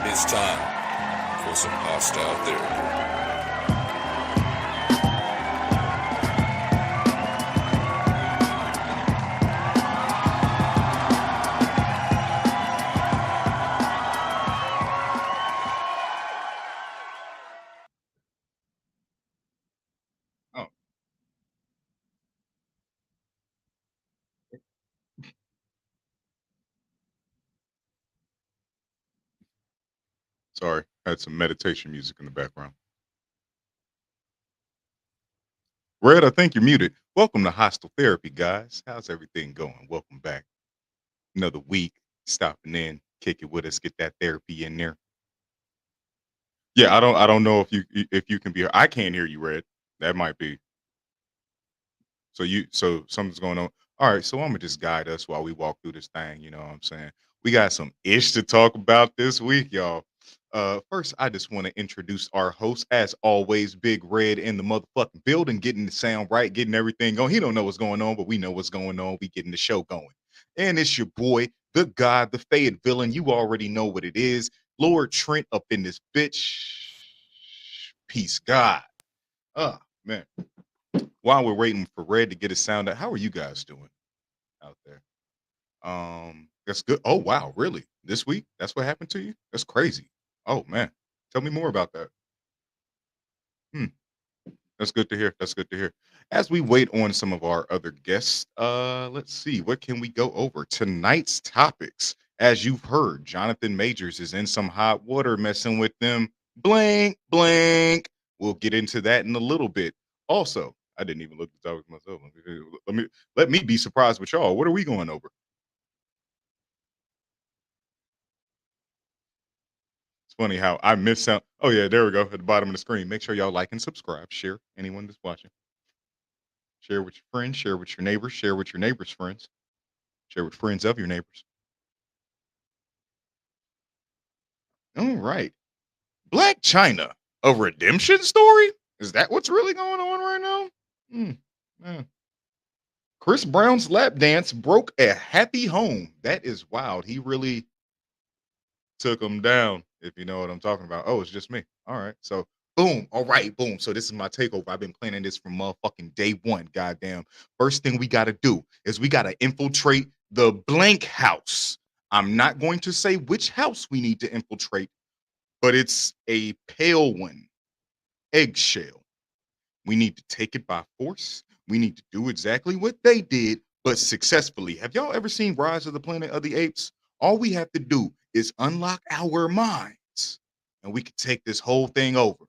It's time for some hostile therapy. Oh, sorry. I had some meditation music in the background. Red, I think you're muted. Welcome to Hostile Therapy, guys. How's everything going? Welcome back. Another week, stopping in, kick it with us, get that therapy in there. Yeah, I don't know if you can be. I can't hear you, Red. That might be. So something's going on. All right, so I'm gonna just guide us while we walk through this thing. You know what I'm saying? We got some ish to talk about this week, y'all. First, I just want to introduce our host, as always, Big Red in the motherfucking building, getting the sound right, getting everything going. He don't know what's going on, but we know what's going on. We getting the show going. And it's your boy, the God, the Fayed villain. You already know what it is. Lord Trent up in this bitch. Peace, God. Man. While we're waiting for Red to get his sound out, how are you guys doing out there? That's good. Oh wow, really? This week? That's what happened to you? That's crazy. Oh man, tell me more about that. Hmm. That's good to hear. That's good to hear. As we wait on some of our other guests, let's see, what can we go over? Tonight's topics. As you've heard, Jonathan Majors is in some hot water messing with them. Blank, blank. We'll get into that in a little bit. Also, I didn't even look at the topics myself. Let me be surprised with y'all. What are we going over? It's funny how I miss out. Oh yeah, there we go at the bottom of the screen. Make sure y'all like and subscribe. Share anyone that's watching. Share with your friends, share with your neighbors, share with your neighbors' friends, share with friends of your neighbors. All right. Black China, a redemption story? Is that what's really going on right now? Man. Chris Brown's lap dance broke a happy home. That is wild. He really took him down, if you know what I'm talking about. Oh, it's just me. All right. So boom. All right, boom. So this is my takeover. I've been planning this from motherfucking day one. Goddamn. First thing we gotta do is we gotta infiltrate the blank house. I'm not going to say which house we need to infiltrate, but it's a pale one. Eggshell. We need to take it by force. We need to do exactly what they did, but successfully. Have y'all ever seen Rise of the Planet of the Apes? All we have to do is unlock our minds, and we can take this whole thing over.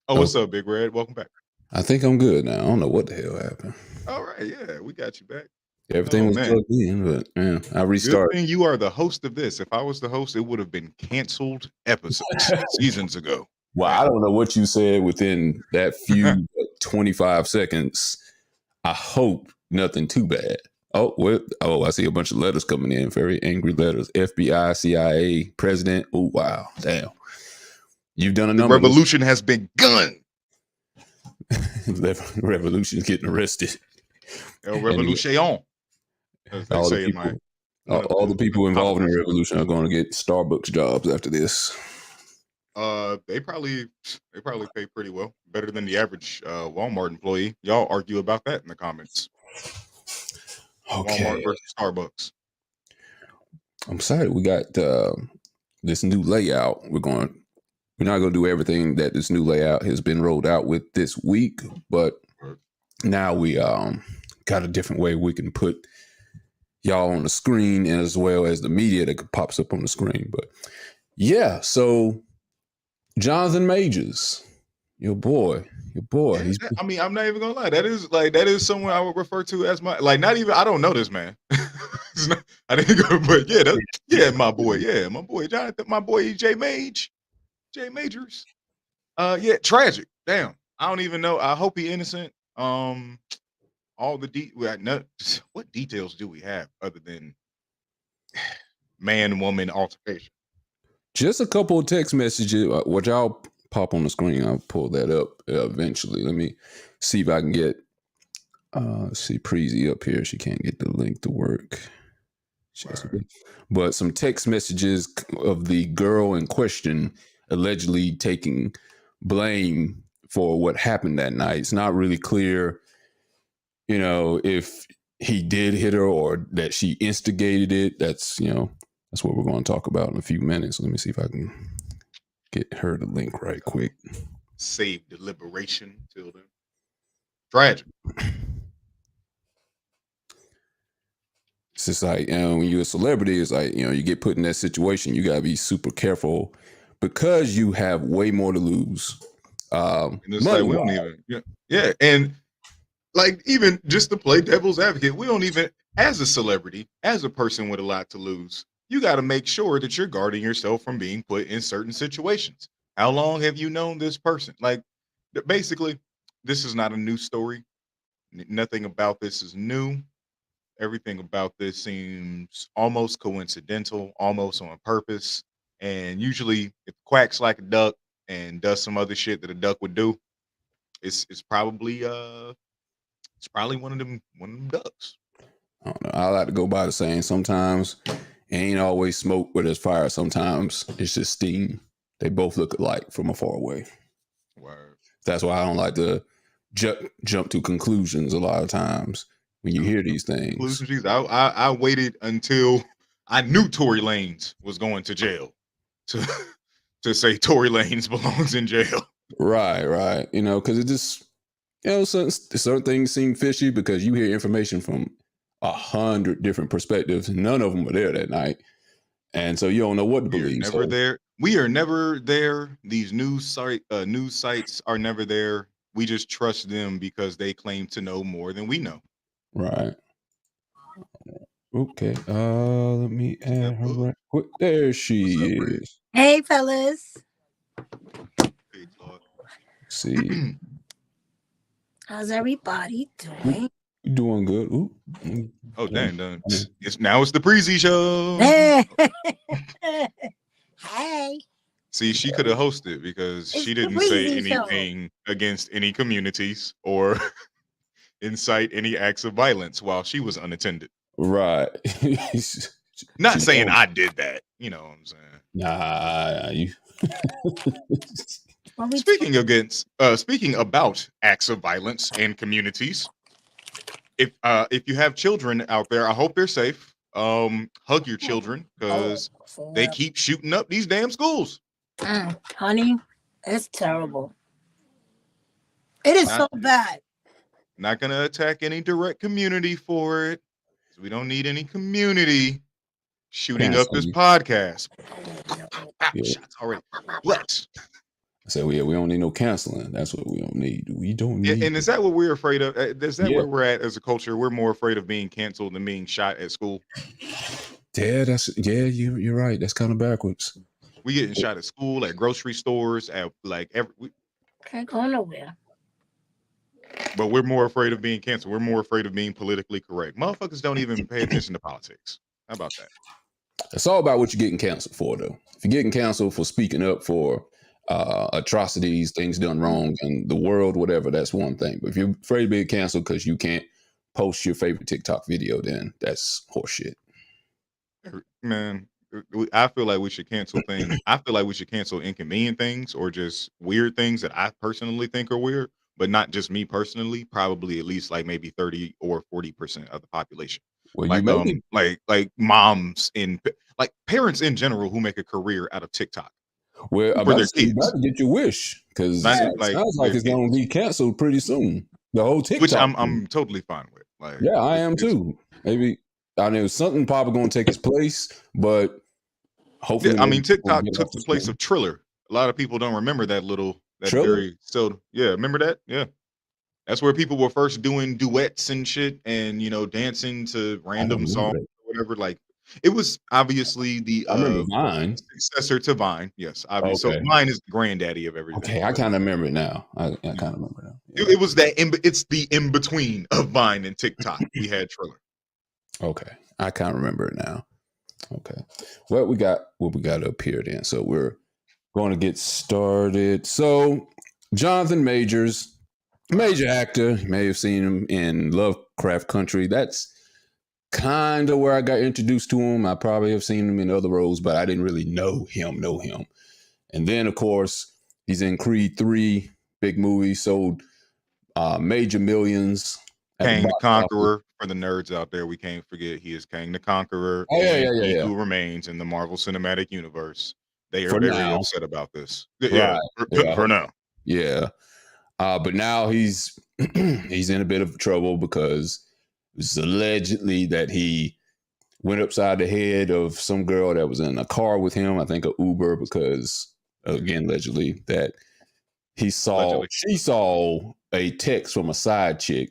Oh, what's Okay. up, Big Red? Welcome back. I think I'm good now. I don't know what the hell happened. All right, yeah, we got you back. Everything Oh was man, plugged in, but yeah, I good restarted. thing you are the host of this. If I was the host, it would have been canceled episodes seasons ago. Well, I Man. don't know what you said within that few 25 seconds. I hope nothing too bad. Oh, what? Oh, I see a bunch of letters coming in. Very angry letters. FBI, CIA, president. Oh, wow. Damn. You've done a The number. revolution has begun. Revolution's getting arrested. El And Revolution, as they all the say in my people, one of all the people involved in the colleges. revolution are going to get Starbucks jobs after this. They probably pay pretty well, better than the average Walmart employee. Y'all argue about that in the comments. Okay. Walmart versus Starbucks. I'm excited. We got this new layout. We're not going to do everything that this new layout has been rolled out with this week, but now we got a different way we can put y'all on the screen, as well as the media that pops up on the screen. But yeah, so Jonathan Majors, Your boy. Yeah, He's I mean, I'm not even gonna lie. That is someone I would refer to as my not even. I don't know this man. I didn't go, but my boy. Yeah, my boy Jonathan, my boy EJ J Majors. Yeah, tragic. Damn, I don't even know. I hope he innocent. All the what details do we have other than man woman altercation? just a couple of text messages, which I'll pop on the screen. I'll pull that up eventually. Let me see if I can get see Preezy up here. She can't get the link to work. But some text messages of the girl in question allegedly taking blame for what happened that night. It's not really clear, if he did hit her or that she instigated it. That's what we're going to talk about in a few minutes. Let me see if I can get her the link right quick. Save deliberation till then. Tragic. It's just like, when you're a celebrity, it's like, you get put in that situation, you got to be super careful because you have way more to lose. And it's like, we don't even, yeah. And like, even just to play devil's advocate, we don't even, as a celebrity, as a person with a lot to lose, you got to make sure that you're guarding yourself from being put in certain situations. How long have you known this person? Like, basically, this is not a new story. Nothing about this is new. Everything about this seems almost coincidental, almost on purpose. And usually, if it quacks like a duck and does some other shit that a duck would do, it's probably one of them ducks. I don't know. I like to go by the saying, sometimes it ain't always smoke, but there's fire. Sometimes it's just steam. They both look alike from afar away. Word. That's why I don't like to jump to conclusions a lot of times when you hear these things. I waited until I knew Tory Lanez was going to jail to say Tory Lanez belongs in jail. Right. Because it just, certain things seem fishy because you hear information from 100 different perspectives. None of them were there that night. And so you don't know what to believe. We are never there. These news sites are never there. We just trust them because they claim to know more than we know. Right. Okay. Let me add her right quick. There she is. Hey, fellas. Hey, Claude. See. How's everybody doing? Doing good. Ooh. Oh, dang. It's the Preezy show. Hey. See, she could have hosted because she didn't say anything against any communities or incite any acts of violence while she was unattended. Right. Not saying I did that. You know what I'm saying? Nah, you. Speaking about acts of violence and communities, if you have children out there, I hope they're safe. Hug your children because they keep shooting up these damn schools. Honey, it's terrible. It is so bad. Not gonna attack any direct community for it. We don't need any community shooting up this podcast. Shots already. But so we don't need no canceling. That's what we don't need. We don't need. And is that what we're afraid of? Is that where we're at as a culture? We're more afraid of being canceled than being shot at school. Yeah, you're right. That's kind of backwards. We getting shot at school, at grocery stores, at can't go nowhere. But we're more afraid of being canceled. We're more afraid of being politically correct. Motherfuckers don't even pay attention to politics. How about that? It's all about what you're getting canceled for, though. If you're getting canceled for speaking up for atrocities, things done wrong in the world, whatever, that's one thing. But if you're afraid of being canceled because you can't post your favorite TikTok video, then that's horseshit. Man, I feel like we should cancel things. I feel like we should cancel inconvenient things or just weird things that I personally think are weird, but not just me personally. Probably at least like maybe 30 or 40% of the population. Well, like moms like parents in general who make a career out of TikTok. Well, for their kids. You got to get your wish because it sounds like it's going to be canceled pretty soon. The whole TikTok, which I'm totally fine with. Like, yeah, I am too. Maybe I know something probably going to take its place, but hopefully, TikTok took the place of Triller. A lot of people don't remember that little That Triller? very so yeah, remember that? Yeah. That's where people were first doing duets and shit and dancing to I don't random remember songs that. or whatever. Like it was obviously the I remember Vine. successor to Vine. Yes, obviously. So Okay. Vine is the granddaddy of everything. Okay, I But kind of remember it now. I yeah. kind of remember now. It, Yeah. it was that it's the in between of Vine and TikTok. We had Triller. Okay, I kind of remember it now. Okay, what we got up here then. So we're going to get started. So Jonathan Majors, major actor. You may have seen him in Lovecraft Country. That's kind of where I got introduced to him. I probably have seen him in other roles, but I didn't really know him. And then, of course, he's in Creed 3, big movie, sold major millions. At Kang the the box office. Conqueror. For the nerds out there, we can't forget he is Kang the Conqueror. Oh, yeah, and yeah, He yeah. Who Remains in the Marvel Cinematic Universe. They are For very now. upset about this. Yeah, Right. Yeah. for now. Yeah. But now he's he's in a bit of trouble because it's allegedly that he went upside the head of some girl that was in a car with him, I think a Uber, because again, allegedly that she saw a text from a side chick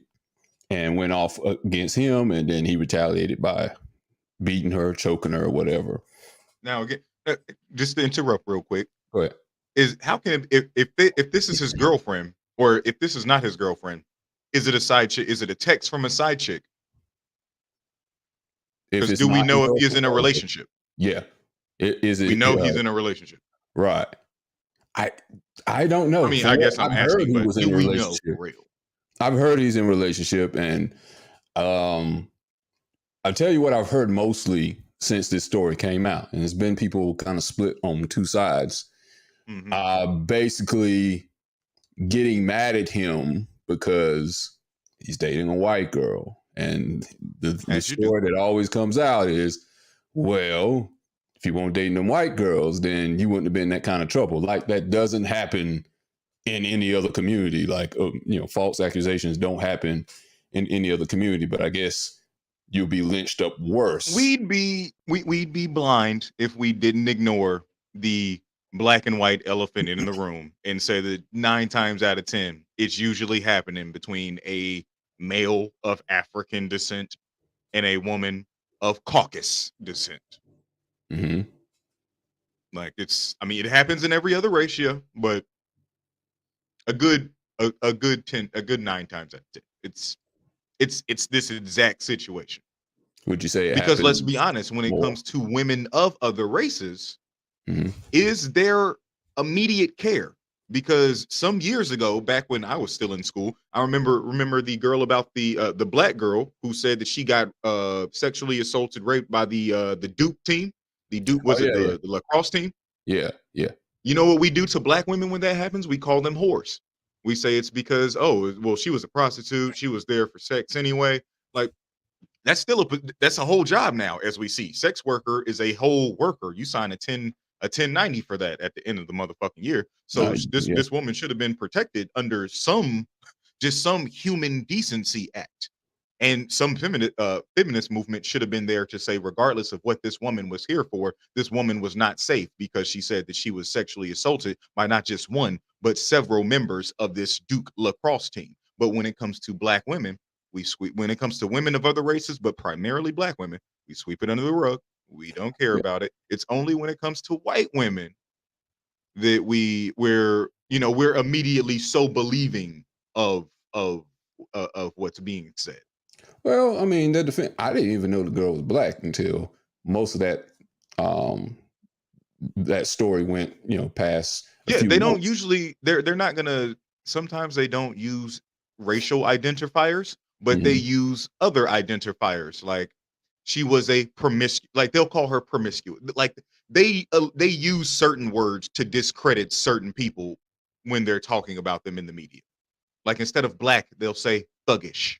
and went off against him, and then he retaliated by beating her, choking her, or whatever. Now again, just to interrupt real quick, Go ahead. is how can if this is his girlfriend or if this is not his girlfriend, is it a side chick? Is it a text from a side chick? Because do we know if he's in a relationship? Yeah. Is it? We know he's in a relationship. Right. I don't know. I mean, I guess I'm asking, but do we know for real? I've heard he's in a relationship, and I'll tell you what I've heard mostly since this story came out, and it's been people kind of split on two sides. Basically getting mad at him because he's dating a white girl, and the story that always comes out is, well, if you weren't dating them white girls, then you wouldn't have been in that kind of trouble. Like that doesn't happen in any other community. Like, false accusations don't happen in any other community, but I guess you'll be lynched up worse. We'd be blind if we didn't ignore the black and white elephant in the room and say that 9 times out of 10, it's usually happening between a male of African descent and a woman of Caucasus descent. Mm-hmm. Like it happens in every other ratio, but a good 9 times out of 10. It's this exact situation. Would you say because let's be honest, when it comes to women of other races, mm-hmm. is there immediate care? Because some years ago, back when I was still in school, I remember the girl about the black girl who said that she got sexually assaulted, raped by the Duke team. The Duke the lacrosse team. Yeah. You know what we do to black women when that happens? We call them whores. We say it's because, she was a prostitute. She was there for sex anyway. Like, that's a whole job now, as we see. Sex worker is a whole worker. You sign a 1090 for that at the end of the motherfucking year. So this woman should have been protected under some human decency act. And some feminist movement should have been there to say, regardless of what this woman was here for, this woman was not safe because she said that she was sexually assaulted by not just one, but several members of this Duke lacrosse team. But when it comes to black women, when it comes to women of other races, but primarily black women, we sweep it under the rug. We don't care about it. It's only when it comes to white women that we're immediately so believing of what's being said. Well, I mean, I didn't even know the girl was black until most of that that story went, past. They don't usually. They're not gonna. Sometimes they don't use racial identifiers, but Mm-hmm. they use other identifiers. Like she was a promiscuous. Like they'll call her promiscuous. Like they use certain words to discredit certain people when they're talking about them in the media. Like instead of black, they'll say thuggish.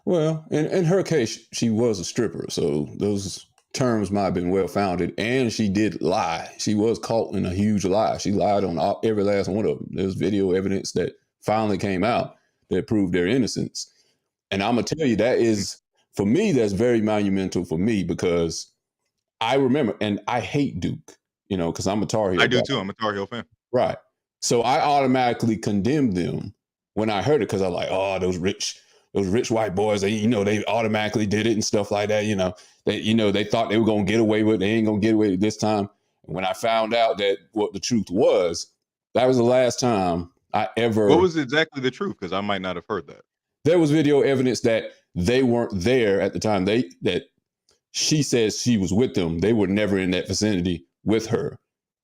Well, in her case, she was a stripper, so those terms might have been well founded. And she did lie. She was caught in a huge lie. She lied on every last one of them. There's video evidence that finally came out that proved their innocence. And I'm gonna tell you, that is, for me, that's very monumental for me, because I remember, and I hate Duke, because I'm a Tar Heel. I do too. I'm a Tar Heel fan. Right. So I automatically condemned them when I heard it because I'm like, oh, those rich white boys, they automatically did it and stuff like that. They thought they were gonna get away with it. They ain't gonna get away with it this time. And when I found out that what the truth was, that was the last time I ever. What was exactly the truth? Because I might not have heard that. There was video evidence that they weren't there at the time. That she says she was with them. They were never in that vicinity with her.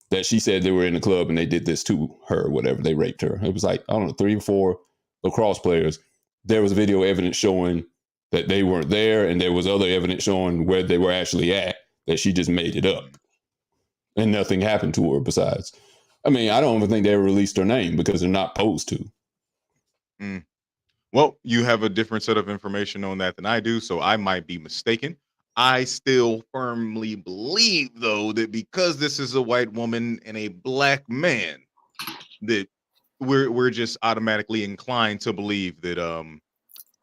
That she said they were in the club and they did this to her, whatever. They raped her. It was like, I don't know, 3 or 4 lacrosse players. There was video evidence showing that they weren't there, and there was other evidence showing where they were actually at, that she just made it up. And nothing happened to her besides. I mean, I don't even think they ever released her name because they're not supposed to. Mm. Well, you have a different set of information on that than I do, so I might be mistaken. I still firmly believe, though, that because this is a white woman and a black man, that we're just automatically inclined to believe that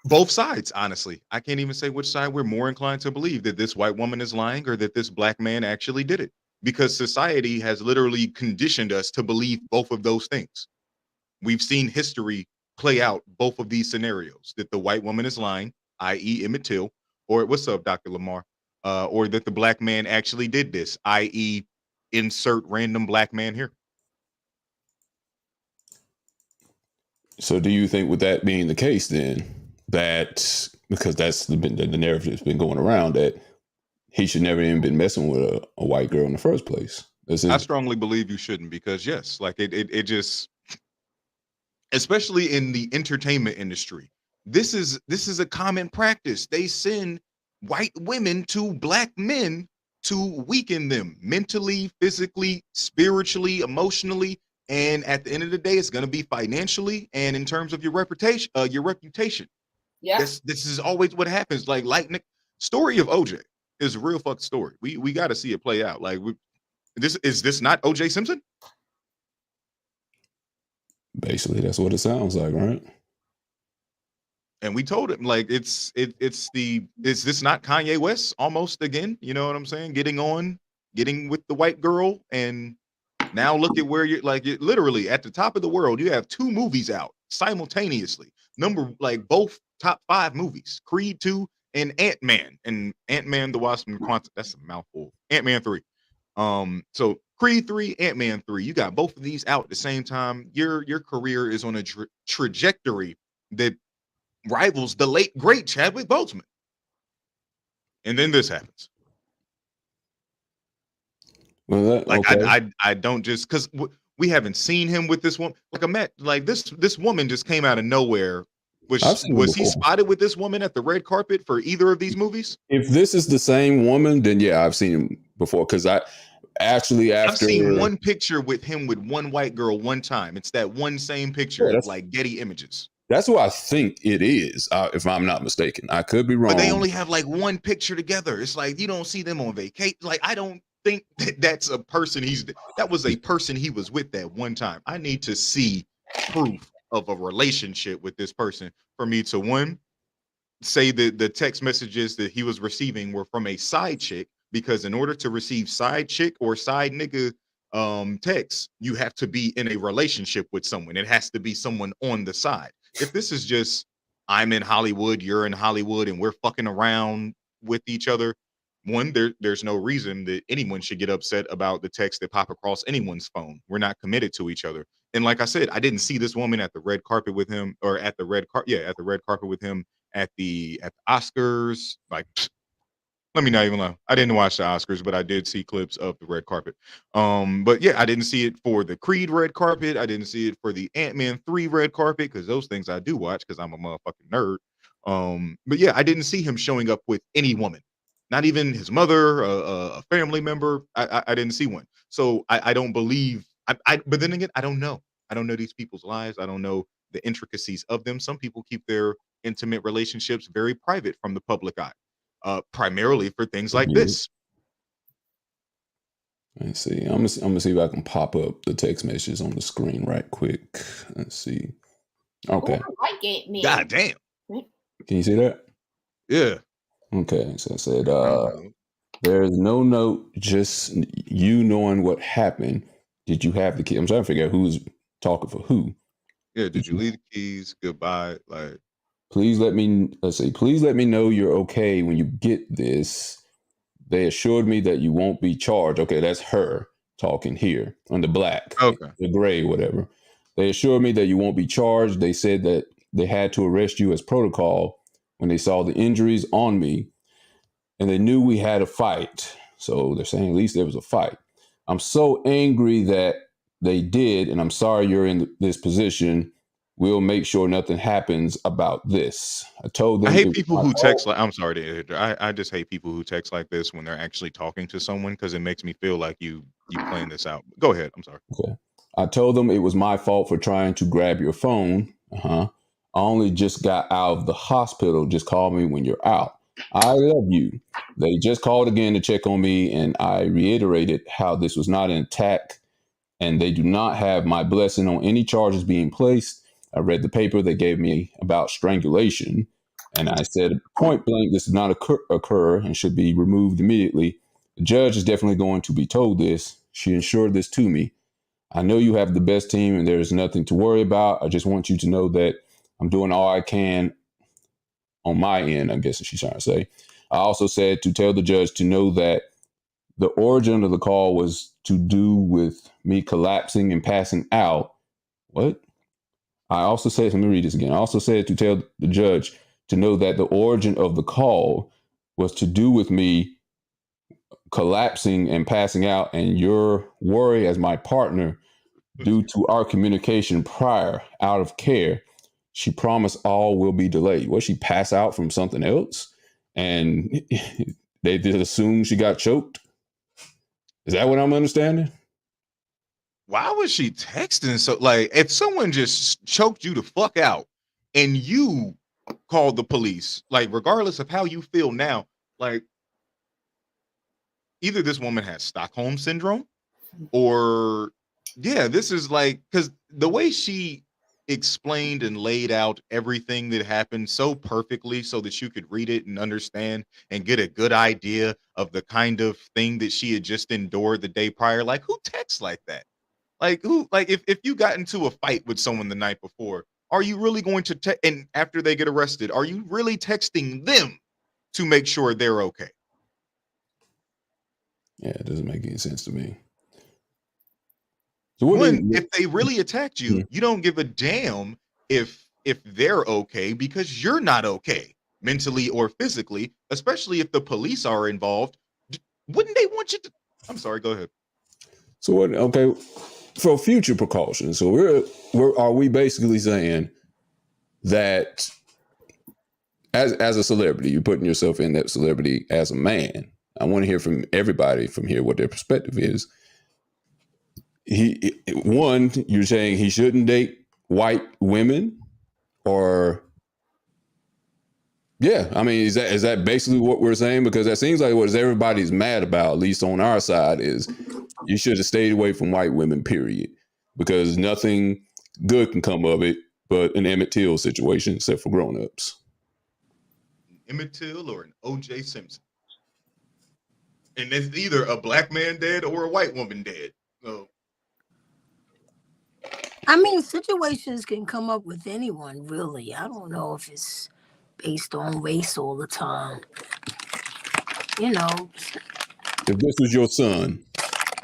both sides, honestly. I can't even say which side we're more inclined to believe, that this white woman is lying or that this black man actually did it. Because society has literally conditioned us to believe both of those things. We've seen history play out both of these scenarios, that the white woman is lying, i.e. Emmett Till, or what's up, Dr. Lamar, or that the black man actually did this, i.e. insert random black man here. So do you think with that being the case then, that because that's the narrative that's been going around, that he should never even been messing with a white girl in the first place? I strongly believe you shouldn't, because yes, like it just, especially in the entertainment industry, this is a common practice. They send white women to black men to weaken them mentally, physically, spiritually, emotionally, and at the end of the day, it's going to be financially and in terms of your reputation. Yeah, this is always what happens. Like story of OJ is a real fucking story. We got to see it play out. Like this not OJ Simpson? Basically, that's what it sounds like, right? And we told him, like, is this not Kanye West almost again? You know what I'm saying? Getting with the white girl, and now look at where you're, like, literally at the top of the world. You have 2 movies out simultaneously. Both top 5 movies, Creed 2 and Ant-Man the Wasp and Quantum. That's a mouthful. Ant-Man 3. So Creed 3, Ant-Man 3. You got both of these out at the same time. Your career is on a trajectory that rivals the late great Chadwick Boseman. And then this happens. Well, okay. I don't just, because we haven't seen him with this woman. This woman just came out of nowhere. Was he spotted with this woman at the red carpet for either of these movies? If this is the same woman, then yeah, I've seen him before, because I've seen one picture with him with one white girl one time. It's that one same picture, like Getty Images. That's who I think it is, if I'm not mistaken. I could be wrong. But they only have like one picture together. It's like you don't see them on vacation. Like, I don't think that's a person that was a person he was with that one time. I need to see proof of a relationship with this person for me to, one, say that the text messages that he was receiving were from a side chick, because in order to receive side chick or side nigga texts, you have to be in a relationship with someone. It has to be someone on the side. If this is just, I'm in Hollywood, you're in Hollywood, and we're fucking around with each other, one, there's no reason that anyone should get upset about the text that pop across anyone's phone. We're not committed to each other. And like I said, I didn't see this woman at the red carpet with him, or at the red carpet with him at the Oscars. Like, let me not even lie, I didn't watch the Oscars, but I did see clips of the red carpet. But yeah, I didn't see it for the Creed red carpet. I didn't see it for the Ant-Man 3 red carpet, because those things I do watch because I'm a motherfucking nerd. But yeah, I didn't see him showing up with any woman, not even his mother, a family member. I didn't see one. So I don't believe. But then again, I don't know. I don't know these people's lives. I don't know the intricacies of them. Some people keep their intimate relationships very private from the public eye, primarily for things like this. Let's see. I'm gonna see if I can pop up the text messages on the screen right quick. Let's see. Okay. God damn. Can you see that? Yeah. Okay. So I said, there's no note, just you knowing what happened. Did you have the kid? I'm trying to figure out who's Talking for who? Yeah, did you leave the keys? Goodbye. Like, please let me know you're okay when you get this. They assured me that you won't be charged. Okay, that's her talking here on the black, okay. the gray, whatever. They assured me that you won't be charged. They said that they had to arrest you as protocol when they saw the injuries on me, and they knew we had a fight. So they're saying at least there was a fight. I'm so angry that they did, and I'm sorry you're in this position. We'll make sure nothing happens about this. I told them. I hate people who text like, I'm sorry to interrupt. I just hate people who text like this when they're actually talking to someone because it makes me feel like you playing this out. Go ahead. I'm sorry. Okay. I told them it was my fault for trying to grab your phone. I only just got out of the hospital. Just call me when you're out. I love you. They just called again to check on me, and I reiterated how this was not an attack, and they do not have my blessing on any charges being placed. I read the paper they gave me about strangulation, and I said point blank, this did not occur and should be removed immediately. The judge is definitely going to be told this. She ensured this to me. I know you have the best team and there's nothing to worry about. I just want you to know that I'm doing all I can on my end, I guess she's trying to say. I also said to tell the judge to know that the origin of the call was to do with me collapsing and passing out. What? I also said, let me read this again. I also said to tell the judge to know that the origin of the call was to do with me collapsing and passing out, and your worry as my partner due to our communication prior out of care. She promised all will be delayed. What, she pass out from something else and they just assume she got choked? Is that what I'm understanding? Why was she texting? So, like, if someone just choked you the fuck out and you called the police, like, regardless of how you feel now, like, either this woman has Stockholm syndrome or, yeah, this is like, because the way she explained and laid out everything that happened so perfectly so that you could read it and understand and get a good idea of the kind of thing that she had just endured the day prior. Like, who texts like that? Like, who, like, if you got into a fight with someone the night before, are you really going to and after they get arrested, are you really texting them to make sure they're okay? Yeah, it doesn't make any sense to me. So if they really attacked you, you don't give a damn if they're okay because you're not okay mentally or physically, especially if the police are involved. Wouldn't they want you to? I'm sorry, go ahead. So what? Okay, for future precautions. So are we basically saying that as a celebrity, you're putting yourself in that celebrity as a man? I want to hear from everybody from here what their perspective is. You're saying he shouldn't date white women, or yeah, I mean, is that basically what we're saying? Because that seems like what everybody's mad about, at least on our side, is you should have stayed away from white women, period, because nothing good can come of it but an Emmett Till situation, except for grown-ups. Emmett Till or an O.J. Simpson, and it's either a black man dead or a white woman dead. So, I mean, situations can come up with anyone, really. I don't know if it's based on race all the time. You know. If this was your son,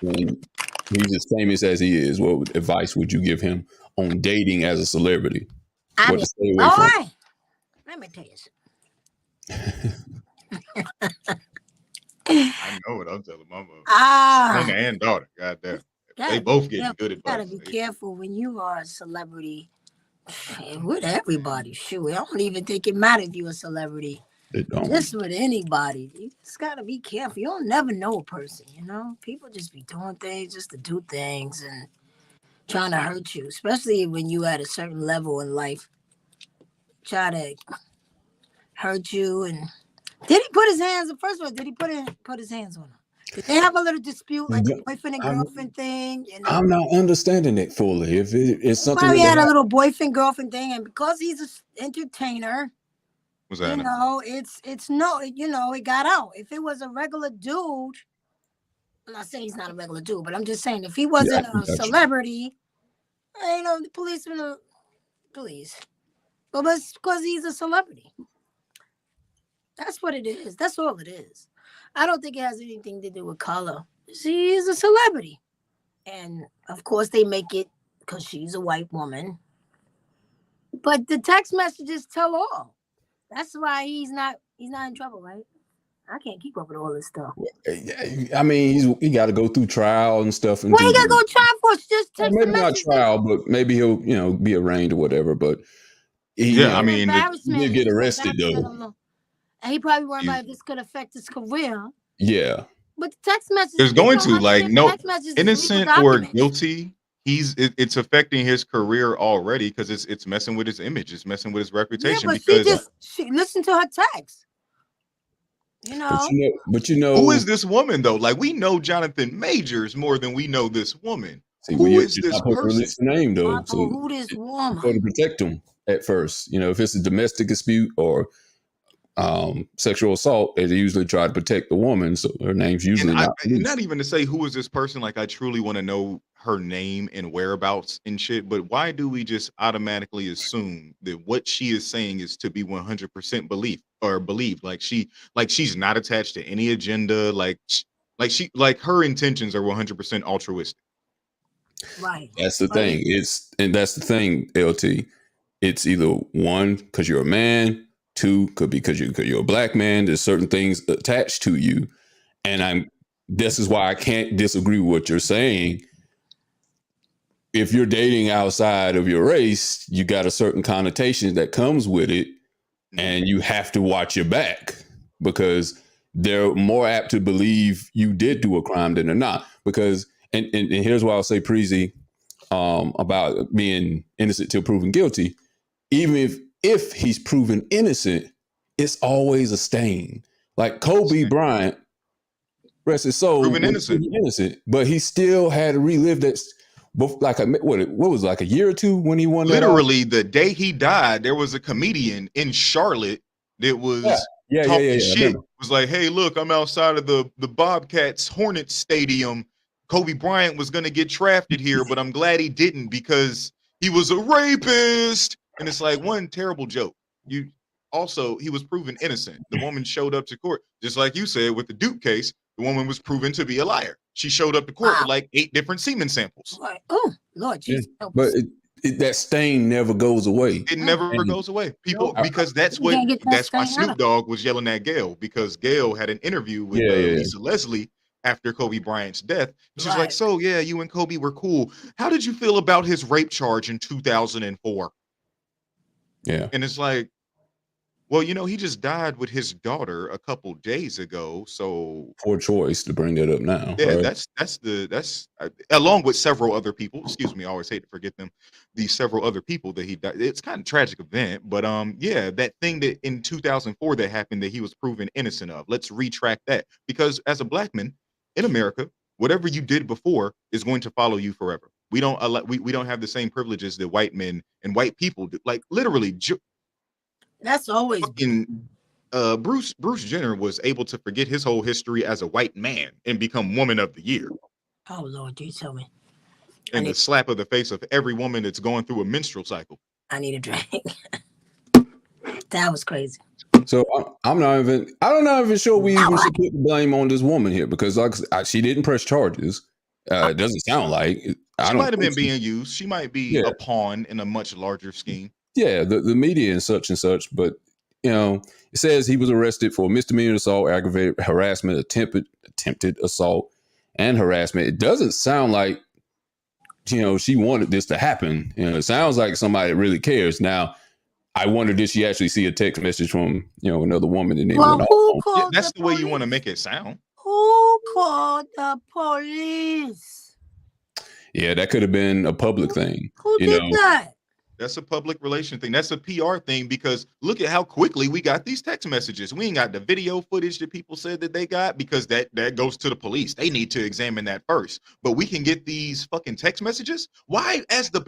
and he's as famous as he is, what advice would you give him on dating as a celebrity? Let me tell you something. I know what I'm telling my mother. Son and daughter, goddamn. They both getting good advice. You gotta be careful when you are a celebrity. And with everybody, shoot, I don't even think it matters if you're a celebrity. Just with anybody, you just gotta be careful. You don't never know a person, you know. People just be doing things just to do things and trying to hurt you, especially when you at a certain level in life. Try to hurt you. And did he put his hands? First of all, did he put his hands on her? Did they have a little dispute, like a boyfriend and girlfriend thing? You know? I'm not understanding it fully. If it's something, probably had a little boyfriend girlfriend thing, and because he's an entertainer, you know, it's no, you know, it got out. If it was a regular dude, I'm not saying he's not a regular dude, but I'm just saying if he wasn't a celebrity, The policeman are police. But that's because he's a celebrity. That's what it is. That's all it is. I don't think it has anything to do with color. She's a celebrity. And of course they make it because she's a white woman. But the text messages tell all. That's why he's not in trouble, right? I can't keep up with all this stuff. I mean, he got to go through trial and stuff. And What you gotta go try for? Just text maybe the not message. trial, but maybe he'll be arraigned or whatever. But I mean, he'll get arrested though. And he probably worried about if this could affect his career. Yeah. But the text message there's going to like no innocent or guilty. It's affecting his career already because it's messing with his image. It's messing with his reputation. Yeah, but because she listened to her text. But you know, who is this woman though? Like we know Jonathan Majors more than we know this woman. See, who is this person? Release the name though. So who this woman? To protect him at first. If it's a domestic dispute or sexual assault, they usually try to protect the woman, so her name's usually not even to say who is this person. Like I truly want to know her name and whereabouts and shit. But why do we just automatically assume that what she is saying is to be 100% believed? Like she's not attached to any agenda. Like her intentions are 100% altruistic. Right. That's the thing. That's the thing, LT. It's either one, because you're a man. Two, could be because you're a black man. There's certain things attached to you, and this is why I can't disagree with what you're saying. If you're dating outside of your race, you got a certain connotation that comes with it, and you have to watch your back because they're more apt to believe you did do a crime than they're not. Because and here's why I'll say Preezy about being innocent till proven guilty. Even if he's proven innocent, it's always a stain. Like Kobe Bryant, rest his soul, proven innocent, but he still had to relive that. Like what was like a year or two when he won. Literally, the day he died, there was a comedian in Charlotte that was talking shit. Was like, "Hey, look, I'm outside of the Bobcats Hornets stadium. Kobe Bryant was gonna get drafted here, but I'm glad he didn't because he was a rapist." And it's like one terrible joke. He was proven innocent. The woman showed up to court, just like you said with the Duke case. The woman was proven to be a liar. She showed up to court with like 8 different semen samples. Right. Oh, Lord Jesus. Yeah. But that stain never goes away. It never goes away. Because that's why Snoop Dogg was yelling at Gayle, because Gayle had an interview with Lisa Leslie after Kobe Bryant's death. She was like, "So yeah, you and Kobe were cool. How did you feel about his rape charge in 2004? Yeah. And it's like, well, he just died with his daughter a couple days ago. So poor choice to bring that up now. Yeah, right? that's along with several other people. Excuse me, I always hate to forget them. These several other people that he died. It's kind of tragic event, but that thing that in 2004 that happened that he was proven innocent of. Let's retract that, because as a black man in America, whatever you did before is going to follow you forever. We don't have the same privileges that white men and white people do. Like literally. That's always Bruce Jenner was able to forget his whole history as a white man and become Woman of the Year. Oh Lord, you tell me. And the slap of the face of every woman that's going through a menstrual cycle. I need a drink. That was crazy. So I'm not even sure we even should put the blame on this woman here, because she didn't press charges. It doesn't sound like she might have been being used. She might be a pawn in a much larger scheme. Yeah, the media and such, but it says he was arrested for misdemeanor assault, aggravated harassment, attempted assault, and harassment. It doesn't sound like she wanted this to happen. It sounds like somebody really cares. Now, I wonder, did she actually see a text message from another woman and then went off? That's the way you want to make it sound. Who called the police? Yeah, that could have been a public thing. Who did that? That's a public relation thing. That's a PR thing, because look at how quickly we got these text messages. We ain't got the video footage that people said that they got, because that goes to the police. They need to examine that first. But we can get these fucking text messages. Why as the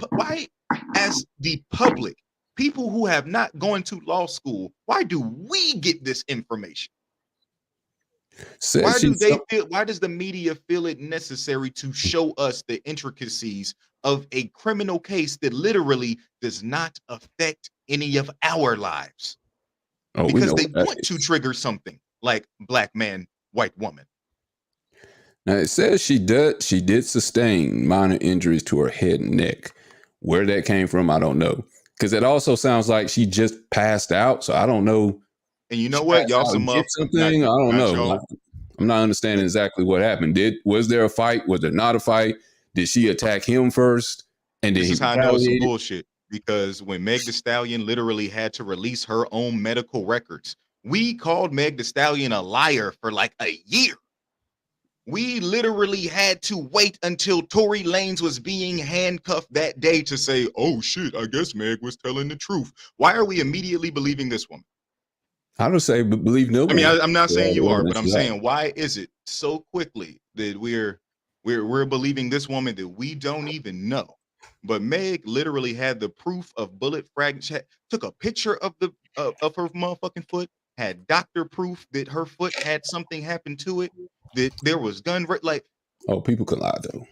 public, people who have not gone to law school, why do we get this information? Says she Why does the media feel it necessary to show us the intricacies of a criminal case that literally does not affect any of our lives? we Because know they what that want to is. trigger something like black man, white woman. Now it says she did sustain minor injuries to her head and neck. Where that came from, I don't know. Because it also sounds like she just passed out. So I don't know. And you know She what? passed Y'all out some and did not something. I don't know. y'all. I'm not understanding exactly what happened. Was there a fight? Was there not a fight? Did she attack him first? And then This he is how I know it's some retaliated? bullshit. Because when Meg Thee Stallion literally had to release her own medical records, we called Meg Thee Stallion a liar for like a year. We literally had to wait until Tory Lanez was being handcuffed that day to say, oh shit, I guess Meg was telling the truth. Why are we immediately believing this woman? I don't say believe no I mean, one. I'm not saying you are, but Evidence I'm you have. saying why is it so quickly that we're believing this woman that we don't even know? But Meg literally had the proof of bullet fragments, took a picture of the of her motherfucking foot, had doctor proof that her foot had something happen to it, that there was like Oh, people can lie though.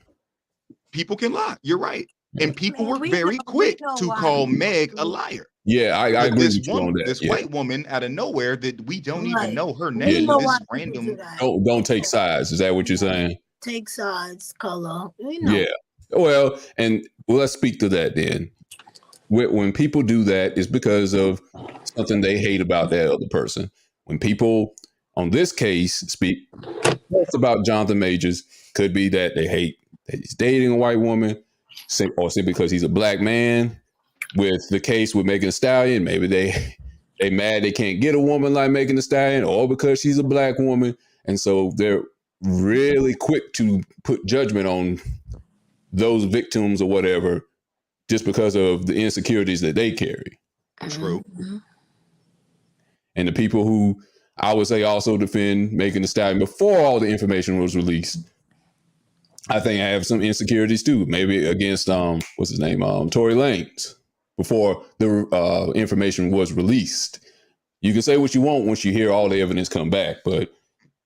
people can lie. You're right. And people Man, were we very know quick to why call people Meg a do. liar. Yeah, I But agree with you on that. this Yeah. white woman out of nowhere that we don't even Right. know her We name, know this why people do random. that. Don't take sides. Is that what you're saying? Take sides, color. We know. Yeah. Well, let's speak to that then. When people do that, it's because of something they hate about that other person. When people on this case speak about Jonathan Majors, could be that they hate that he's dating a white woman, or simply because he's a black man. With the case with Megan Thee Stallion, maybe they mad they can't get a woman like Megan Thee Stallion, or because she's a black woman, and so they're really quick to put judgment on those victims or whatever, just because of the insecurities that they carry. True. Mhm. And the people who I would say also defend Megan Thee Stallion before all the information was released, I think I have some insecurities too. Maybe against what's his name, Tory Lanez, before the information was released. You can say what you want once you hear all the evidence come back, but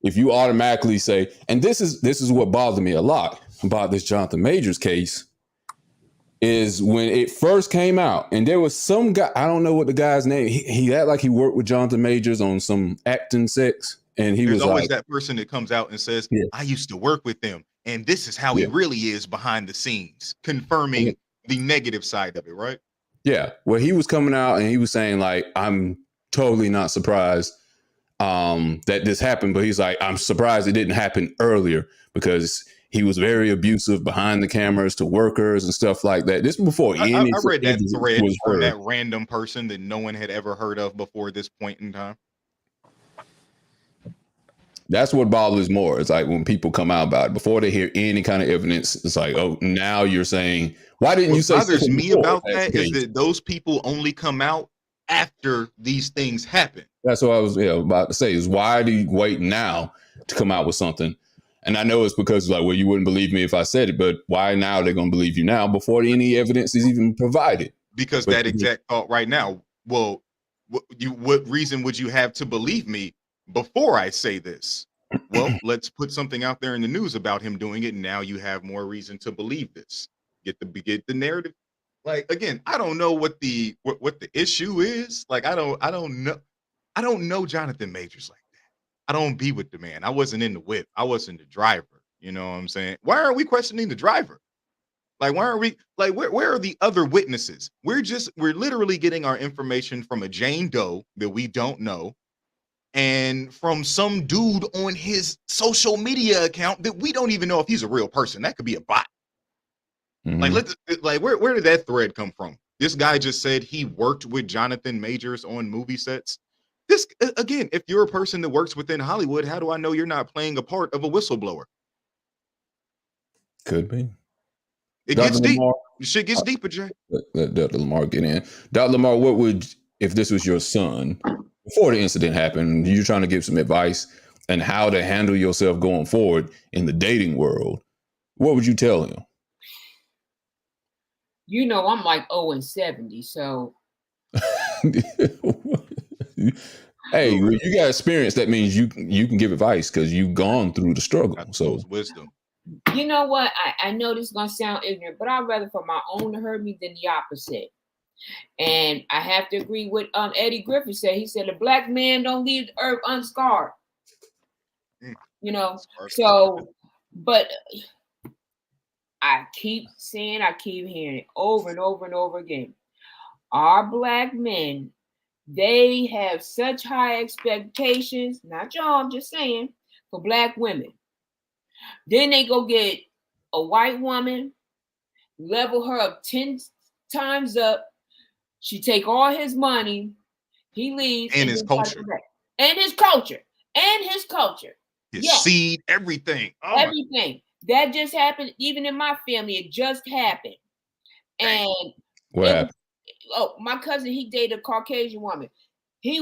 if you automatically say, and this is what bothered me a lot about this Jonathan Majors case, is when it first came out, and there was some guy, I don't know what the guy's name, he acted like he worked with Jonathan Majors on some acting sex, and he There's was always like, that person that comes out and says, Yeah. I used to work with them, and this is how he Yeah. really is behind the scenes, confirming the negative side of it, right? Yeah. Well, he was coming out and he was saying, like, I'm totally not surprised that this happened, but he's like, I'm surprised it didn't happen earlier, because he was very abusive behind the cameras to workers and stuff like that. This before I any read that thread was from heard. that random person that no one had ever heard of before this point in time. That's what bothers more. It's like when people come out about it before they hear any kind of evidence. It's like, oh, now you're saying, why didn't you say? What bothers something me before about that that is case? that those people only come out after these things happen. That's what I was about to say. Is why do you wait now to come out with something? And I know it's because, like, well, you wouldn't believe me if I said it, but why now they're going to believe you now before any evidence is even provided? Because But- that exact thought right now. Well, what reason would you have to believe me before I say this? Well, let's put something out there in the news about him doing it. And now you have more reason to believe this. Get the narrative. Like, again, I don't know what the issue is. Like, I don't know Jonathan Majors like that. I don't be with the man. I wasn't in the whip. I wasn't the driver. You know what I'm saying? Why aren't we questioning the driver? Like, why aren't we like where are the other witnesses? We're literally getting our information from a Jane Doe that we don't know, and from some dude on his social media account that we don't even know if he's a real person. That could be a bot. Mhm. Like where did that thread come from? This guy just said he worked with Jonathan Majors on movie sets. This again, if you're a person that works within Hollywood, how do I know you're not playing a part of a whistleblower? Could be. It Dr. gets deep. Lamar, Shit gets deeper, Jay. let Dr. Lamar get in. Dr. Lamar, what would, if this was your son, before the incident happened, you're trying to give some advice and how to handle yourself going forward in the dating world, what would you tell him? You know, I'm like 0 and 70, so Hey, when you got experience, that means you can give advice because you've gone through the struggle. Got So those wisdom. You know what? I know this is gonna sound ignorant, but I'd rather for my own to hurt me than the opposite. And I have to agree with Eddie Griffin said. He said a black man don't leave the earth unscarred. You know, so but I keep saying, I keep hearing it over and over and over again. Our black men, they have such high expectations, not y'all, I'm just saying, for black women. Then they go get a white woman, level her up 10 times up. She take all his money, he leaves. And his culture. And his culture. And his culture. His seed, everything. Oh everything. That just happened. Even in my family, it just happened. And what happened? My cousin, he dated a Caucasian woman. He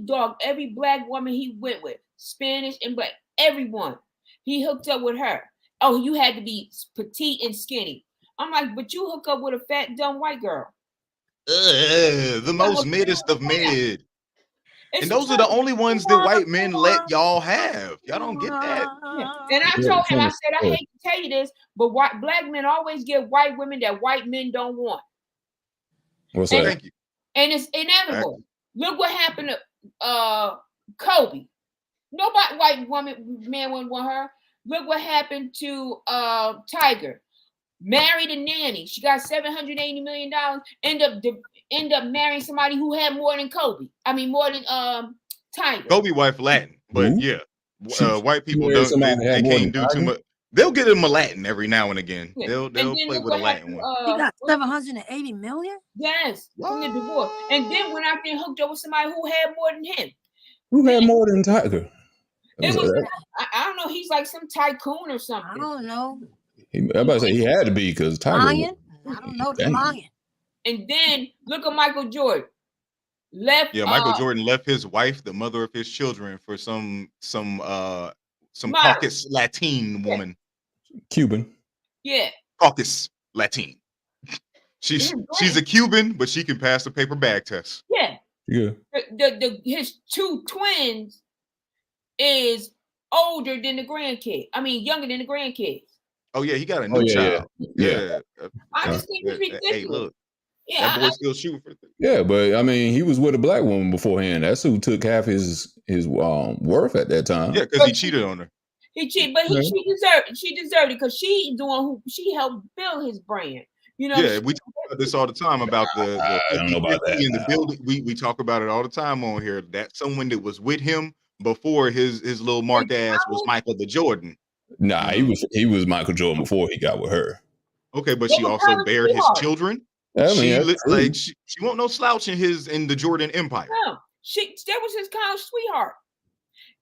dogged every black woman he went with, Spanish and black, everyone. He hooked up with her. Oh, you had to be petite and skinny. I'm like, but you hook up with a fat, dumb white girl. The most middest of mid. And those are the only ones that white men let y'all have. Y'all don't get that. Yeah. And I told him, I said, I hate to tell you this, but black men always get white women that white men don't want. What's that? Thank you. And it's inevitable. Look what happened to Kobe. Nobody white man wouldn't want her. Look what happened to Tiger. Married a nanny. She got $780 million. End up marrying somebody who had more than Kobe. I mean, more than Tiger. Kobe wife Latin, but white people don't. They can't do too much. They'll get him a Latin every now and again. Yeah. They'll play with a Latin one. He got $780 million. Yes, from the divorce. And then when I been hooked up with somebody who had more than him. Who had more than Tiger? I don't know. He's like some tycoon or something. I don't know. I'm about to say he had to be because Tiger. Lion? I don't know the lion. And then look at Michael Jordan. Michael Jordan left his wife, the mother of his children, for some Caucus Latin woman. Cuban. Yeah. Caucus Latin. She's a Cuban, but she can pass the paper bag test. Yeah. Yeah. His two twins is older than the grandkid. I mean, younger than the grandkids. Oh yeah, he got a new child. Yeah. I just think it's ridiculous. Hey, look. Yeah, that boy still shooting for things. Yeah, but I mean, he was with a black woman beforehand. That's who took half his worth at that time. Yeah, because he cheated on her. He cheated, but she deserved it because she helped build his brand. You know. Yeah, we talk about this all the time about the I don't know about that. In the building. We talk about it all the time on here. That someone that was with him before his little marked ass was Michael the Jordan. Nah, he was Michael Jordan before he got with her. Okay, but she also bared his children. I mean, she won't no slouch in the Jordan empire. No, that was his college sweetheart.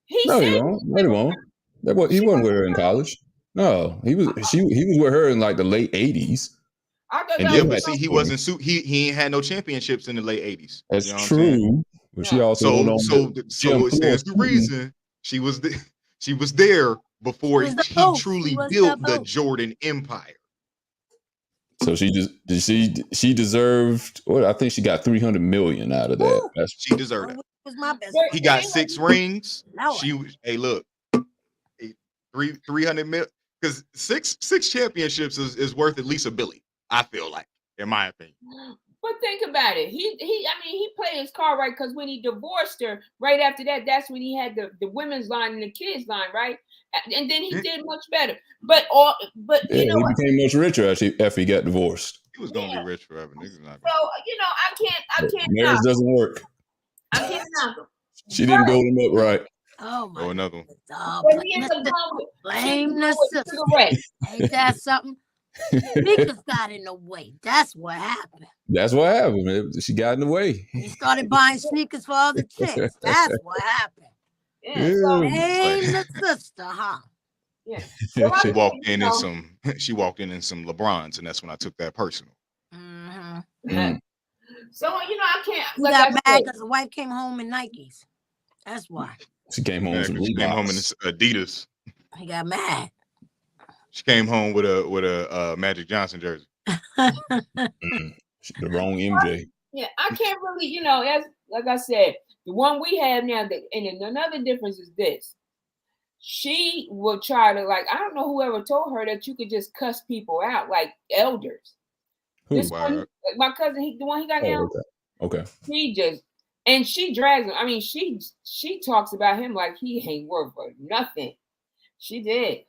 He won't. He wasn't with her in college. No, he was with her in like the late 80s. But see, he wasn't he ain't had no championships in the late 80s. That's true. But she also so it stands to reason she was there before he truly built the Jordan empire. So she deserved. Well, I think she got $300 million out of that. She deserved it. Was my best. He got 6 rings. Look, 300 million because six championships is worth at least $1 billion. I feel like, in my opinion. But think about it. He played his card right because when he divorced her, right after that, that's when he had the women's line and the kids line, right? And then he did much better. But he became much richer after he got divorced. He was gonna be rich forever. Niggas not. So I can't. Marriage doesn't work. I can't knock him. She didn't build him up right. Oh my! Another one. Blame the sister. Ain't that something? Niggas got in the way. That's what happened. Man. She got in the way. He started buying sneakers for other chicks. That's what happened. Blame the sister, huh? Yeah. She walked in some LeBrons, and that's when I took that personal. Mm-hmm. So I can't. He got mad because the wife came home in Nikes. That's why. She came home in Adidas. He got mad. She came home with a Magic Johnson jersey. The wrong MJ. Yeah, I can't really, you know, as like I said, the one we have now, and then another difference is this. She will try to, like, I don't know whoever told her that you could just cuss people out like elders. This Who? one, Word. my cousin, the one he got Oh, now, okay. he just, and she drags him. I mean, she talks about him like he ain't worth for nothing. She did.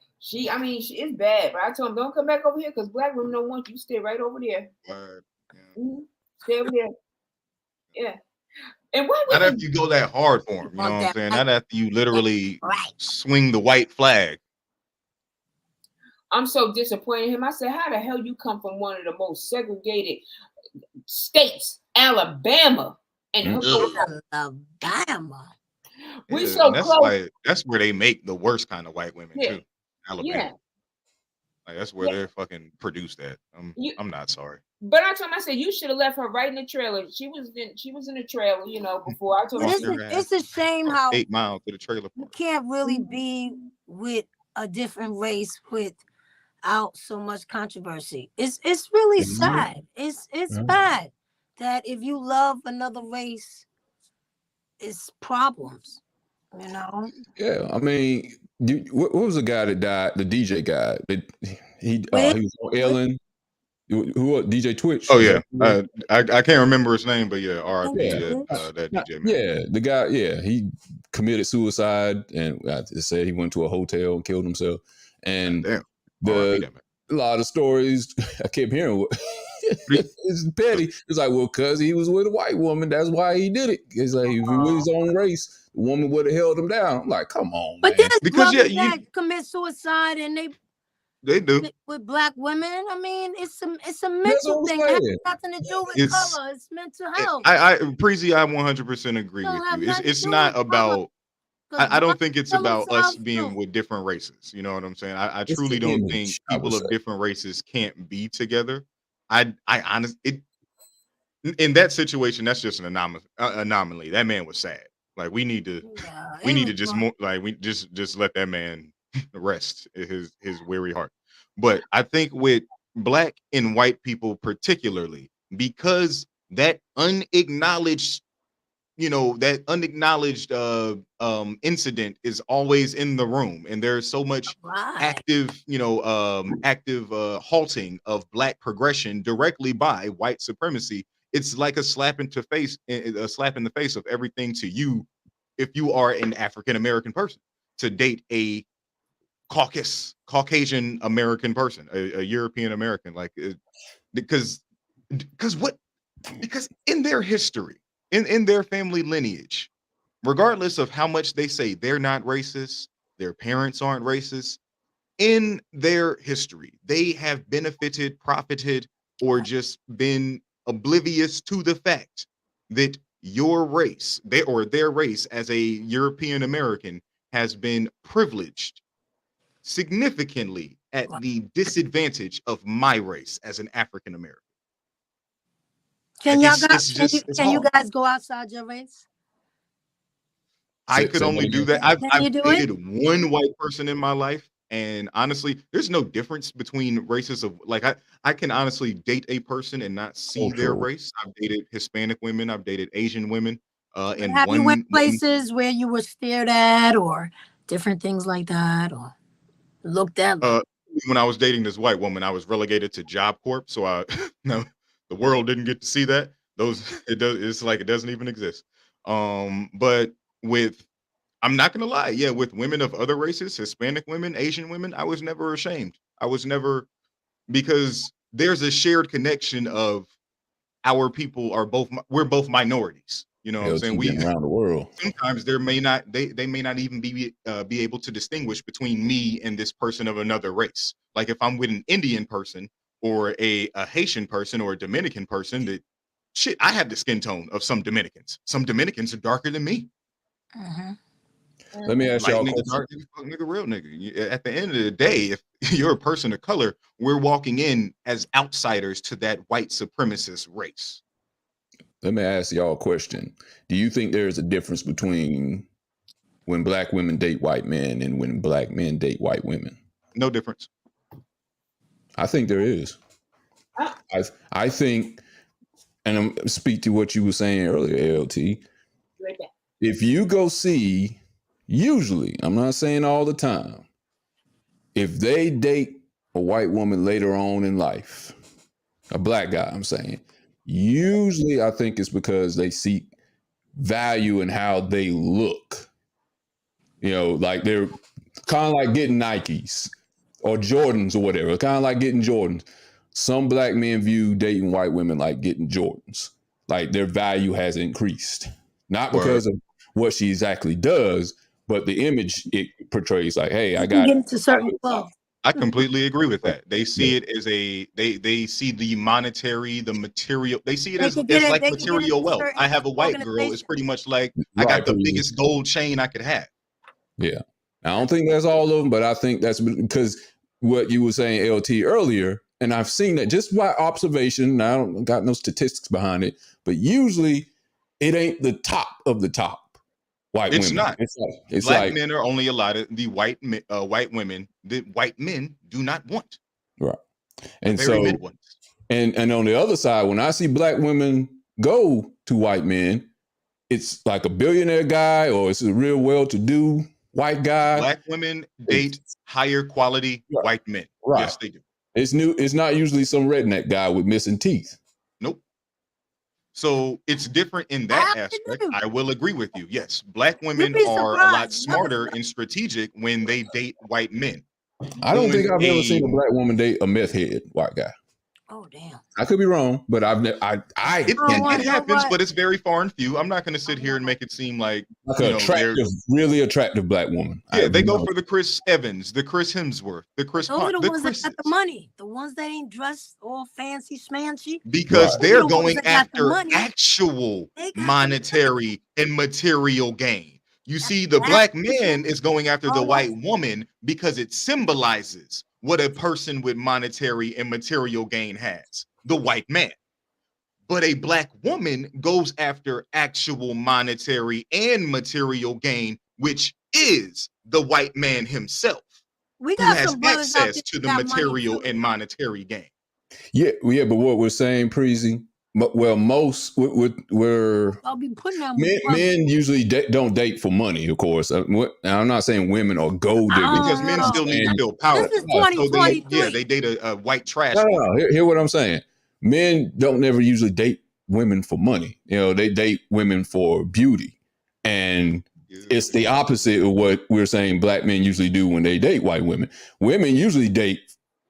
I mean, it's bad. But I told him, don't come back over here because black women don't want you. Stay right over there. Word. Yeah. Stay over there. Yeah. And why Not women? after you go that hard for him, you know Want what I'm that saying? right. Not after you literally Right. swing the white flag. I'm so disappointed in him. I said, how the hell you come from one of the most segregated states, Alabama, and hook up with Alabama. we Yeah, so and that's close. like that's where they make the worst kind of white women Yeah. too. Alabama. Yeah. Like that's where Yeah. they're fucking produced at. I'm not sorry. But I told him, I said, you should have left her right in the trailer. She was in the trailer, you know, before. I told But her, it's a shame how 8 miles to the trailer you park. can't really be with a different race without so much controversy. It's really sad. It's bad that if you love another race, it's problems. You know. Yeah, I mean, what was the guy that died? The DJ guy. He was on Ellen. Who DJ Twitch? Oh Is yeah, that I can't remember his name, but yeah, RIP Yeah. that DJ man. Yeah, the guy. Yeah, he committed suicide, and I said he went to a hotel and killed himself. And Damn, RIP that man. a lot of stories I kept hearing. It's petty. It's like, well, cause he was with a white woman, that's why he did it. It's like if he was his own race, the woman would have held him down. I'm like, come on, But man. there's Because, brothers yeah, that commit suicide and They do. with black women. I mean, it's a That's mental what I'm thing. It has saying. nothing to do with It's- color. It's mental health. Preezy, I 100% agree Don't with have you. nothing to It's do not with color. about. 'Cause I don't black think it's kill about us themselves being too. with different races. You know what I'm saying? I It's truly the don't image, think I would people of say. different races can't be together. I honestly, in that situation, that's just an anomaly. That man was sad. Like we need to just more like we just let that man rest his weary heart. But I think with black and white people particularly, because that unacknowledged incident is always in the room, and there's so much active halting of black progression directly by white supremacy. It's like a slap in the face of everything to you if you are an African American person to date a Caucasian American person, a European American, because in their history, in their family lineage, regardless of how much they say they're not racist, their parents aren't racist, in their history, they have benefited, profited, or just been oblivious to the fact that your race, their race as a European American, has been privileged significantly at the disadvantage of my race as an African American. Can Can you guys go outside your race? I could only do that. I've you do dated one white person in my life, and honestly, there's no difference between races of I can honestly date a person and not see their race. I've dated Hispanic women, I've dated Asian women, and have you went places where you were stared at or different ththings like that, or looked at? When I was dating this white woman, I was relegated to Job Corp, so no, the world didn't get to see that. It's like it doesn't even exist. But I'm not gonna lie, yeah, with women of other races, Hispanic women, Asian women, I was never ashamed. I was never, because there's a shared connection of our people we're both minorities. You know what I'm saying? We around the world. Sometimes they may not even be able to distinguish between me and this person of another race. Like if I'm with an Indian person or a Haitian person or a Dominican person, I have the skin tone of some Dominicans. Some Dominicans are darker than me. Let me ask y'all a question. Dark nigga, real nigga. At the end of the day, if you're a person of color, we're walking in as outsiders to that white supremacist race. Let me ask y'all a question. Do you think there's a difference between when black women date white men and when black men date white women? No difference. I think there is. I think and I'm speak to what you were saying earlier, LT. Right back. If you go see, usually, I'm not saying all the time, if they date a white woman later on in life, a black guy, I'm saying, usually I think it's because they seek value in how they look. You know, like they're kind of like getting Nikes or Jordans or whatever, kind of like getting Jordans. Some black men view dating white women like getting Jordans. Like their value has increased. Not because of what she exactly does, but the image it portrays like, hey, I got get into certain clothes. I completely agree with that. They see it as they see the monetary, the material. They see it as like material wealth. I have a white girl. It's pretty much like I got the biggest gold chain I could have. Yeah. I don't think that's all of them, but I think that's because what you were saying, LT, earlier, and I've seen that just by observation. I don't got no statistics behind it, but usually it ain't the top of the top. White it's women. Not. It's black men are only allotted the white women that white men do not want. Right. And so and on the other side, when I see black women go to white men, it's like a billionaire guy or it's a real well-to-do white guy. Black women date higher quality white men. Right. Yes, they do. It's not usually some redneck guy with missing teeth. Nope. So it's different in that aspect. I will agree with you. Yes, black women are a lot smarter and strategic when they date white men. I don't think I've ever seen a black woman date a meth head white guy. Oh damn! I could be wrong, but I've never. It happens, but it's very far and few. I'm not going to sit here and make it seem like really attractive black woman. Yeah, they go for the Chris Evans, the Chris Hemsworth, the Chris. Those are the ones that got the money. The ones that ain't dressed all fancy smancy. Because they're going after actual monetary and material gain. You see, the black man is going after the white woman because it symbolizes what a person with monetary and material gain has, the white man. But a black woman goes after actual monetary and material gain, which is the white man himself, who has access to the material and monetary gain. Yeah, but what we're saying, Preezy, most I'll be putting out men usually don't date for money, of course. I'm not saying women are gold diggers because men still need to feel powerful. This is 2023. So they date a white trash. No. Hear what I'm saying. Men don't never usually date women for money. You know, they date women for beauty, and it's the opposite of what we're saying black men usually do when they date white women. Women usually date,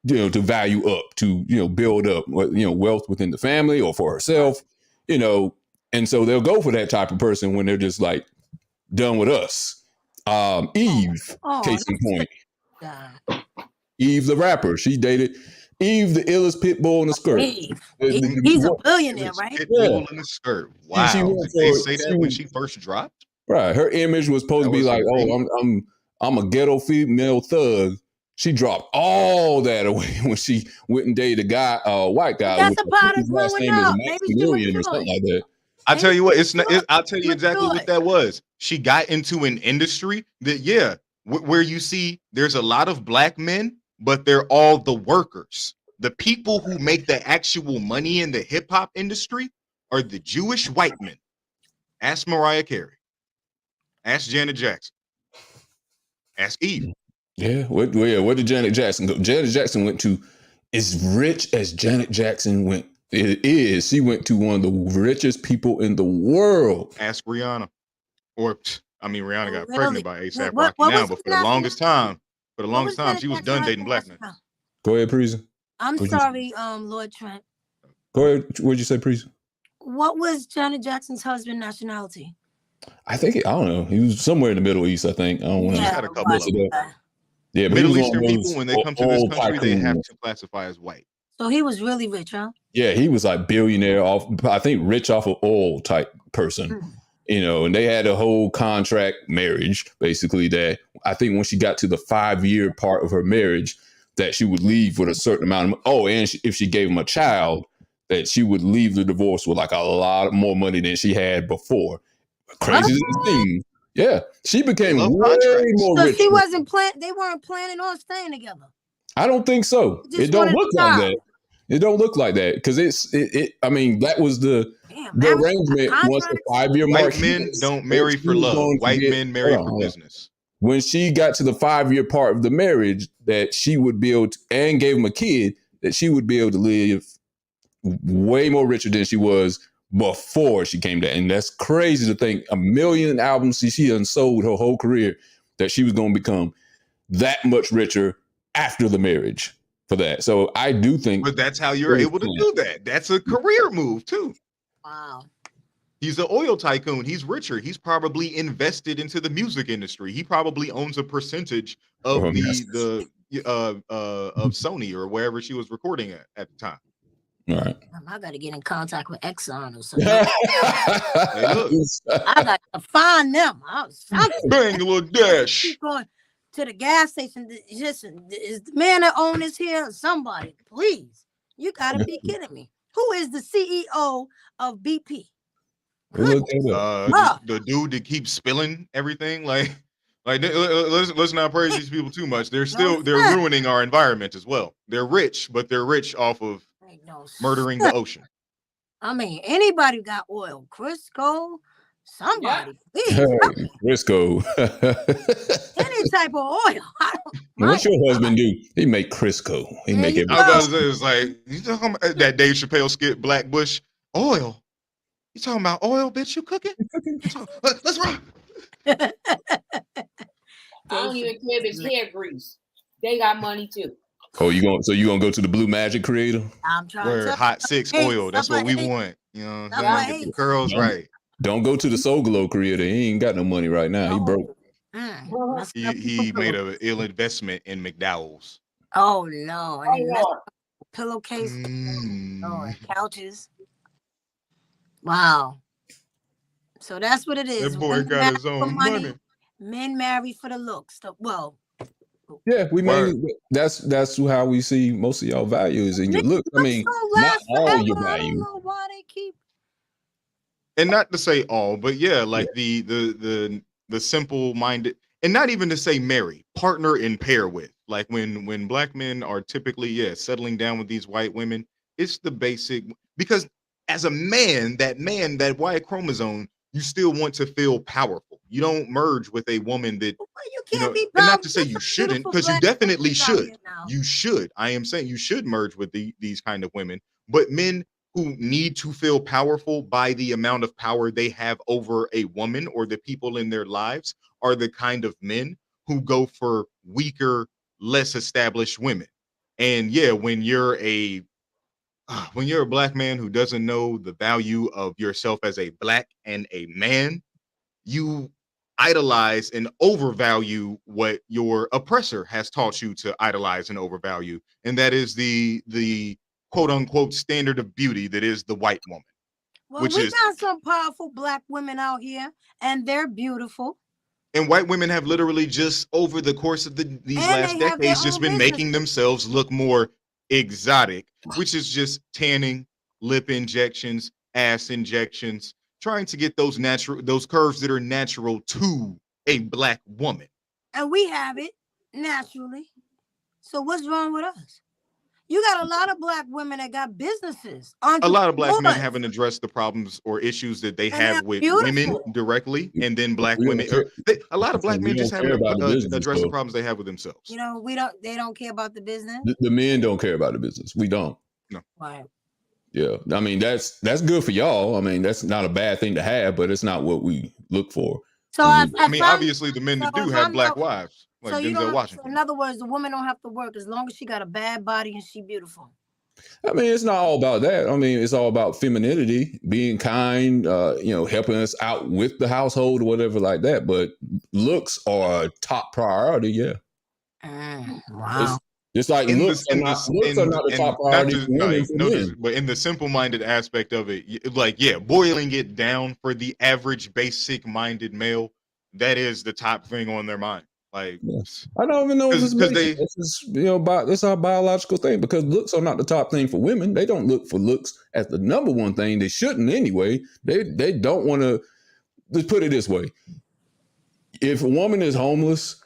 to value up, to, build up, wealth within the family or for herself, and so they'll go for that type of person when they're just like done with us. Eve, case in point. Eve, the rapper, she dated Eve, the illest pit bull in the skirt. He's a billionaire, right? Pit bull in the skirt. Wow. Did they say that when she first dropped? Right. Her image was supposed to be like, I'm a ghetto female thug. She dropped all that away when she went and dated a guy, white guy. That's a part of growing up. Maybe she or something like that. I'll tell you what. I'll tell you exactly what that was. She got into an industry that, where you see there's a lot of black men, but they're all the workers. The people who make the actual money in the hip hop industry are the Jewish white men. Ask Mariah Carey. Ask Janet Jackson. Ask Eve. Yeah, what did Janet Jackson go? Janet Jackson went to as rich as Janet Jackson went. She went to one of the richest people in the world. Ask Rihanna. Rihanna got pregnant by A$AP Rocky now, but for the longest time, she was done dating black men. Go ahead, Preezy. I'm sorry, Lord Trent. Go ahead. What'd you say, Preezy? What was Janet Jackson's husband's nationality? I don't know. He was somewhere in the Middle East, I think. I don't want to. Had a couple of them. Yeah, but Middle Eastern people, when they come to this country, they have to classify as white. So he was really rich, huh? Yeah, he was like billionaire rich off of oil type person, and they had a whole contract marriage, basically, that I think when she got to the 5-year part of her marriage, that she would leave with a certain amount of, if she gave him a child, that she would leave the divorce with like a lot more money than she had before. Crazy as it seems. Yeah, she became way more rich. She wasn't they weren't planning on staying together. I don't think so. It don't look like that. It don't look like that because I mean, that was the marriage arrangement once the contracts. 5-year mark. White men hits, don't that marry she for was love. going to White get- men marry hold on, for hold on. business. When she got to the 5-year part of the marriage, that she would be able to, and gave him a kid, that she would be able to live way more richer than she was before she came down. And that's crazy to think. 1 million albums she done sold her whole career, that she was going to become that much richer after the marriage for that. So I do think, But that's how you're able to do that. That's a career move too. Wow. He's an oil tycoon. He's richer. He's probably invested into the music industry. He probably owns a percentage of Oh, of Sony or wherever she was recording at the time. all right. I got to get in contact with Exxon or something. Hey, look, I got to find them. bang a little dash. Keep going to the gas station. Listen, is the man that owns this here? Somebody, please. You got to be kidding me. Who is the CEO of BP? The dude that keeps spilling everything, let's not praise these people too much. They're ruining our environment as well. They're rich, but they're rich off of murdering the ocean. I mean, anybody got oil? Crisco, somebody, please. Crisco. Any type of oil. What's your husband do? He make Crisco. He make it. I was about to say, it's like you talking about that Dave Chappelle skit, Black Bush oil. You talking about oil, bitch? You cooking? Let's rock. I don't even care if it's hair grease. They got money too. Oh, you gonna go to the Blue Magic Creator? I'm trying Where to Hot 6 oil. That's what we want. You know, what I'm saying? Get the curls right. Don't go to the Soul Glow Creator. He ain't got no money right now. He broke. He made an ill investment in McDowell's. Oh no! Pillowcase, and couches. Wow. So that's what it is. That boy got his own money. Men marry for the looks. Yeah, that's how we see most of y'all values in your looks. I mean, not all your value. I don't know why they keep. And not to say all, but yeah, like the simple-minded, and not even to say marry, partner and pair with. Like when black men are typically settling down with these white women, it's the basic, because as a man, that Y chromosome, you still want to feel powerful. You don't merge with a woman that you can't be and not to say you shouldn't, because you definitely should. You should. I am saying you should merge with these kind of women, but men who need to feel powerful by the amount of power they have over a woman or the people in their lives are the kind of men who go for weaker, less established women. And when you're a black man who doesn't know the value of yourself as a black and a man, you idolize and overvalue what your oppressor has taught you to idolize and overvalue, and that is the quote unquote standard of beauty that is the white woman. Well, we got some powerful black women out here, and they're beautiful. And white women have literally just over the course of these last decades just been making themselves look more exotic, which is just tanning, lip injections, ass injections, trying to get those curves that are natural to a black woman. And we have it naturally. So what's wrong with us? You got a lot of black women that got businesses. A lot of black men haven't addressed the problems or issues that they have with women directly, and then black women. A lot of black men just haven't addressed the problems they have with themselves. You know, they don't care about the business. The men don't care about the business. We don't. No. Right. Yeah, I mean that's good for y'all. I mean that's not a bad thing to have, but it's not what we look for. So obviously the men that do have black wives, like Denzel Washington. So in other words, the woman don't have to work as long as she got a bad body and she beautiful. I mean, it's not all about that. I mean, it's all about femininity, being kind, helping us out with the household or whatever like that. But looks are a top priority. Yeah. Wow. It's like looks are not the top priority. But in the simple-minded aspect of it, boiling it down for the average basic-minded male, that is the top thing on their mind. Like, I don't even know if it's our biological thing, because looks are not the top thing for women. They don't look for looks as the number one thing. They shouldn't anyway. They don't want to. Let's put it this way: if a woman is homeless,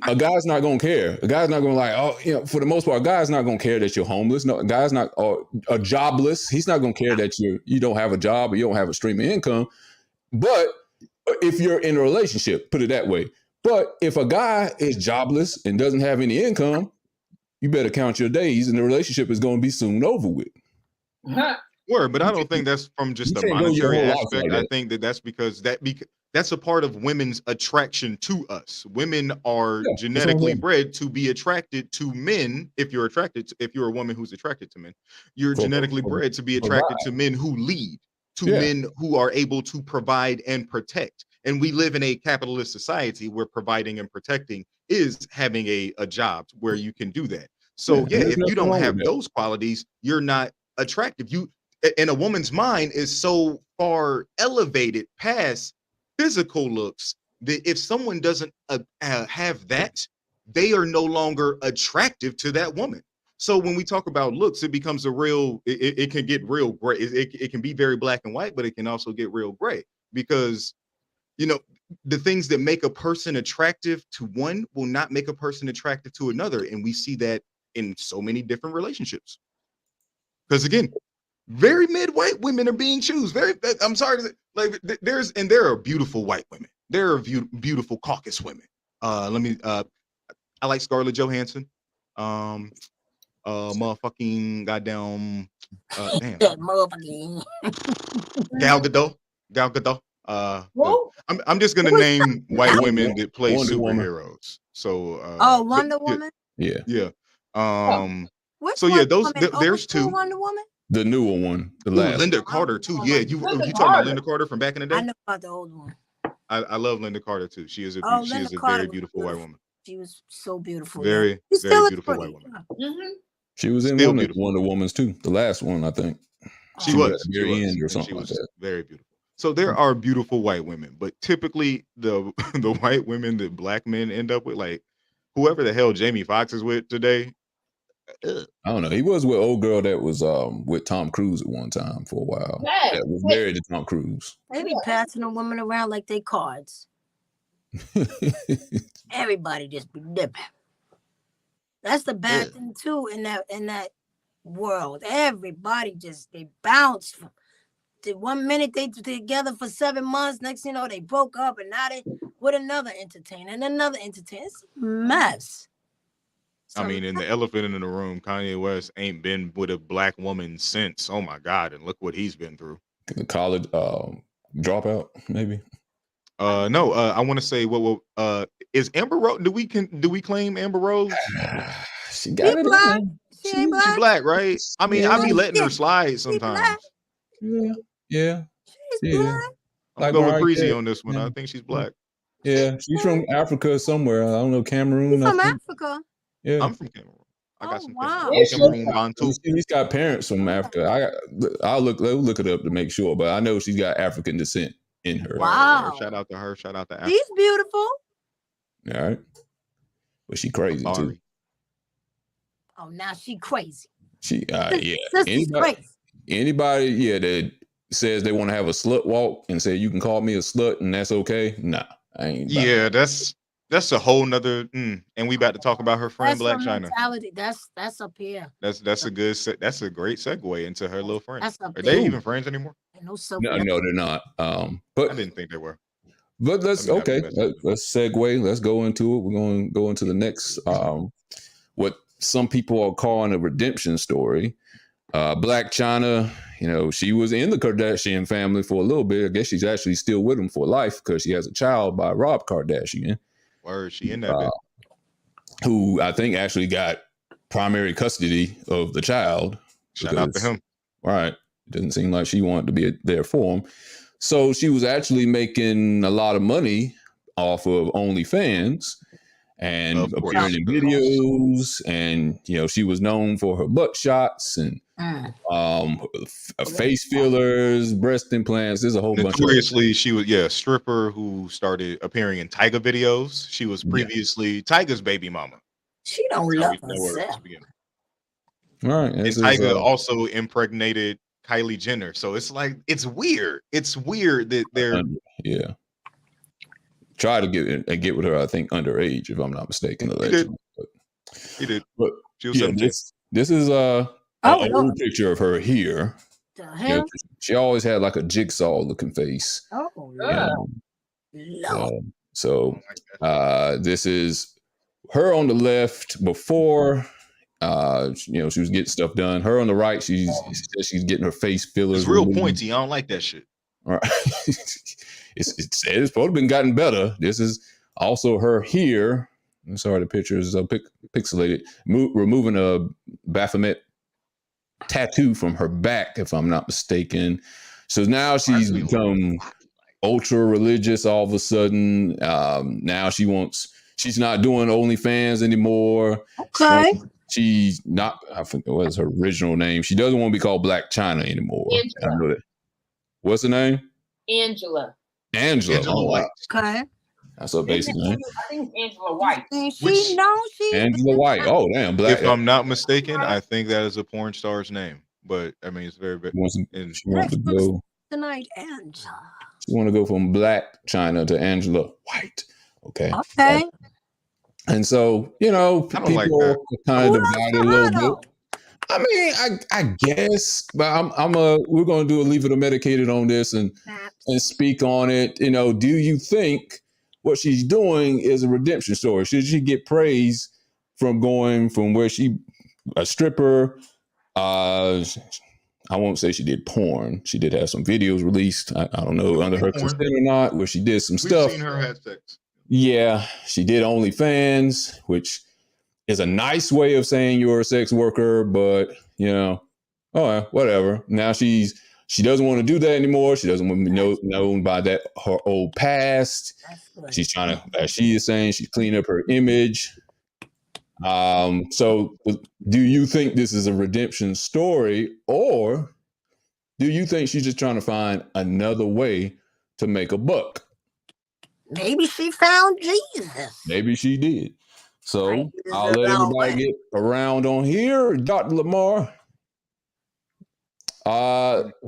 A guy's not gonna care. A guy's not gonna like, oh, you know, for the most part, a guy's not gonna care that you're homeless. No, a guy's not or jobless. He's not gonna care that you don't have a job or you don't have a stream of income. But if you're in a relationship, put it that way. But if a guy is jobless and doesn't have any income, you better count your days, and the relationship is going to be soon over with. Word, but I don't think that's from just You a can't go your monetary whole life aspect. like I that. think that's because that's a part of women's attraction to us. Women are Yeah, genetically bred to be attracted to men. If you're a woman who's attracted to men, you're For- genetically for- bred to be for attracted right. to men who lead, to Yeah. men who are able to provide and protect. And we live in a capitalist society where providing and protecting is having a job where you can do that. So Yeah, yeah, there's if you nothing don't wrong have with that. those qualities, you're not attractive. And a woman's mind is so far elevated past physical looks that if someone doesn't have that, they are no longer attractive to that woman. So when we talk about looks, it becomes it can get real gray. It can be very black and white, but it can also get real gray because the things that make a person attractive to one will not make a person attractive to another. And we see that in so many different relationships. Because again, very mid-white women are being chosen. I'm sorry to say, like there are beautiful white women. There are beautiful caucus women. I like Scarlett Johansson. Motherfucking goddamn damn. That motherfucking. Gal Gadot. Who? I'm just gonna Who's name white Wonder women Woman. that play Wonder Woman. superheroes. So Oh, but Wonder Woman. Yeah, yeah. Which So yeah, Wonder those Woman? there's Old school two. Wonder Woman. the newer one, the Ooh, last. Linda Carter too. Oh, Yeah, my you Linda talking about Carter. Linda Carter from back in the I day? know about the old one. I love Linda Carter too. She is Oh, she Linda is a Carter very was beautiful white beautiful. woman. She was so beautiful. Very, She very still is beautiful pretty. white woman. Mm-hmm. She was in Still one of beautiful. Wonder Woman's too. The last one, I think. She She was at was. the She very was. end or And she something like was that. very beautiful. So there are beautiful white women, but typically the the white women that black men end up with, like whoever the hell Jamie Foxx is with today. I don't know. He was with old girl that was with Tom Cruise at one time for a while. Yes. That was married to Tom Cruise. They be passing the women around like they cards. Everybody just be dipping. That's the bad Yeah. thing too in that world. Everybody just they bounce from the 1 minute they together for 7 months. Next thing you know, they broke up and now they with another entertainer and another entertainer. It's a mess. I mean, in the elephant in the room, Kanye West ain't been with a black woman since. Oh my God! And look what he's been through. The college dropout, maybe. No, I want to say what is Amber Rose? Do we claim Amber Rose? She got it black. in. She ain't She black. black, right? I mean, I be letting her slide She black. sometimes. Yeah. She's Yeah. black. I'm Like going with Mariah Breezy Carey. on this one. Yeah. I think she's black. Yeah, she's from Africa somewhere. I don't know, Cameroon. She's I from think. Africa. Yeah. I'm from Cameroon. I got Oh, some wow. Cameroon Bantu. She's got parents from Africa. I'll look it up to make sure, but I know she's got African descent in her. Wow. Shout out to her. Shout out to Africa. She's beautiful. All right. But she crazy too. Sorry. Oh, now she crazy. She yeah. Sister's crazy. Anybody that says they want to have a slut walk and say you can call me a slut and that's okay. Nah, I ain't. about Yeah, that. that's a whole nother. And we about to talk about her friend That's Black her China. mentality. That's up here. That's a great segue into her little friend. That's up Are there. they even friends anymore? Ain't no soap. No, they're not. I But didn't think they were. let's I mean, okay. that'd be messed Let's segue. Let's go into it. We're going to go into the next what some people are calling a redemption story. Black China, she was in the Kardashian family for a little bit. I guess she's actually still with them for life because she has a child by Rob Kardashian. Word, she in that bit. Who I think actually got primary custody of the child. Shout out to him. Right. It doesn't seem like she wanted to be there for him. So she was actually making a lot of money off of OnlyFans and Of course. appearing in videos. And, she was known for her butt shots and face fillers, breast implants. There's a whole bunch of Notoriously, she was a stripper who started appearing in Tyga videos. She was previously Tyga's baby mama. She don't That's how love we know her at herself. the beginning. All right. And Tyga also impregnated Kylie Jenner. So it's like it's weird. It's weird that they're tried to get with her, I think, underage, if I'm not mistaken. Allegedly. He did. But She was yeah, 17. this is an Lord. old picture of her here. The You hell? know, she always had like a jigsaw looking face. Oh, Yeah. Lord. So this is her on the left before. She was getting stuff done. Her on the right, she's getting her face fillers. It's real removed. pointy. I don't like that shit. All right. it's supposed to have been gotten better. This is also her here. I'm sorry, the picture is pixelated. Removing a Baphomet tattoo from her back, if I'm not mistaken. So now she's become ultra religious all of a sudden. Now she's not doing OnlyFans anymore. Okay. She's not, I think what is her original name. She doesn't want to be called Black China anymore. I know that. What's the name? Angela. Angela White. Okay. That's her basic name. I think it's Angela White. She knows she. Angela White. Oh, damn. Black. If I'm not mistaken, I think that is a porn star's name. But I mean, it's very big. She wants to go tonight, Angela. She want to go from Black China to Angela White. Okay. Okay. And so, people like are kind of divided a little bit. I mean, I guess, but we're going to do a leave it or medicated on this and speak on it. Do you think what she's doing is a redemption story? Should she get praise from going from where a stripper? I won't say she did porn. She did have some videos released. I don't know under her consent or not, where she did some stuff. We've seen her have sex. Yeah, she did OnlyFans, which is a nice way of saying you're a sex worker, but whatever. Now she doesn't want to do that anymore. She doesn't want to be known by her old past. She's trying to, as she is saying, she's cleaning up her image. So do you think this is a redemption story, or do you think she's just trying to find another way to make a buck? Maybe she found Jesus. Maybe she did. So I'll let everybody get around on here. Dr. Lamar,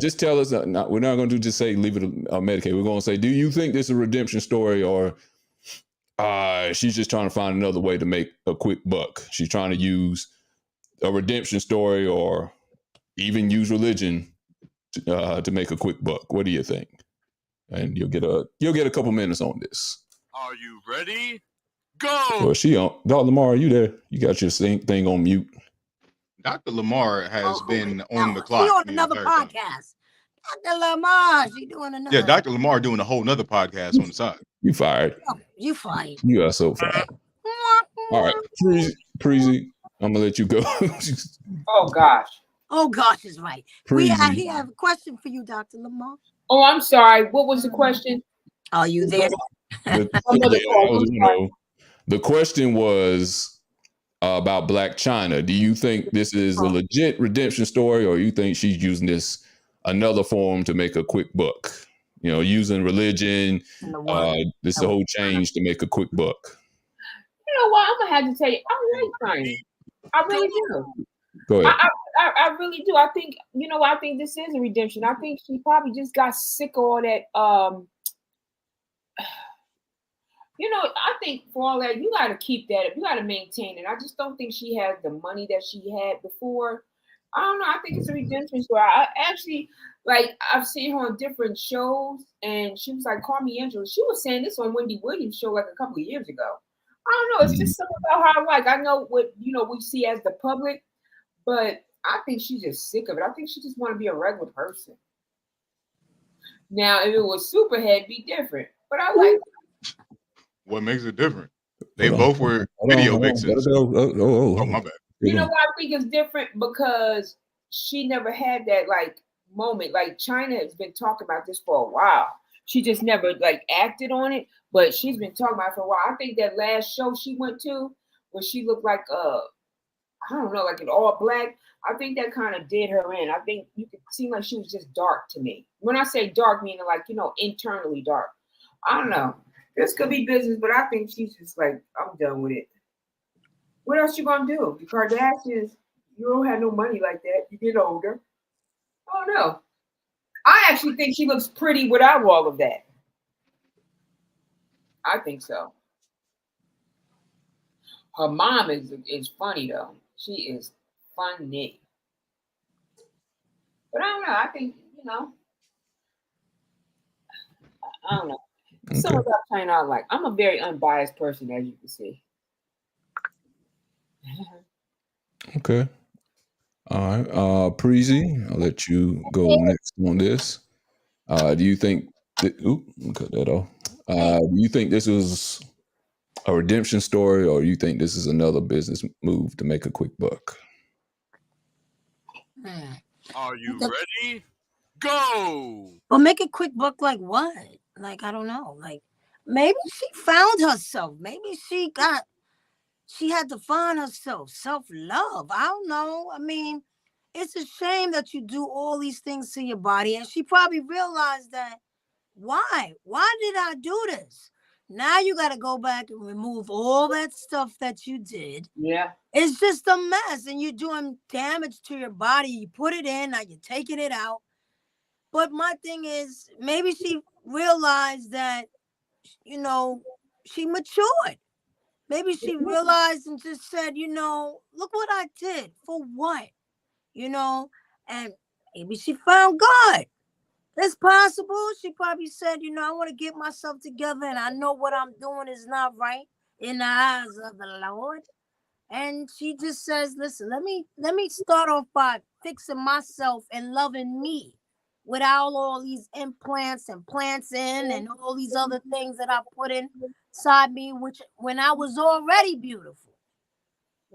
just tell us, we're not going to just say leave it Medicaid. We're going to say, do you think this is a redemption story, or she's just trying to find another way to make a quick buck? She's trying to use a redemption story or even use religion to make a quick buck. What do you think? And you'll get a couple minutes on this. Are you ready? Go! Well, Dr. Lamar, are you there? You got your thing on mute. Dr. Lamar has been on the clock. She on another podcast. Dr. Lamar, she doing another. Yeah, Dr. Lamar doing a whole nother podcast on the side. You fired. You fired. You are so fired. All right, Preezy, I'm gonna let you go. Oh gosh. Oh gosh, is right. We have a question for you, Dr. Lamar. Oh, I'm sorry. What was the question? Are you there? The question was about Black China. Do you think this is a legit redemption story, or you think she's using this another form to make a quick buck? Using religion, this whole change to make a quick buck. You know what? I'm gonna have to tell you, I like China. I really do. Go ahead. I really do. I think I think this is a redemption. I think she probably just got sick of all that. I think for all that, you got to keep that up. You got to maintain it. I just don't think she has the money that she had before. I don't know. I think it's a redemption story. I actually, I've seen her on different shows, and she was like, "Call me Angela." She was saying this on Wendy Williams' show a couple of years ago. I don't know. It's just something about her I like. I know what we see as the public, but I think she's just sick of it. I think she just want to be a regular person. Now, if it was Superhead, it'd be different. But I like it. What makes it different? They both were video vixens. Oh, my bad. You know what I think is different? Because she never had that moment. China has been talking about this for a while. She just never acted on it, but she's been talking about it for a while. I think that last show she went to, where she looked like I don't know, an all black. I think that kind of did her in. I think you could seem like she was just dark to me. When I say dark, meaning internally dark. I don't know. This could be business, but I think she's just I'm done with it. What else you gonna do? The Kardashians, you don't have no money like that. You get older. I don't know. I actually think she looks pretty without all of that. I think so. Her mom is funny though. She is funny. But I don't know. I think, I don't know. Some of that playing out like I'm a very unbiased person, as you can see. Okay. All right. Preezy, I'll let you go next on this. Do you think cut that off. Do you think this was a redemption story, or you think this is another business move to make a quick buck? Are you ready? Go! But make a quick buck like what? Like, I don't know. Like, maybe she found herself. Maybe she had to find herself. Self-love. I don't know. I mean, it's a shame that you do all these things to your body. And she probably realized that, why? Why did I do this? Now you got to go back and remove all that stuff that you did. Yeah. It's just a mess. And you're doing damage to your body. You put it in, now you're taking it out. But my thing is, maybe she realized that, she matured. Maybe she realized and just said, look what I did. For what? And maybe she found God. It's possible. She probably said, I want to get myself together and I know what I'm doing is not right in the eyes of the Lord. And she just says, listen, let me start off by fixing myself and loving me without all these implants and plants in and all these other things that I put inside me, which when I was already beautiful.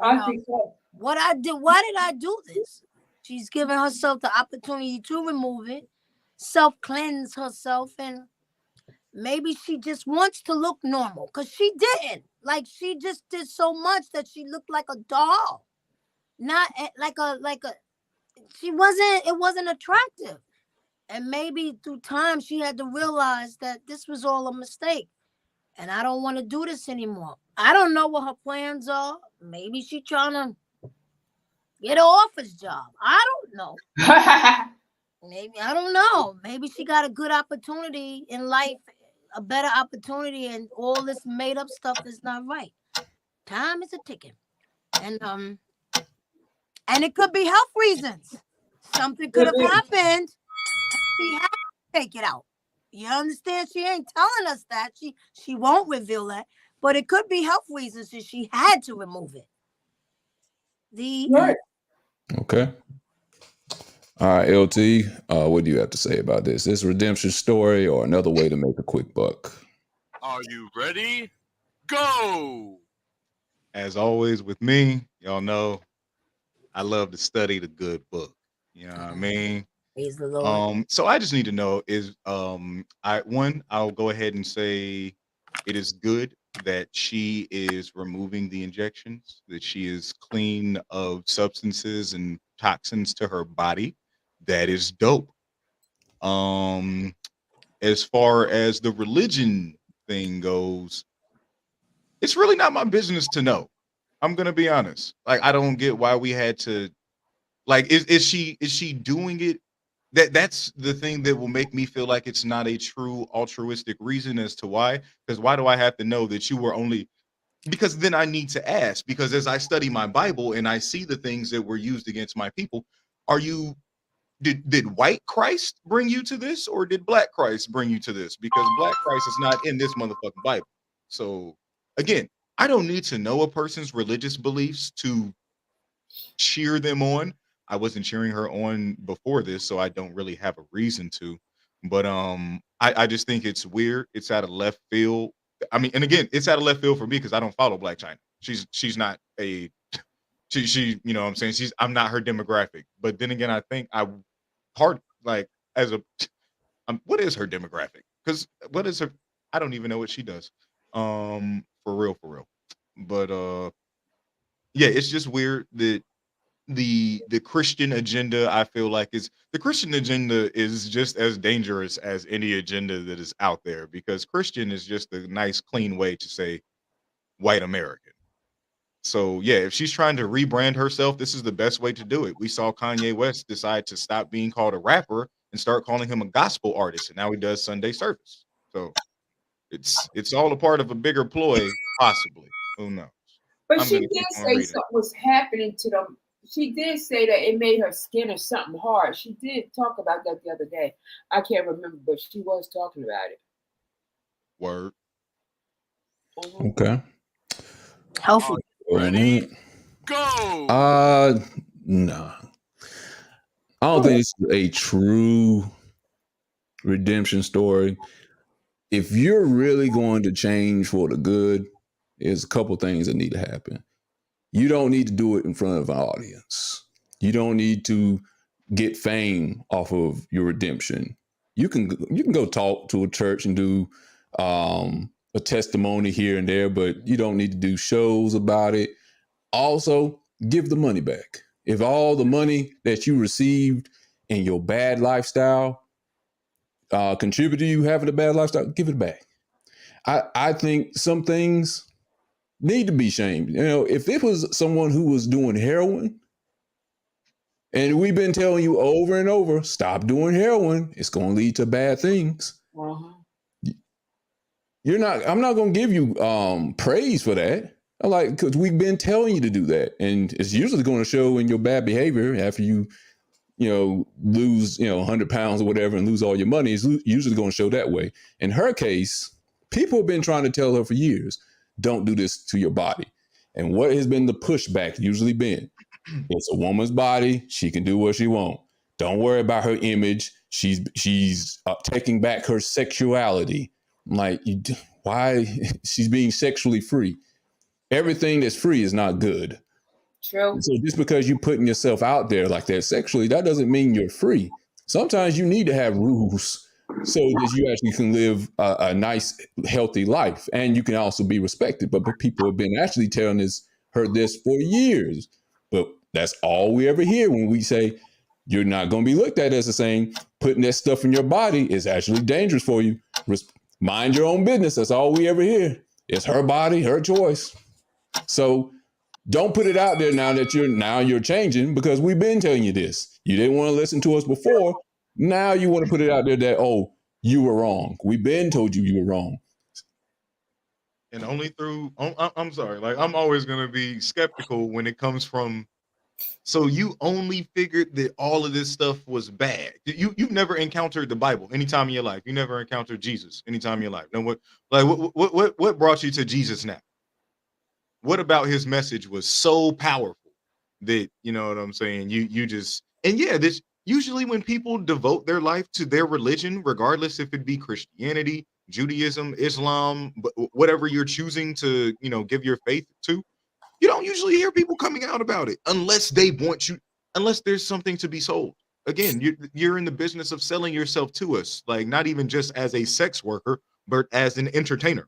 I think so. What I did, why did I do this? She's given herself the opportunity to remove it, self-cleanse herself, and maybe she just wants to look normal because she didn't. Like, she just did so much that she looked like a doll. Not like a it wasn't attractive. And maybe through time she had to realize that this was all a mistake. And I don't want to do this anymore. I don't know what her plans are. Maybe she's trying to get an office job. I don't know. Maybe, I don't know. Maybe she got a good opportunity in life, a better opportunity, and all this made up stuff is not right. Time is a ticking. And it could be health reasons. Something could have happened. She had to take it out. You understand? She ain't telling us that. She won't reveal that. But it could be health reasons and she had to remove it. Okay. All right, LT, what do you have to say about this? This redemption story or another way to make a quick buck? Are you ready? Go! As always with me, y'all know I love to study the good book. You know what I mean? Praise the Lord. So I just need to know is I'll go ahead and say it is good that she is removing the injections, that she is clean of substances and toxins to her body. That is dope. As far as the religion thing goes, it's really not my business to know. I'm gonna be honest. Like, I don't get why we had to. Like, is she doing it? That's the thing that will make me feel like it's not a true altruistic reason as to why. Because why do I have to know that you were only? Because then I need to ask. Because as I study my Bible and I see the things that were used against my people, are you? Did white Christ bring you to this, or did black Christ bring you to this? Because black Christ is not in this motherfucking Bible. So again, I don't need to know a person's religious beliefs to cheer them on. I wasn't cheering her on before this, so I don't really have a reason to. But I just think it's weird. It's out of left field. I mean, and again, it's out of left field for me because I don't follow Blac Chyna. She's not a she you know what I'm saying, I'm not her demographic. But then again, I think like as a what is her demographic? Because what is her? I don't even know what she does. For real. But yeah, it's just weird that the Christian agenda, I feel like, is the Christian agenda is just as dangerous as any agenda that is out there, because Christian is just a nice clean way to say white American. So yeah, if she's trying to rebrand herself, this is the best way to do it. We saw Kanye West decide to stop being called a rapper and start calling him a gospel artist, and now he does Sunday service. So It's all a part of a bigger ploy, possibly. Who knows? But I'm she gonna did keep on say reading. something was happening to them. She did say that it made her skin or something hard. She did talk about that the other day. I can't remember, but she was talking about it. Word. Okay. Healthy. Ready? Go. No. I don't think it's a true redemption story. If you're really going to change for the good, there's a couple things that need to happen. You don't need to do it in front of an audience. You don't need to get fame off of your redemption. You can go talk to a church and do a testimony here and there, but you don't need to do shows about it. Also, give the money back. If all the money that you received in your bad lifestyle contribute to you having a bad lifestyle, give it back. I think some things need to be shamed. You know, if it was someone who was doing heroin, and we've been telling you over and over, stop doing heroin, it's going to lead to bad things. I'm not going to give you praise for that. Because we've been telling you to do that. And it's usually going to show in your bad behavior after you lose, 100 pounds or whatever and lose all your money. It's usually going to show that way. In her case, people have been trying to tell her for years, don't do this to your body. And what has been the pushback usually been? It's a woman's body. She can do what she wants. Don't worry about her image. She's taking back her sexuality. I'm like, why? She's being sexually free. Everything that's free is not good. True. So just because you're putting yourself out there like that sexually, that doesn't mean you're free. Sometimes you need to have rules so that you actually can live a nice, healthy life. And you can also be respected. But people have been actually telling her this for years. But that's all we ever hear when we say, you're not going to be looked at as the same. Putting that stuff in your body is actually dangerous for you. Mind your own business. That's all we ever hear. It's her body, her choice. So don't put it out there now that you're changing, because we've been telling you this. You didn't want to listen to us before. Now you want to put it out there that, oh, you were wrong. We've been told you were wrong. And only through, I'm sorry, like I'm always going to be skeptical when it comes from, so you only figured that all of this stuff was bad. You've never encountered the Bible anytime in your life. You never encountered Jesus anytime in your life. Now, what brought you to Jesus now? What about his message was so powerful that, you know what I'm saying? You just, and yeah, this usually when people devote their life to their religion, regardless if it be Christianity, Judaism, Islam, whatever you're choosing to, give your faith to, you don't usually hear people coming out about it unless they want you, unless there's something to be sold. Again, you're in the business of selling yourself to us, like not even just as a sex worker, but as an entertainer.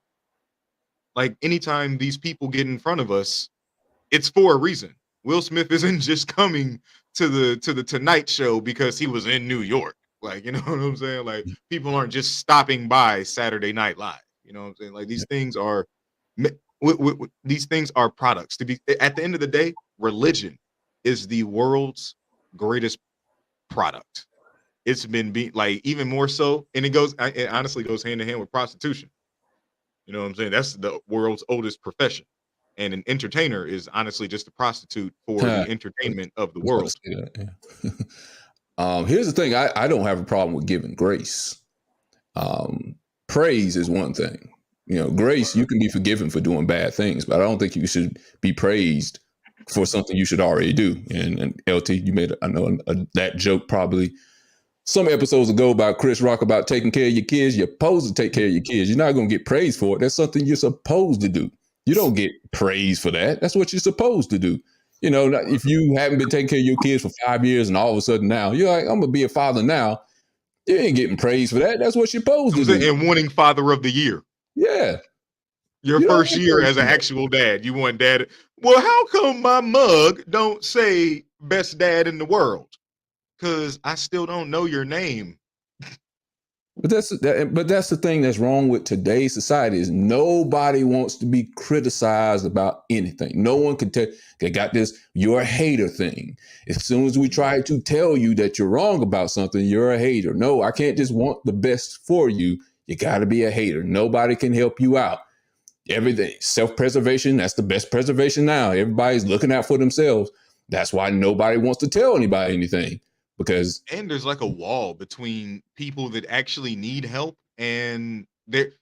Like anytime these people get in front of us, it's for a reason. Will Smith isn't just coming to the Tonight Show because he was in New York. Like, you know what I'm saying? Like people aren't just stopping by Saturday Night Live. You know what I'm saying? Like these things are these things are products. To be at the end of the day, religion is the world's greatest product. It's been like even more so, and it honestly goes hand in hand with prostitution. You know what I'm saying? That's the world's oldest profession. And an entertainer is honestly just a prostitute for the entertainment of the world. Here's the thing. I don't have a problem with giving grace. Praise is one thing. Grace, you can be forgiven for doing bad things, but I don't think you should be praised for something you should already do. And LT, you made, that joke probably some episodes ago about Chris Rock about taking care of your kids. You're supposed to take care of your kids. You're not going to get praise for it. That's something you're supposed to do. You don't get praise for that. That's what you're supposed to do. If you haven't been taking care of your kids for 5 years and all of a sudden now you're like, I'm going to be a father now. You ain't getting praise for that. That's what you're supposed to do. And winning Father of the Year. Yeah. Your first year as an actual dad. You want dad. Well, how come my mug don't say best dad in the world? Because I still don't know your name. But that's the thing that's wrong with today's society is nobody wants to be criticized about anything. No one can tell. They got this, you're a hater thing. As soon as we try to tell you that you're wrong about something, you're a hater. No, I can't just want the best for you. You got to be a hater. Nobody can help you out. Everything, self-preservation, that's the best preservation now. Everybody's looking out for themselves. That's why nobody wants to tell anybody anything, because and there's like a wall between people that actually need help and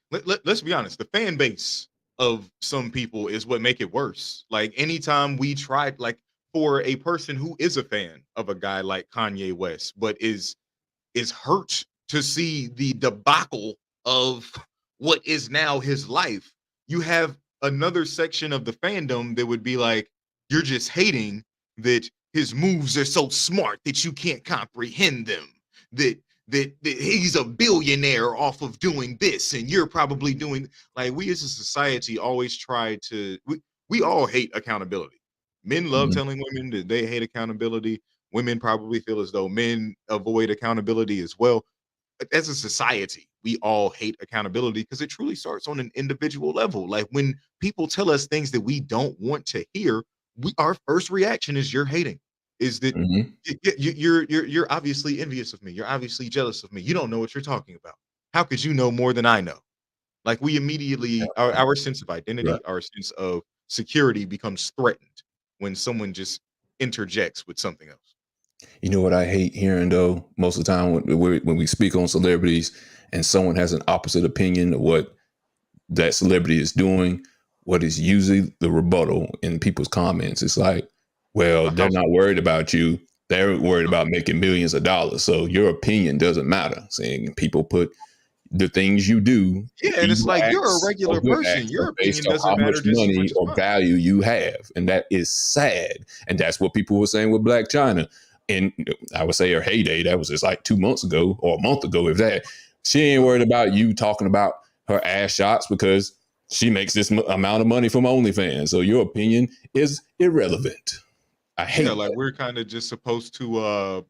let's be honest, the fan base of some people is what make it worse. Like anytime we tried, like for a person who is a fan of a guy like Kanye West, but is hurt to see the debacle of what is now his life, you have another section of the fandom that would be like, you're just hating that his moves are so smart that you can't comprehend them, that he's a billionaire off of doing this and you're probably doing, like, we as a society always try to, we all hate accountability. Men love telling women that they hate accountability. Women probably feel as though men avoid accountability as well. But as a society, we all hate accountability because it truly starts on an individual level. Like when people tell us things that we don't want to hear, our first reaction is you're hating. Is that you're obviously envious of me. You're obviously jealous of me. You don't know what you're talking about. How could you know more than I know? Like we immediately, our sense of identity, our sense of security becomes threatened when someone just interjects with something else. You know what I hate hearing though? Most of the time when we speak on celebrities and someone has an opposite opinion of what that celebrity is doing, what is usually the rebuttal in people's comments? It's like, well, they're not worried about you. They're worried about making millions of dollars. So your opinion doesn't matter. Saying people put the things you do. Yeah, and it's like you're a regular person. Your opinion doesn't matter just as much or value you have. And that is sad. And that's what people were saying with Blac Chyna. And I would say her heyday, that was just like 2 months ago or a month ago, if that. She ain't worried about you talking about her ass shots because she makes this amount of money from OnlyFans. So your opinion is irrelevant. I hate that. Like we're kind of just supposed to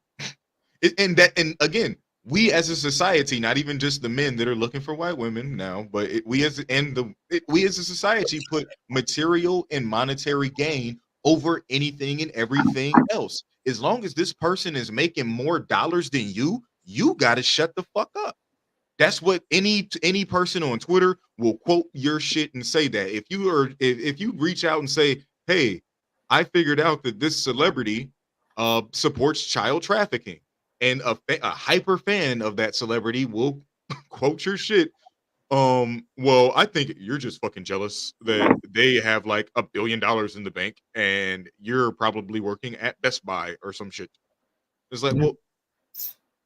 and again, we as a society, not even just the men that are looking for white women now, but we as a society put material and monetary gain over anything and everything else. As long as this person is making more dollars than you got to shut the fuck up. That's what any person on Twitter will quote your shit and say that. If you reach out and say, hey, I figured out that this celebrity supports child trafficking, and a hyper fan of that celebrity will quote your shit. Well, I think you're just fucking jealous that they have like $1 billion in the bank and you're probably working at Best Buy or some shit. It's like, well,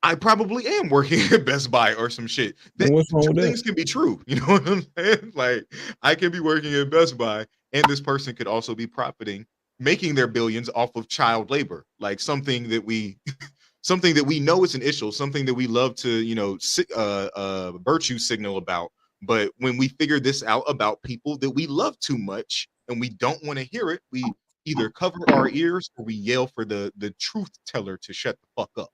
I probably am working at Best Buy or some shit. What's wrong with that? Things can be true. You know what I'm saying? Like I can be working at Best Buy and this person could also be profiting, making their billions off of child labor, like something that we know is an issue, something that we love to, virtue signal about. But when we figure this out about people that we love too much and we don't want to hear it, we either cover our ears or we yell for the truth teller to shut the fuck up.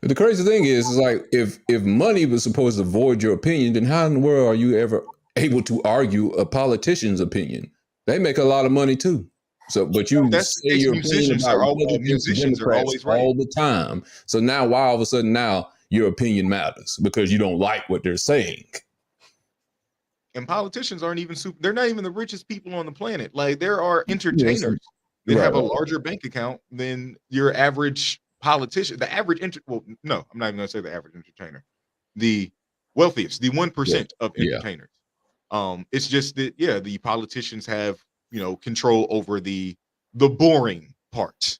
The crazy thing is like if money was supposed to void your opinion, then how in the world are you ever able to argue a politician's opinion? They make a lot of money too. So, but you say your opinion about musicians are always right all the time. So now, why all of a sudden now your opinion matters because you don't like what they're saying? And politicians aren't even they're not even the richest people on the planet. Like there are entertainers that have a larger bank account than your average politician. The average no, I'm not even gonna say the average entertainer. The wealthiest, the 1% of entertainers. It's just that the politicians have control over the boring part.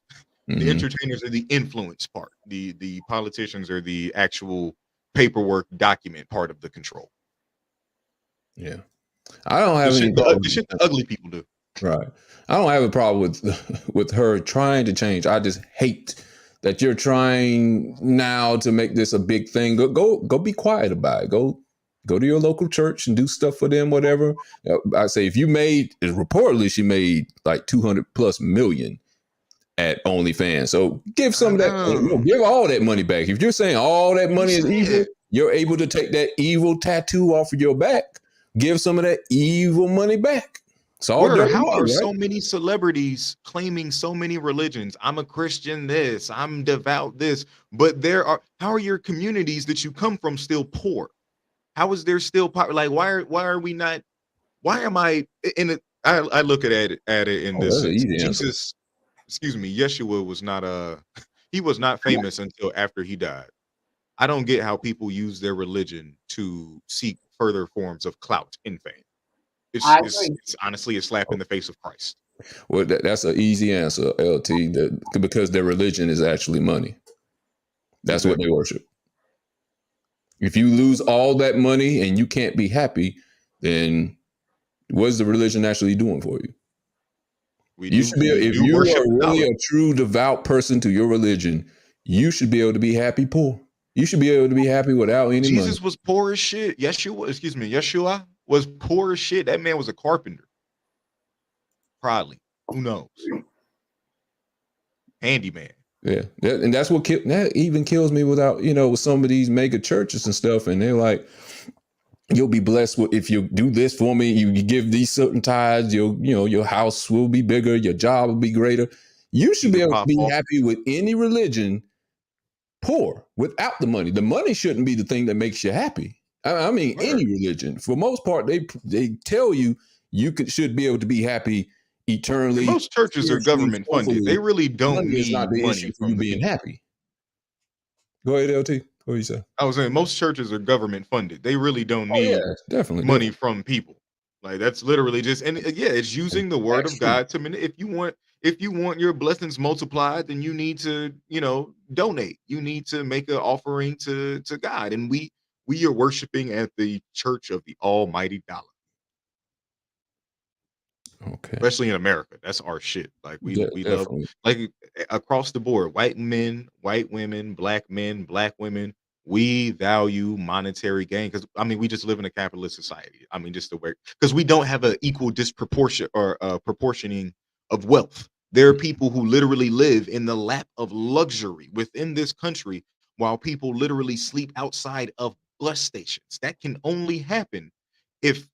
The entertainers are the influence part. The politicians are the actual paperwork document part of the control. Yeah, I don't have any the shit that ugly people do. Right. I don't have a problem with her trying to change. I just hate that you're trying now to make this a big thing. Go be quiet about it. Go to your local church and do stuff for them, whatever. I say if you reportedly she made like 200+ million at OnlyFans. So give some of that, give all that money back. If you're saying all that money is evil, you're able to take that evil tattoo off of your back. Give some of that evil money back. So how are so many celebrities claiming so many religions? I'm a Christian this, I'm devout this, but how are your communities that you come from still poor? How is there still like why are we not? Why am I in it? I look at it in Oh, this that's an sense. easy answer. Jesus, excuse me, Yeshua was not he was not famous until after he died. I don't get how people use their religion to seek further forms of clout and fame. I agree. It's honestly a slap in the face of Christ. Well, that's an easy answer, LT. Because their religion is actually money. That's what they worship. If you lose all that money and you can't be happy, then what is the religion actually doing for you? If you are really a true devout person to your religion, you should be able to be happy poor. You should be able to be happy without any money. Jesus was poor as shit. Yeshua was poor as shit. That man was a carpenter. Probably. Who knows? Handyman. Yeah. And that's what that even kills me with some of these mega churches and stuff. And they're like, you'll be blessed if you do this for me. You give these certain tithes, your house will be bigger, your job will be greater. You should be able to be happy with any religion, poor, without the money. The money shouldn't be the thing that makes you happy. I mean, any religion. For most part, they tell you should be able to be happy eternally. Most churches are government funded. They really don't need money for you being happy. Go ahead, LT. What do you say? I was saying most churches are government funded. They really don't need definitely money from people. Like that's literally just it's using the word of God to if you want your blessings multiplied, then you need to, donate. You need to make an offering to God. And we are worshiping at the church of the almighty dollar. Okay. Especially in America. That's our shit. Like we love, like across the board, white men, white women, black men, black women, we value monetary gain because we just live in a capitalist society. Just the way because we don't have an equal disproportion or proportioning of wealth. There are people who literally live in the lap of luxury within this country while people literally sleep outside of bus stations. That can only happen if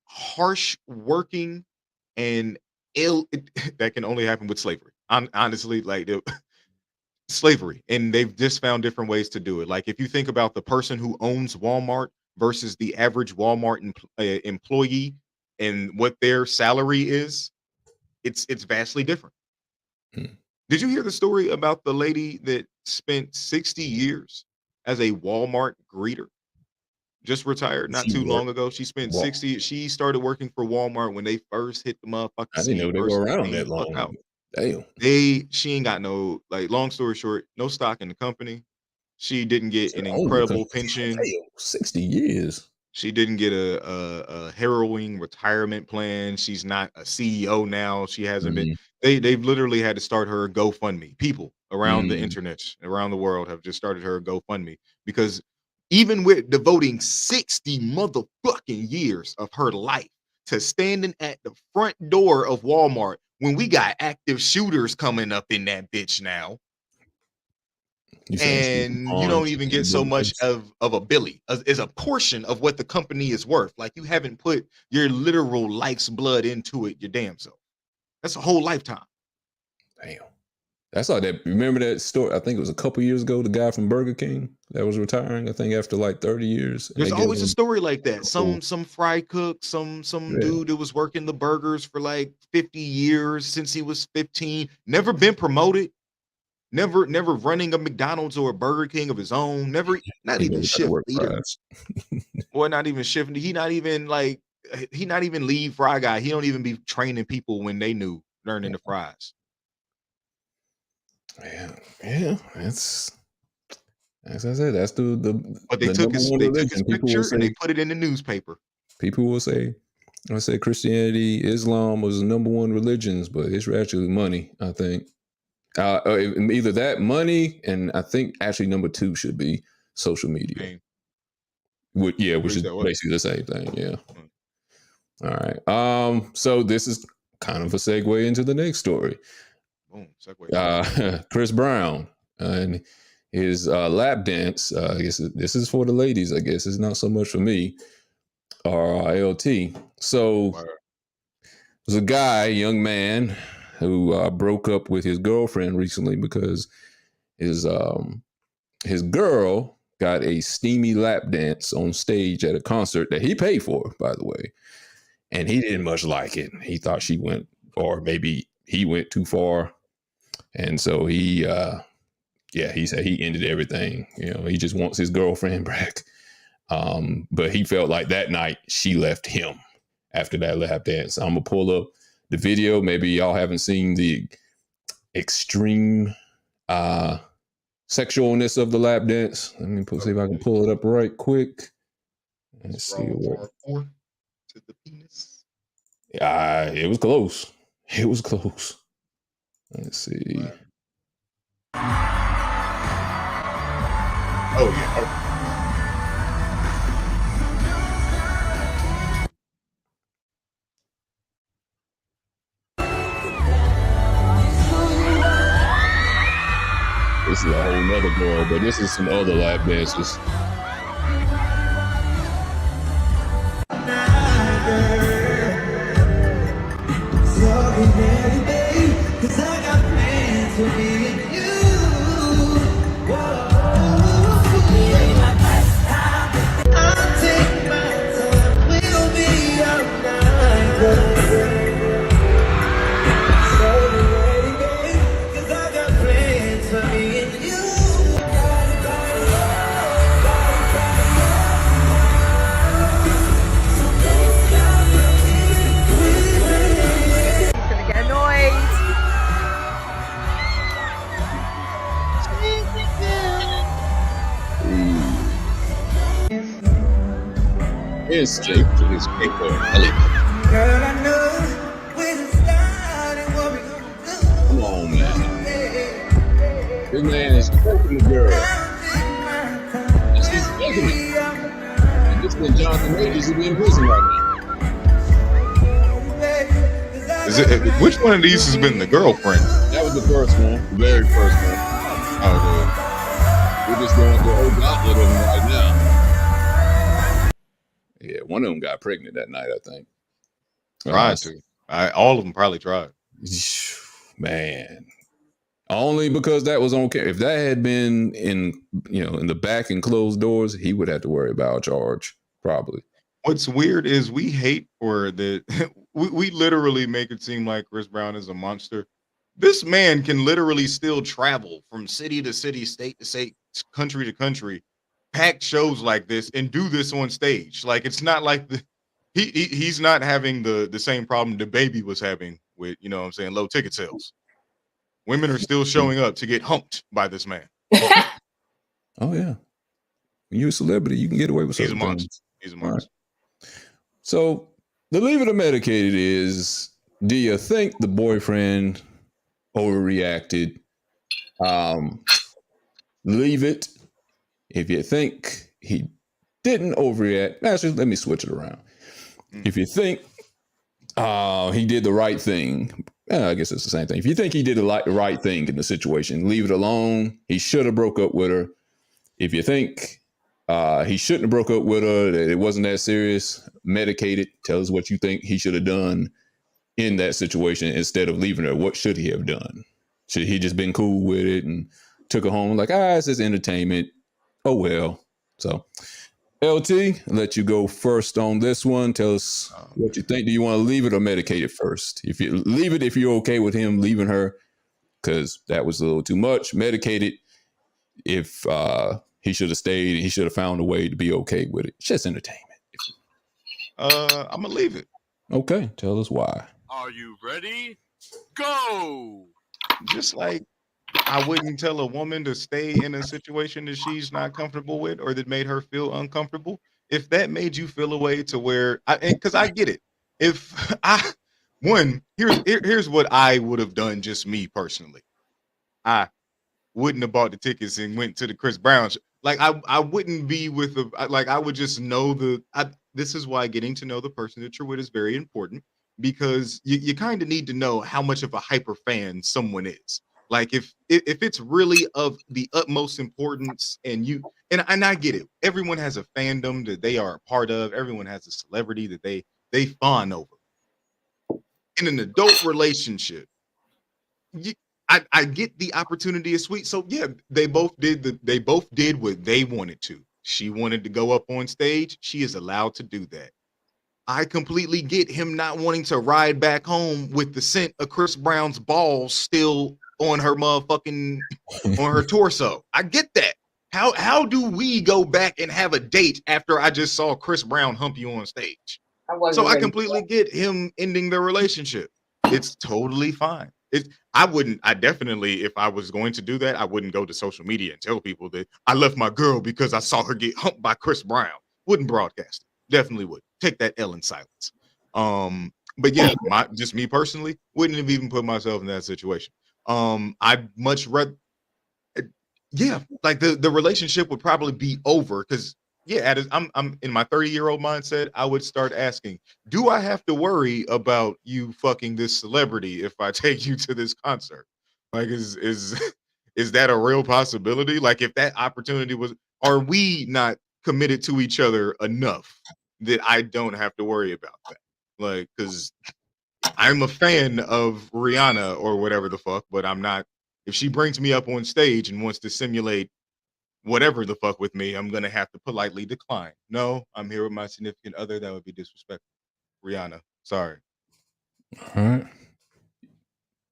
harsh working and that can only happen with slavery. Honestly, like slavery, and they've just found different ways to do it. Like if you think about the person who owns Walmart versus the average Walmart employee and what their salary is, it's vastly different. Did you hear the story about the lady that spent 60 years as a Walmart greeter? Just retired not too long ago. She spent 60. She started working for Walmart when they first hit the motherfucking. I didn't know they were around that long. Damn. She ain't got no, like, long story short, no stock in the company. She didn't get an incredible pension. 60 years. She didn't get a harrowing retirement plan. She's not a CEO now. She hasn't been. They've literally had to start her GoFundMe. People around the internet, around the world, have just started her GoFundMe because even with devoting 60 motherfucking years of her life to standing at the front door of Walmart when we got active shooters coming up in that bitch now, and you don't even get so much of a billy as a portion of what the company is worth. Like you haven't put your literal life's blood into it, your damn self. That's a whole lifetime. Damn. That's like that. Remember that story? I think it was a couple years ago. The guy from Burger King that was retiring. I think after like 30 years. There's always a story like that. Some fry cook, some dude that was working the burgers for like 50 years since he was 15. Never been promoted. Never running a McDonald's or a Burger King of his own. Not even shift leader. Or not even shift. He not even lead fry guy. He don't even be training people when they knew learning the fries. Yeah, that's as I said, that's but they took his picture and they put it in the newspaper. People will say, I say Christianity, Islam was the number one religions, but it's actually money, I think. Either that, money, and I think actually number two should be social media. Which is basically the same thing. Yeah. All right. So this is kind of a segue into the next story. Boom, segue. Chris Brown and his lap dance. I guess this is for the ladies. I guess it's not so much for me or LT. So there's a young man who broke up with his girlfriend recently because his girl got a steamy lap dance on stage at a concert that he paid for, by the way. And he didn't much like it. He thought she went, or maybe he went too far. And so he said he ended everything. He just wants his girlfriend back. But he felt like that night she left him after that lap dance. I'm going to pull up the video. Maybe y'all haven't seen the extreme sexualness of the lap dance. Let me see if I can pull it up right quick. Let's see what. To the penis. It was close. It was close. Let's see. Oh yeah. This is a whole nother girl, but this is some other lap dances. It's Jake to his paper. Girl, I know where to start and what we gonna do. Come on, man. This man is fucking the girl. And she's fucking it. And this man, Jonathan Majors, will be in prison right now. Which one of these has been the girlfriend? That was the first one, the very first one. Oh, dude. We're just going through a whole gauntlet of them right now. Yeah, one of them got pregnant that night, I think. Tried to. All of them probably tried. Man, only because that was on camera. If that had been in the back and closed doors, he would have to worry about a charge, probably. What's weird is we hate or that we literally make it seem like Chris Brown is a monster. This man can literally still travel from city to city, state to state, country to country, packed shows like this and do this on stage. Like, it's not like he's not having the same problem the baby was having with, low ticket sales. Women are still showing up to get humped by this man. Oh yeah. When you're a celebrity, you can get away with He's a certain monster. things. He's a monster. Right. So the leave it or medicated is, do you think the boyfriend overreacted? Leave it. If you think he didn't overreact, actually, let me switch it around. If you think he did the right thing, I guess it's the same thing. If you think he did the right thing in the situation, leave it alone. He should have broke up with her. If you think he shouldn't have broke up with her, that it wasn't that serious, medicate it. Tell us what you think he should have done in that situation instead of leaving her. What should he have done? Should he just been cool with it and took her home like, it's just entertainment? Oh, well. So, LT, let you go first on this one. Tell us what you think. Do you want to leave it or medicate it first? If you leave it, if you're okay with him leaving her, because that was a little too much. Medicate it if he should have stayed and he should have found a way to be okay with it. It's just entertainment. I'm going to leave it. Okay. Tell us why. Are you ready? Go! Just like I wouldn't tell a woman to stay in a situation that she's not comfortable with or that made her feel uncomfortable. If that made you feel a way to where, because I get it. If here's what I would have done, just me personally. I wouldn't have bought the tickets and went to the Chris Brown show. Like I wouldn't be with I would just know this is why getting to know the person that you're with is very important, because you kind of need to know how much of a hyper fan someone is. Like if it's really of the utmost importance and I get it. Everyone has a fandom that they are a part of. Everyone has a celebrity that they fawn over. In an adult relationship, I get the opportunity is sweet. So yeah, they both did what they wanted to. She wanted to go up on stage. She is allowed to do that. I completely get him not wanting to ride back home with the scent of Chris Brown's balls still on her motherfucking on her torso. I get that. How do we go back and have a date after I just saw Chris Brown hump you on stage? So I completely get him ending the relationship. It's totally fine. I definitely, if I was going to do that, I wouldn't go to social media and tell people that I left my girl because I saw her get humped by Chris Brown. Wouldn't broadcast it. Definitely would. Take that L in silence. But yeah, just me personally, wouldn't have even put myself in that situation. I'd much rather, yeah, like the relationship would probably be over because yeah, I'm in my 30-year-old mindset. I would start asking, do I have to worry about you fucking this celebrity if I take you to this concert? Like, is that a real possibility? Like, if that opportunity was, are we not committed to each other enough that I don't have to worry about that? Like, because I'm a fan of Rihanna or whatever the fuck, but I'm not. If she brings me up on stage and wants to simulate whatever the fuck with me, I'm gonna have to politely decline. No, I'm here with my significant other. That would be disrespectful. Rihanna, sorry. All right.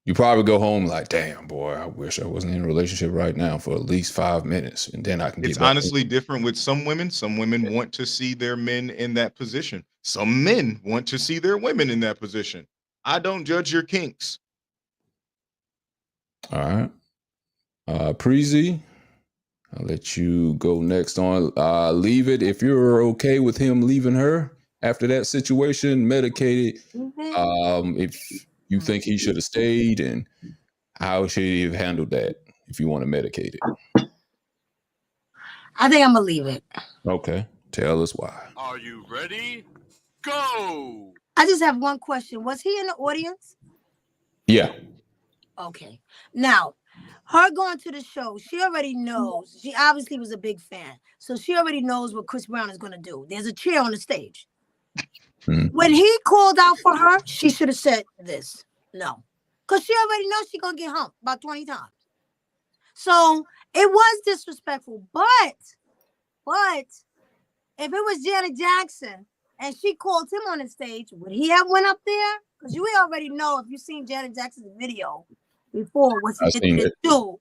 You probably go home like, damn, boy, I wish I wasn't in a relationship right now for at least 5 minutes, and then I can get. It's honestly different with some women. Some women want to see their men in that position. Some men want to see their women in that position. I don't judge your kinks. All right. Preezy, I'll let you go next on Leave It. If you're okay with him leaving her after that situation, medicated, if you think he should have stayed, and how should he have handled that if you want to medicate it? I think I'm gonna leave it. Okay. Tell us why. Are you ready? Go! I just have one question. Was he in the audience? Yeah. Okay. Now, her going to the show, she already knows. She obviously was a big fan. So she already knows what Chris Brown is going to do. There's a chair on the stage. When he called out for her, she should have said this. No. Because she already knows she's going to get humped about 20 times. So it was disrespectful. But if it was Janet Jackson and she called him on the stage, would he have went up there? Because you already know, if you've seen Janet Jackson's video before, what she did to do,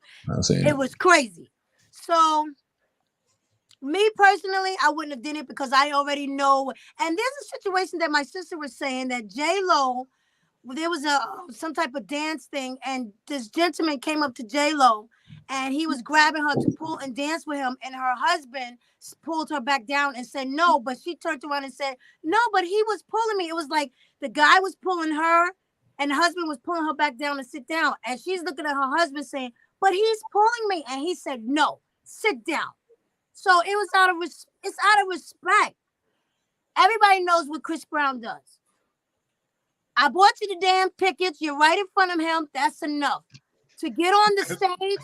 it was crazy. So me personally, I wouldn't have done it because I already know. And there's a situation that my sister was saying that J-Lo, there was some type of dance thing, and this gentleman came up to J-Lo and he was grabbing her to pull and dance with him, and her husband pulled her back down and said no, but she turned around and said no, but he was pulling me. It was like the guy was pulling her and the husband was pulling her back down to sit down, and she's looking at her husband saying, but he's pulling me, and he said no, sit down. So it was out of respect. Everybody knows what Chris Brown does. I bought you the damn tickets. You're right in front of him. That's enough. To get on the stage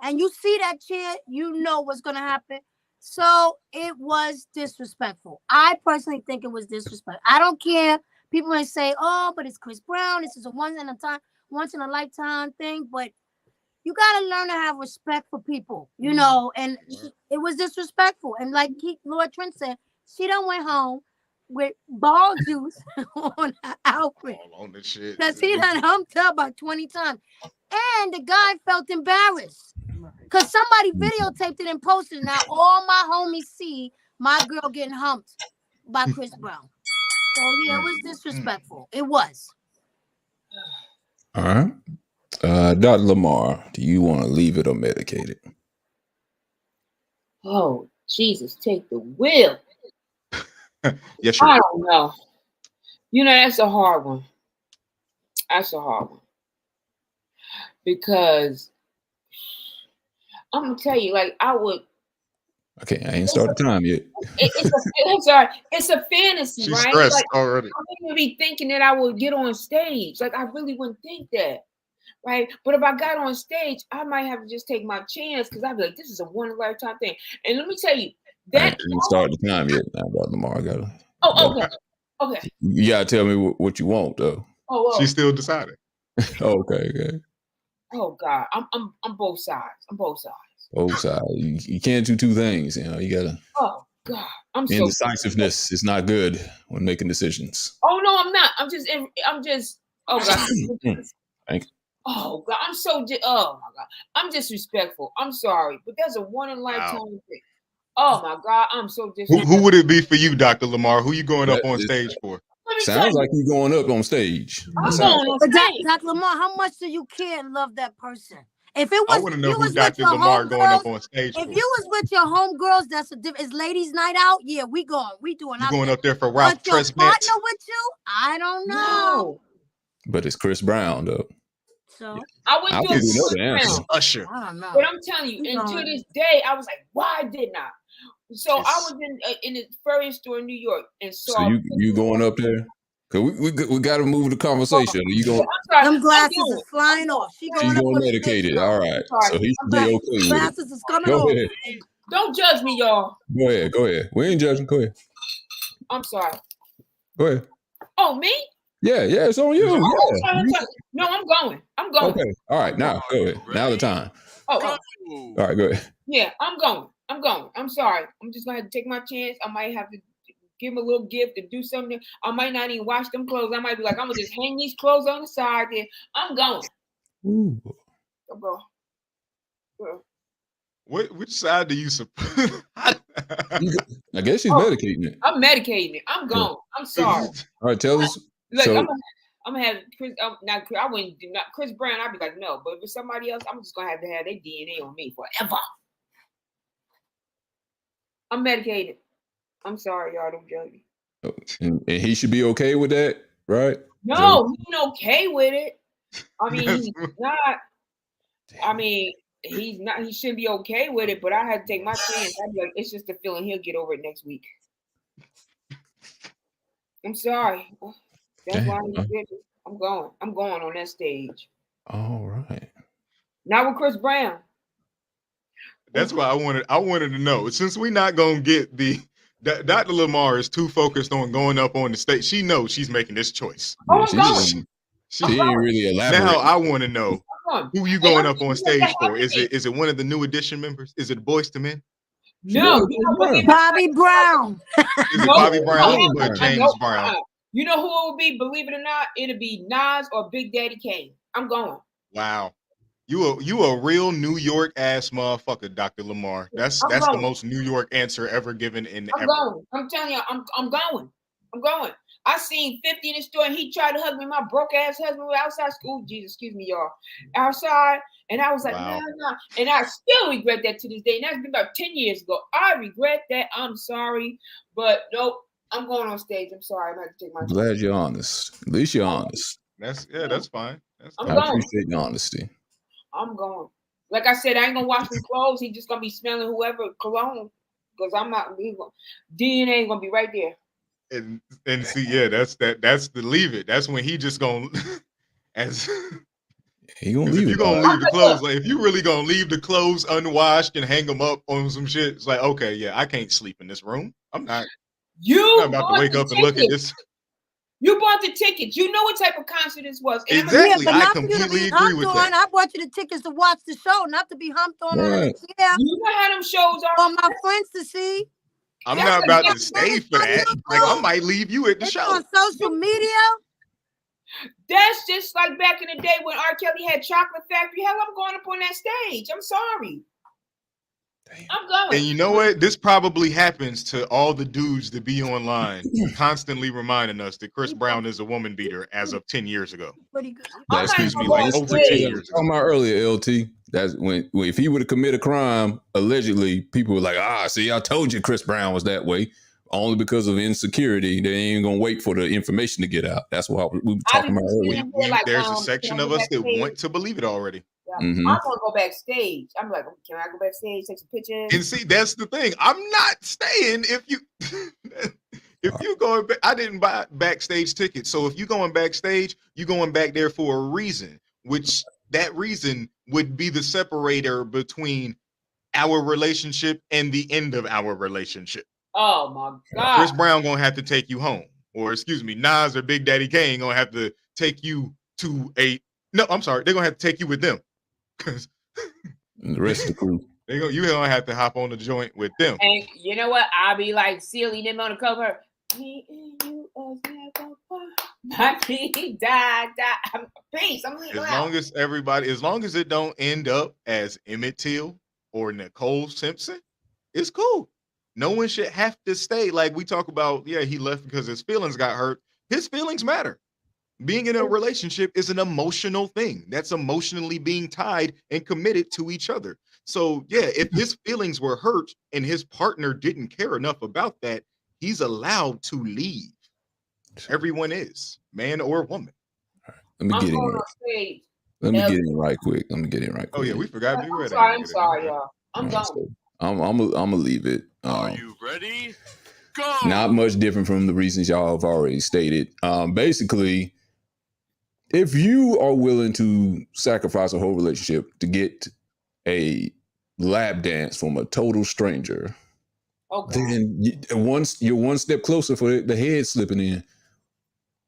and you see that chair, you know what's going to happen. So it was disrespectful. I personally think it was disrespectful. I don't care. People may say, oh, but it's Chris Brown. This is a once in a lifetime thing. But you got to learn to have respect for people, you know, and it was disrespectful. And like Lord Trent said, she done went home with ball juice on her outfit. Because he done humped her about 20 times. And the guy felt embarrassed because somebody videotaped it and posted it. Now all my homies see my girl getting humped by Chris Brown. So yeah, it was disrespectful. It was. All right. Dr. Lamar, do you want to leave it or medicate it? Oh, Jesus, take the wheel. Yes, sir. I don't know. You know, that's a hard one. That's a hard one. Because I'm going to tell you, like, I would. Okay, I ain't started the time yet. It's a fantasy, She's right? stressed like, already. I wouldn't be thinking that I would get on stage. Like, I really wouldn't think that. Right. But if I got on stage, I might have to just take my chance because I'd be like, this is a one in a lifetime thing. And let me tell you, that I ain't started the time yet. Now, Dr. Lamar, I gotta. Okay. You gotta tell me what you want, though. Oh, she's still deciding. Okay. Oh God, I'm both sides. I'm both sides. Both sides. You can't do two things. You know, you gotta. Oh God, I'm so. Indecisiveness is not good when making decisions. Oh no, I'm not. I'm just. Oh God. Thank you. Oh God, oh my God, I'm disrespectful. I'm sorry, but that's a one in lifetime thing. Oh my God, I'm so disrespectful. Who would it be for you, Dr. Lamar? Who you going up That on is- stage for? Let me tell Sounds you, like you going up on stage. I'm That going sounds- on But stage. Dr. Lamar, how much do you care and love that person? If it I was, want to if know you who was with Dr. your Lamar going up homegirls, on stage if for. you was with your homegirls, that's a different. It's ladies' night out. Yeah, we going. We doing. You our going thing. up there for Ralph But your Tresvant? partner with you, I don't know. No, But it's Chris Brown though. So I went I'll through a give you good another answer. round, Usher. I don't know. but I'm telling you, We and to going. this day, I was like, why didn't I? So I It's- was in the furry store in New York and So saw. you going up there? Cause we got to move the conversation. You I'm going? sorry, Them I'm glasses going. is flying off. She She going up going on the stage. medicated. All right. Sorry. So he I'm should be sorry. okay with it. Glasses is coming Go off. ahead. Don't judge me, y'all. Go ahead. Go ahead. We ain't judging. Go ahead. I'm sorry. Go ahead. Oh, me? Yeah. It's on you. Oh, Yeah. I'm sorry. No, I'm going. I'm going. Okay. All right. Now go ahead. Now the time. Oh, Go. All right. Go ahead. yeah, I'm going. I'm going. I'm sorry. I'm just gonna have to take my chance. I might have to give him a little gift and do something. I might not even wash them clothes. I might be like, I'm gonna just hang these clothes on the side there. I'm going. Ooh. I'm going. Which side do you support? I guess she's Oh. medicating it. I'm medicating it. I'm going. I'm sorry. All right. Tell us. Look, So- I'm gonna have Chris. Not I wouldn't do not Chris Brown. I'd be like, no. But if it's somebody else, I'm just gonna have to have their DNA on me forever. I'm medicated. I'm sorry, y'all. Don't judge me. And he should be okay with that, right? No, he ain't okay with it. I mean, That's- he's not. I mean, he's not. He shouldn't be okay with it. But I had to take my chance. I'd be like, it's just a feeling. He'll get over it next week. I'm sorry. That's Damn. why I'm going. I'm going on that stage. All right. Not with Chris Brown. That's why I wanted to know. Since we're not gonna get Dr. Lamar is too focused on going up on the stage. She knows she's making this choice. Oh, I'm she, going. didn't- she didn't really elaborate. Now I want to know I'm going. who you going up on I'm stage for. happy. Is it one of the New Edition members? Is it Boyz II Men? No, Yeah, you know what? Brown. Bobby Brown. Is it No, Bobby Brown no, or no, James Brown? You know who it would be? Believe it or not, it'll be Nas or Big Daddy Kane. I'm going. Wow. You a real New York ass motherfucker, Dr. Lamar. That's the going. most New York answer ever given in I'm ever. going. I'm telling you, I'm going. I'm going. I seen 50 in the store and he tried to hug me. My broke ass husband was outside school. Jesus, excuse me, y'all. Outside. And I was like, Wow. nah. And I still regret that to this day. And that's been about 10 years ago. I regret that. I'm sorry. But nope. I'm going on stage. I'm sorry. I'm going to take my I'm glad you're honest. At least you're honest. That's fine. That's I'm I fine. going. appreciate the honesty. I'm going. Like I said, I ain't gonna wash my clothes. He just gonna be smelling whoever cologne, because I'm not. DNA ain't gonna be right there. And see, yeah, that's the leave it. That's when he just gonna as He gonna if leave you it. gonna all right. leave the clothes, like if you really gonna leave the clothes unwashed and hang them up on some shit, it's like, okay, yeah, I can't sleep in this room. I'm not You about to bought wake the up and look at ticket. this. You bought the tickets. You know what type of concert this was. And I'm Exactly. Yeah, but I not for you to completely be agree humped with on. that. I bought you the tickets to watch the show, not to be humped on. Right. Yeah, You know how them shows are. for my friends to see. I'm That's not what about to that's stay what for it's that. on Like I YouTube. might leave you at the It's show. on social media. That's just like back in the day when R. Kelly had Chocolate Factory. Hell, I'm going up on that stage. I'm sorry. Damn. I'm going. And you know what? This probably happens to all the dudes that be online, constantly reminding us that Chris Brown is a woman beater as of 10 years ago. Pretty good. I'm Excuse not me, gonna like go over on 10 stage. years ago. talking about earlier, LT. That's when if he would have committed a crime, allegedly, people were like, see, I told you Chris Brown was that way. Only because of insecurity, they ain't gonna wait for the information to get out. That's what we were I talking be about earlier. sitting here like, There's a can section I of go us that backstage? want to believe it already. Yeah. Mhm. I'm gonna go backstage. I'm like, can I go backstage, take some pictures? And see, that's the thing. I'm not staying if you if you're going back. I didn't buy backstage tickets. So if you're going backstage, you're going back there for a reason, which that reason would be the separator between our relationship and the end of our relationship. Oh my Chris God. Brown gonna have to take you home, or excuse me, Nas or Big Daddy Kane gonna have to take you to a. No, I'm sorry, they're gonna have to take you with them because And the rest of the crew. you don't have to hop on the joint with them. And you know what? I'll be like sealing them on the cover. Me and you are never part. My king die. Peace. I'm leaving As long as it don't end up as Emmett Till or Nicole Simpson, it's cool. No one should have to stay. Like we talk about, yeah, he left because his feelings got hurt. His feelings matter. Being in a relationship is an emotional thing. That's emotionally being tied and committed to each other. So yeah, if his feelings were hurt and his partner didn't care enough about that, he's allowed to leave. Everyone is, man or woman. Let me get in right quick. Oh yeah, we forgot. I'm sorry, y'all. I'm done. So I'm gonna leave it. Are you ready? Go. Not much different from the reasons y'all have already stated. Basically, if you are willing to sacrifice a whole relationship to get a lap dance from a total stranger, then you're one step closer for the head slipping in.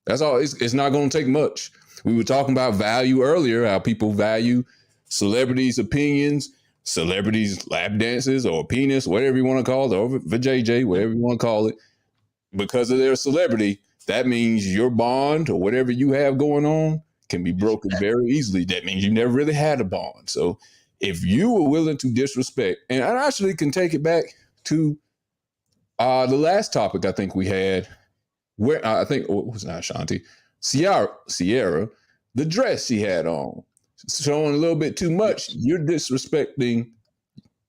That's all. It's not going to take much. We were talking about value earlier, how people value celebrities' opinions, celebrities' lap dances or penis, whatever you want to call it, or vajayjay, whatever you want to call it. Because of their celebrity, that means your bond or whatever you have going on can be broken very easily. That means you never really had a bond. So if you were willing to disrespect, and I actually can take it back to the last topic I think we had, where I think it was not Ashanti, Sierra, the dress she had on, showing a little bit too much. You're disrespecting.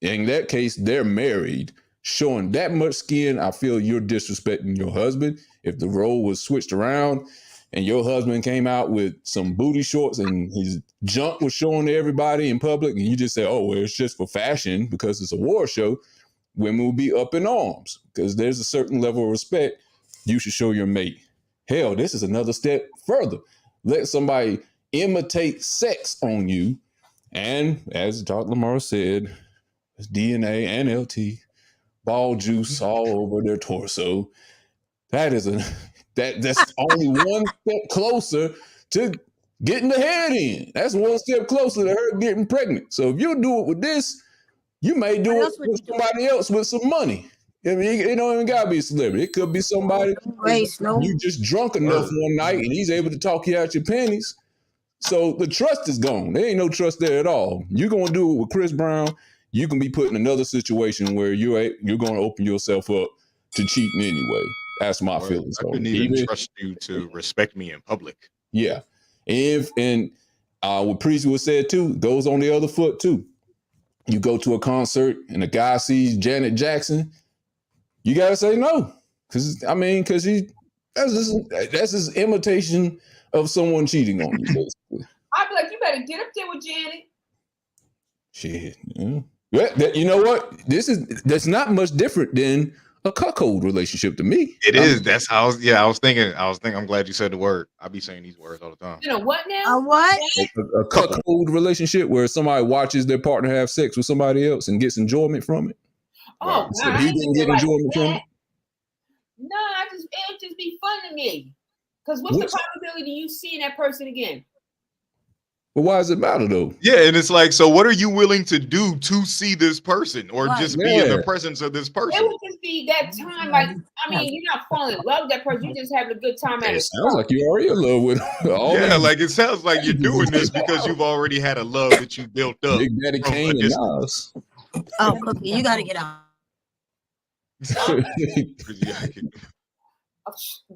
In that case, they're married. Showing that much skin, I feel you're disrespecting your husband. If the role was switched around and your husband came out with some booty shorts and his junk was showing to everybody in public, and you just say, oh, well, it's just for fashion because it's a war show, women will be up in arms because there's a certain level of respect you should show your mate. Hell, this is another step further. Let somebody imitate sex on you. And as Dr. Lamar said, it's DNA and LT, ball juice all over their torso. That's only one step closer to getting the head in. That's one step closer to her getting pregnant. So if you do it with this, you may do it with somebody else with some money. I mean, it don't even gotta be a celebrity. It could be somebody you just drunk enough one night and he's able to talk you out your panties. So the trust is gone. There ain't no trust there at all. You're gonna do it with Chris Brown. You can be put in another situation where you're gonna open yourself up to cheating anyway. That's my feelings. I couldn't even trust you to respect me in public. Yeah, and what Priest was said too goes on the other foot too. You go to a concert and a guy sees Janet Jackson. You gotta say no, because that's his imitation of someone cheating on you. Basically, I'd be like, you better get up there with Janet. Shit, you know what? That's not much different than a cuckold relationship to me. It is. That's how I was thinking. I'm glad you said the word. I be saying these words all the time. You know what now? A what? A cuckold relationship where somebody watches their partner have sex with somebody else and gets enjoyment from it. Oh, so he didn't get enjoyment from it. No, it'll just be fun to me. Because what's the probability you seeing that person again? But why does it matter though? Yeah, and it's like, so what are you willing to do to see this person or just be in the presence of this person? It would just be that time, like, I mean, you're not falling in love with that person, you're just having a good time at it. Sounds like you're already in love with them. Like it sounds like you're doing this because you've already had a love that you built up. Big Daddy Kane and Nas. Oh, Cookie, you gotta get out.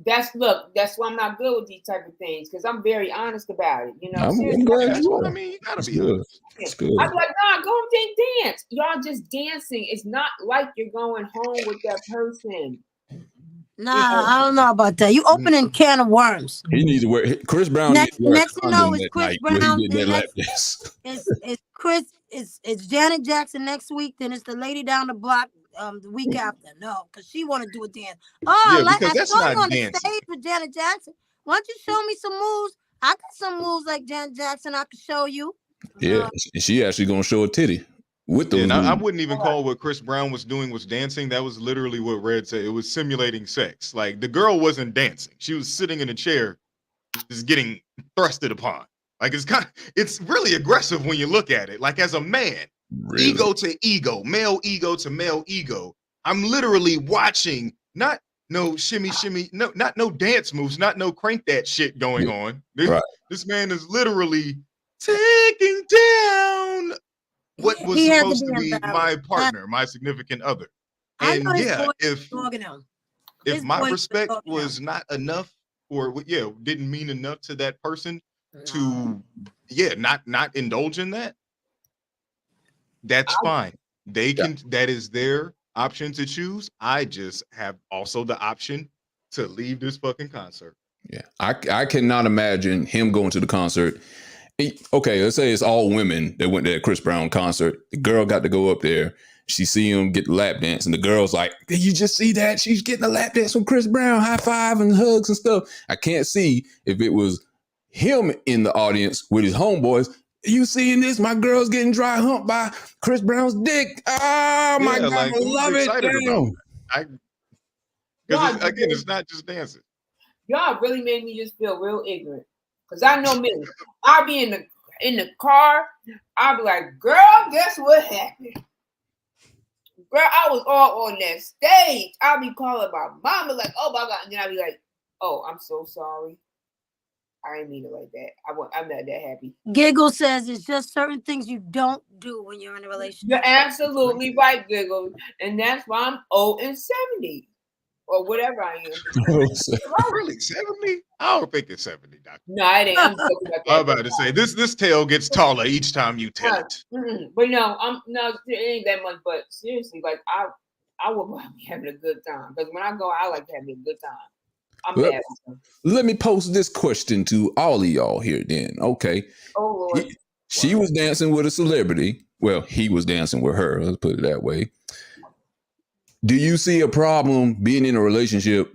That's why I'm not good with these type of things, because I'm very honest about it. You know, I'm glad you are. I mean, you gotta be honest. I'm like, nah, go and dance. Y'all just dancing. It's not like you're going home with that person. Nah, I don't know about that. You opening can of worms. He needs to wear. Chris Brown. Next you know is Chris Brown. It's Janet Jackson next week. Then it's the lady down the block the week after. No, because she want to do a dance. Oh, yeah, because that's not on dancing. The stage with Janet Jackson. Why don't you show me some moves? I got some moves like Janet Jackson. I can show you. Yeah, she actually gonna show a titty with those. And I wouldn't even call what Chris Brown was doing was dancing. That was literally what Red said. It was simulating sex. Like the girl wasn't dancing. She was sitting in a chair, just getting thrusted upon. Like it's really aggressive when you look at it. Like as a man, Really? ego to ego, male ego to male ego. I'm literally watching not no shimmy, not no dance moves, not no crank that shit going on. Right. This man is literally taking down what was He had supposed to be embarrassed. my partner, my significant other. I And know his yeah, voice if dogging him. if His my voice respect dogging him. was not enough, or didn't mean enough to that person No. to not indulge in that, that's fine. They can, that is their option to choose. I just have also the option to leave this fucking concert. Yeah, I cannot imagine him going to the concert. Okay, let's say it's all women that went to that Chris Brown concert. The girl got to go up there. She see him get the lap dance, and the girl's like, "Did you just see that? She's getting a lap dance from Chris Brown, high five and hugs and stuff." I can't see if it was him in the audience with his homeboys. You seeing this? My girl's getting dry humped by Chris Brown's dick. Oh my God, like, I love it. excited about it. Because God, again, it's not just dancing. Y'all really made me just feel real ignorant. Cause I know me. I'll be in the car. I'll be like, girl, guess what happened? Girl, I was all on that stage. I'll be calling my mama like, oh my God. And then I'll be like, oh, I'm so sorry. I didn't mean it like that. I'm not that happy. Giggle says it's just certain things you don't do when you're in a relationship. You're absolutely right, Giggle. And that's why I'm 0 and 70. Or whatever I am. Really, 70? I don't think it's 70, Doctor. No, I ain't. I'm talking about that. I'm about to say this tail gets taller each time you tell it. But no, it ain't that much. But seriously, like I will be having a good time because when I go, I like to have a good time. I'm Well, happy. Let me pose this question to all of y'all here then. Okay. Oh Lord. She was dancing with a celebrity. Well, he was dancing with her. Let's put it that way. Do you see a problem being in a relationship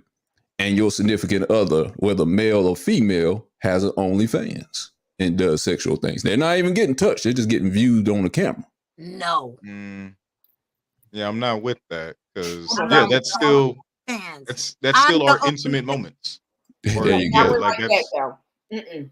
and your significant other, whether male or female, has an OnlyFans and does sexual things? They're not even getting touched. They're just getting viewed on the camera. No. Yeah, I'm not with that because that's fans. that's still our intimate moments. There you go. Like that,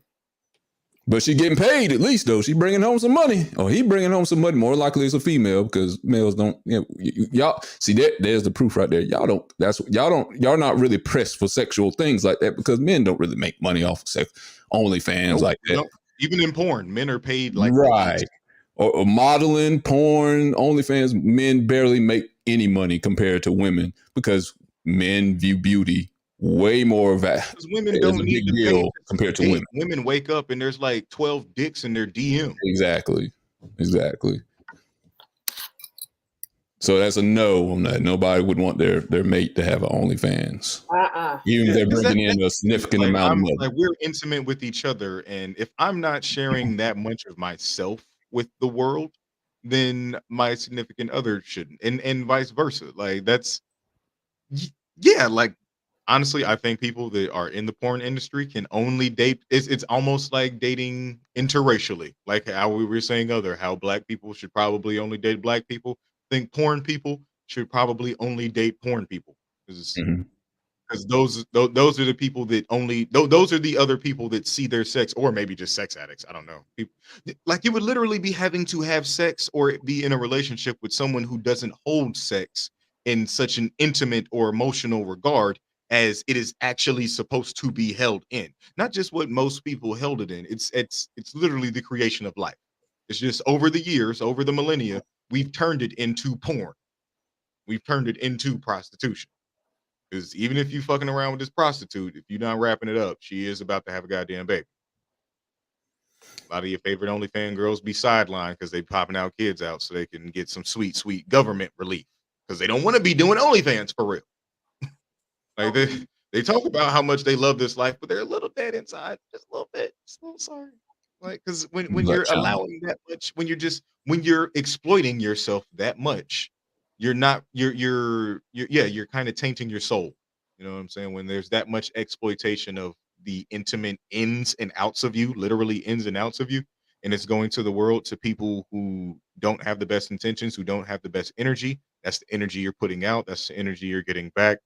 But she getting paid at least though. She bringing home some money, or he bringing home some money. More likely it's a female because males don't. Y'all see that? There's the proof right there. Y'all not really pressed for sexual things like that because men don't really make money off of sex. OnlyFans like that. Even in porn, men are paid like right. Or modeling, porn, OnlyFans. Men barely make any money compared to women because men view beauty way more because women don't need big deal compared to women. Women wake up and there's like 12 dicks in their DM. Exactly. So that's a no on that. Nobody would want their mate to have an OnlyFans. Even if they're bringing in a significant amount of money. Like we're intimate with each other, and if I'm not sharing that much of myself with the world, then my significant other shouldn't, and vice versa. Like that's like. Honestly, I think people that are in the porn industry can only date. It's almost like dating interracially, like how we were saying how black people should probably only date black people. I think porn people should probably only date porn people because those are the people that those are the other people that see their sex, or maybe just sex addicts. I don't know. Like you would literally be having to have sex or be in a relationship with someone who doesn't hold sex in such an intimate or emotional regard as it is actually supposed to be held in, not just what most people held it in. It's literally the creation of life. It's just over the years, over the millennia, we've turned it into porn. We've turned it into prostitution. Because even if you fucking around with this prostitute, if you're not wrapping it up, she is about to have a goddamn baby. A lot of your favorite OnlyFans girls be sidelined because they popping out kids out so they can get some sweet, sweet government relief because they don't want to be doing OnlyFans for real. Like they talk about how much they love this life, but they're a little dead inside, just a little bit, just a little sorry. Like because when you're allowing that much, when you're exploiting yourself that much, you're kind of tainting your soul. You know what I'm saying? When there's that much exploitation of the intimate ins and outs of you, literally ins and outs of you, and it's going to the world to people who don't have the best intentions, who don't have the best energy. That's the energy you're putting out. That's the energy you're getting back.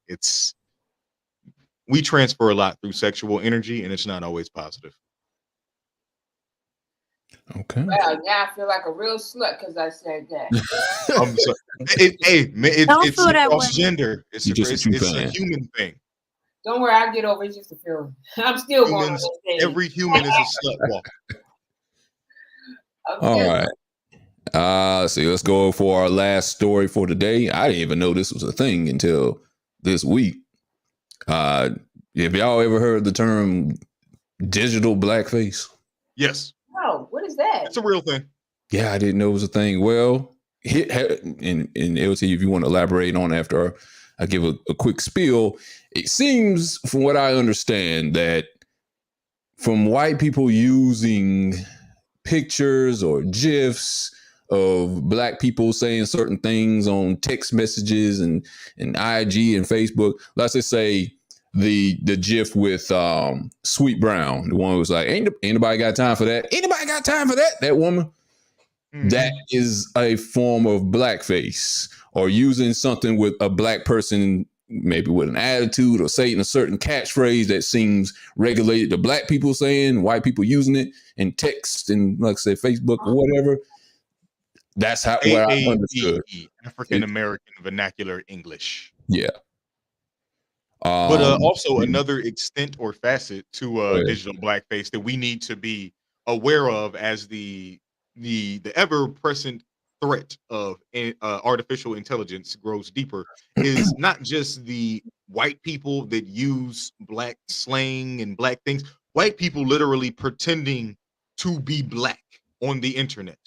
We transfer a lot through sexual energy, and it's not always positive. Okay. Well, now I feel like a real slut because I said that. I'm sorry. Don't It's feel a that way. cross gender. It's You just a true it's a fan. human thing. Don't worry, I'll get over it. It's just a feeling. I'm still going on Humans, that stage. every human is a slut walker. I'm All still- right. See, let's go for our last story for today. I didn't even know this was a thing until this week. Have y'all ever heard the term digital blackface? Yes, No, what is that? it's a real thing. Yeah, I didn't know it was a thing. Well, in LT, if you want to elaborate on after I give a quick spiel, it seems, from what I understand, that from white people using pictures or GIFs of black people saying certain things on text messages and IG and Facebook. Let's just say the GIF with Sweet Brown, the one who was like, ain't nobody got time for that? Anybody got time for that? That woman. That is a form of blackface, or using something with a black person, maybe with an attitude or saying a certain catchphrase that seems regulated to black people saying, white people using it in text and, like I said, Facebook or whatever. That's how what I understood. African American vernacular English. Yeah. But also another extent or facet to digital blackface that we need to be aware of as the ever-present threat of artificial intelligence grows deeper is not just the white people that use black slang and black things. White people literally pretending to be black on the internet.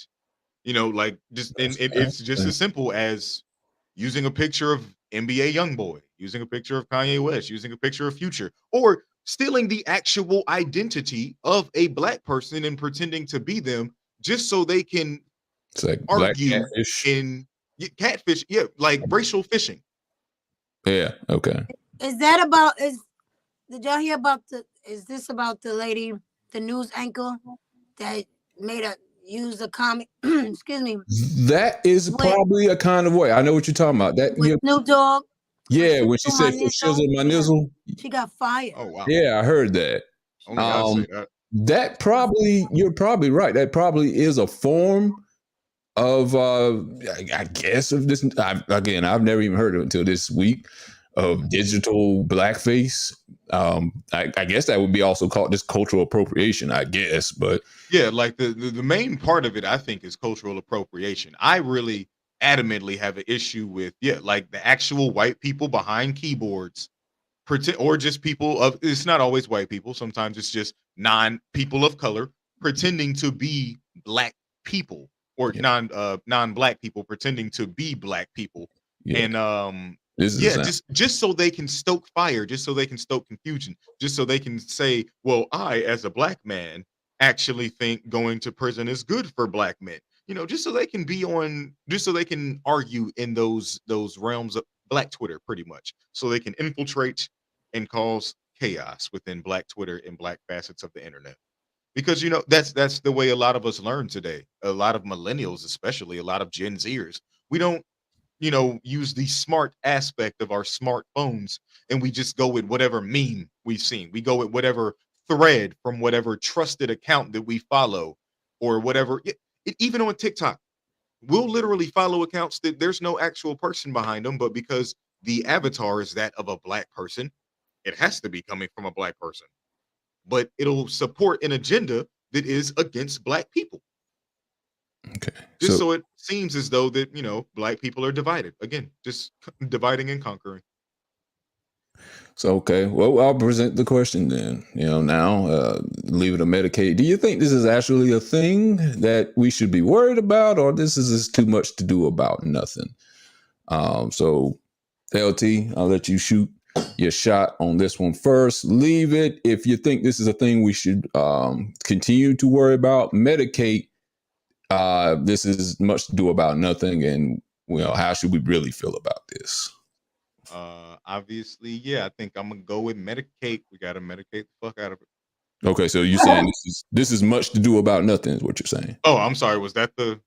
You know, like it's just as simple as using a picture of NBA YoungBoy, using a picture of Kanye West, using a picture of Future, or stealing the actual identity of a black person and pretending to be them just so they can like argue catfish. in catfish, like racial fishing. Yeah, okay. Did y'all hear about is this about the lady, the news anchor that use a comic, excuse me. That is probably a kind of way. I know what you're talking about. That Snoop Dogg. Yeah, when she said for shizzle my nizzle. She got fired. Oh wow. Yeah, I heard that. That probably, you're probably right. That probably is a form of I guess of this. I've never even heard of it until this week, of digital blackface. I guess that would be also called just cultural appropriation, I guess. But yeah, like the main part of it, I think, is cultural appropriation. I really adamantly have an issue with like the actual white people behind keyboards, or just people of, it's not always white people, sometimes it's just non-people of color pretending to be black people, or non-black people pretending to be black people. And just so they can stoke fire, just so they can stoke confusion, just so they can say, well, I as a black man actually think going to prison is good for black men. You know, just so they can just so they can argue in those realms of black Twitter, pretty much, so they can infiltrate and cause chaos within black Twitter and black facets of the internet. Because, you know, that's the way a lot of us learn today. A lot of millennials, especially a lot of Gen Zers, we don't, use the smart aspect of our smartphones, and we just go with whatever meme we've seen. We go with whatever thread from whatever trusted account that we follow, or whatever. Even on TikTok, we'll literally follow accounts that there's no actual person behind them, but because the avatar is that of a black person, it has to be coming from a black person. But it'll support an agenda that is against black people. Okay. Just so it seems as though that, black people are divided. Again, just dividing and conquering. So, okay. Well, I'll present the question then. Now, leave it to Medicaid. Do you think this is actually a thing that we should be worried about, or this is just too much to do about nothing? So, LT, I'll let you shoot your shot on this one first. Leave it if you think this is a thing we should continue to worry about. Medicaid, this is much to do about nothing, and how should we really feel about this? Obviously, I think I'm gonna go with medicate. We gotta medicate the fuck out of it. Okay, so you're saying this is much to do about nothing, is what you're saying? Oh, I'm sorry. Was that the?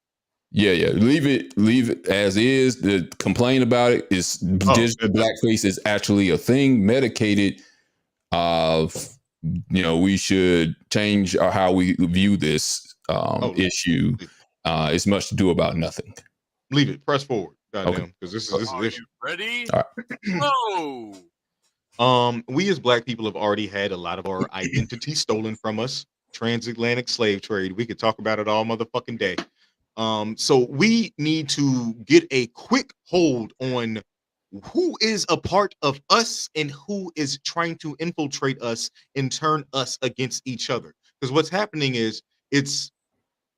Yeah. Leave it as is. The complaint about it is digital blackface is actually a thing. Medicated. We should change how we view this. issue. It's much to do about nothing. Leave it. Press forward. Goddamn, Okay. because this is Are issue. you ready? All Go. We as Black people have already had a lot of our identity stolen from us. Transatlantic slave trade. We could talk about it all motherfucking day. So we need to get a quick hold on who is a part of us and who is trying to infiltrate us and turn us against each other. Because what's happening is it's,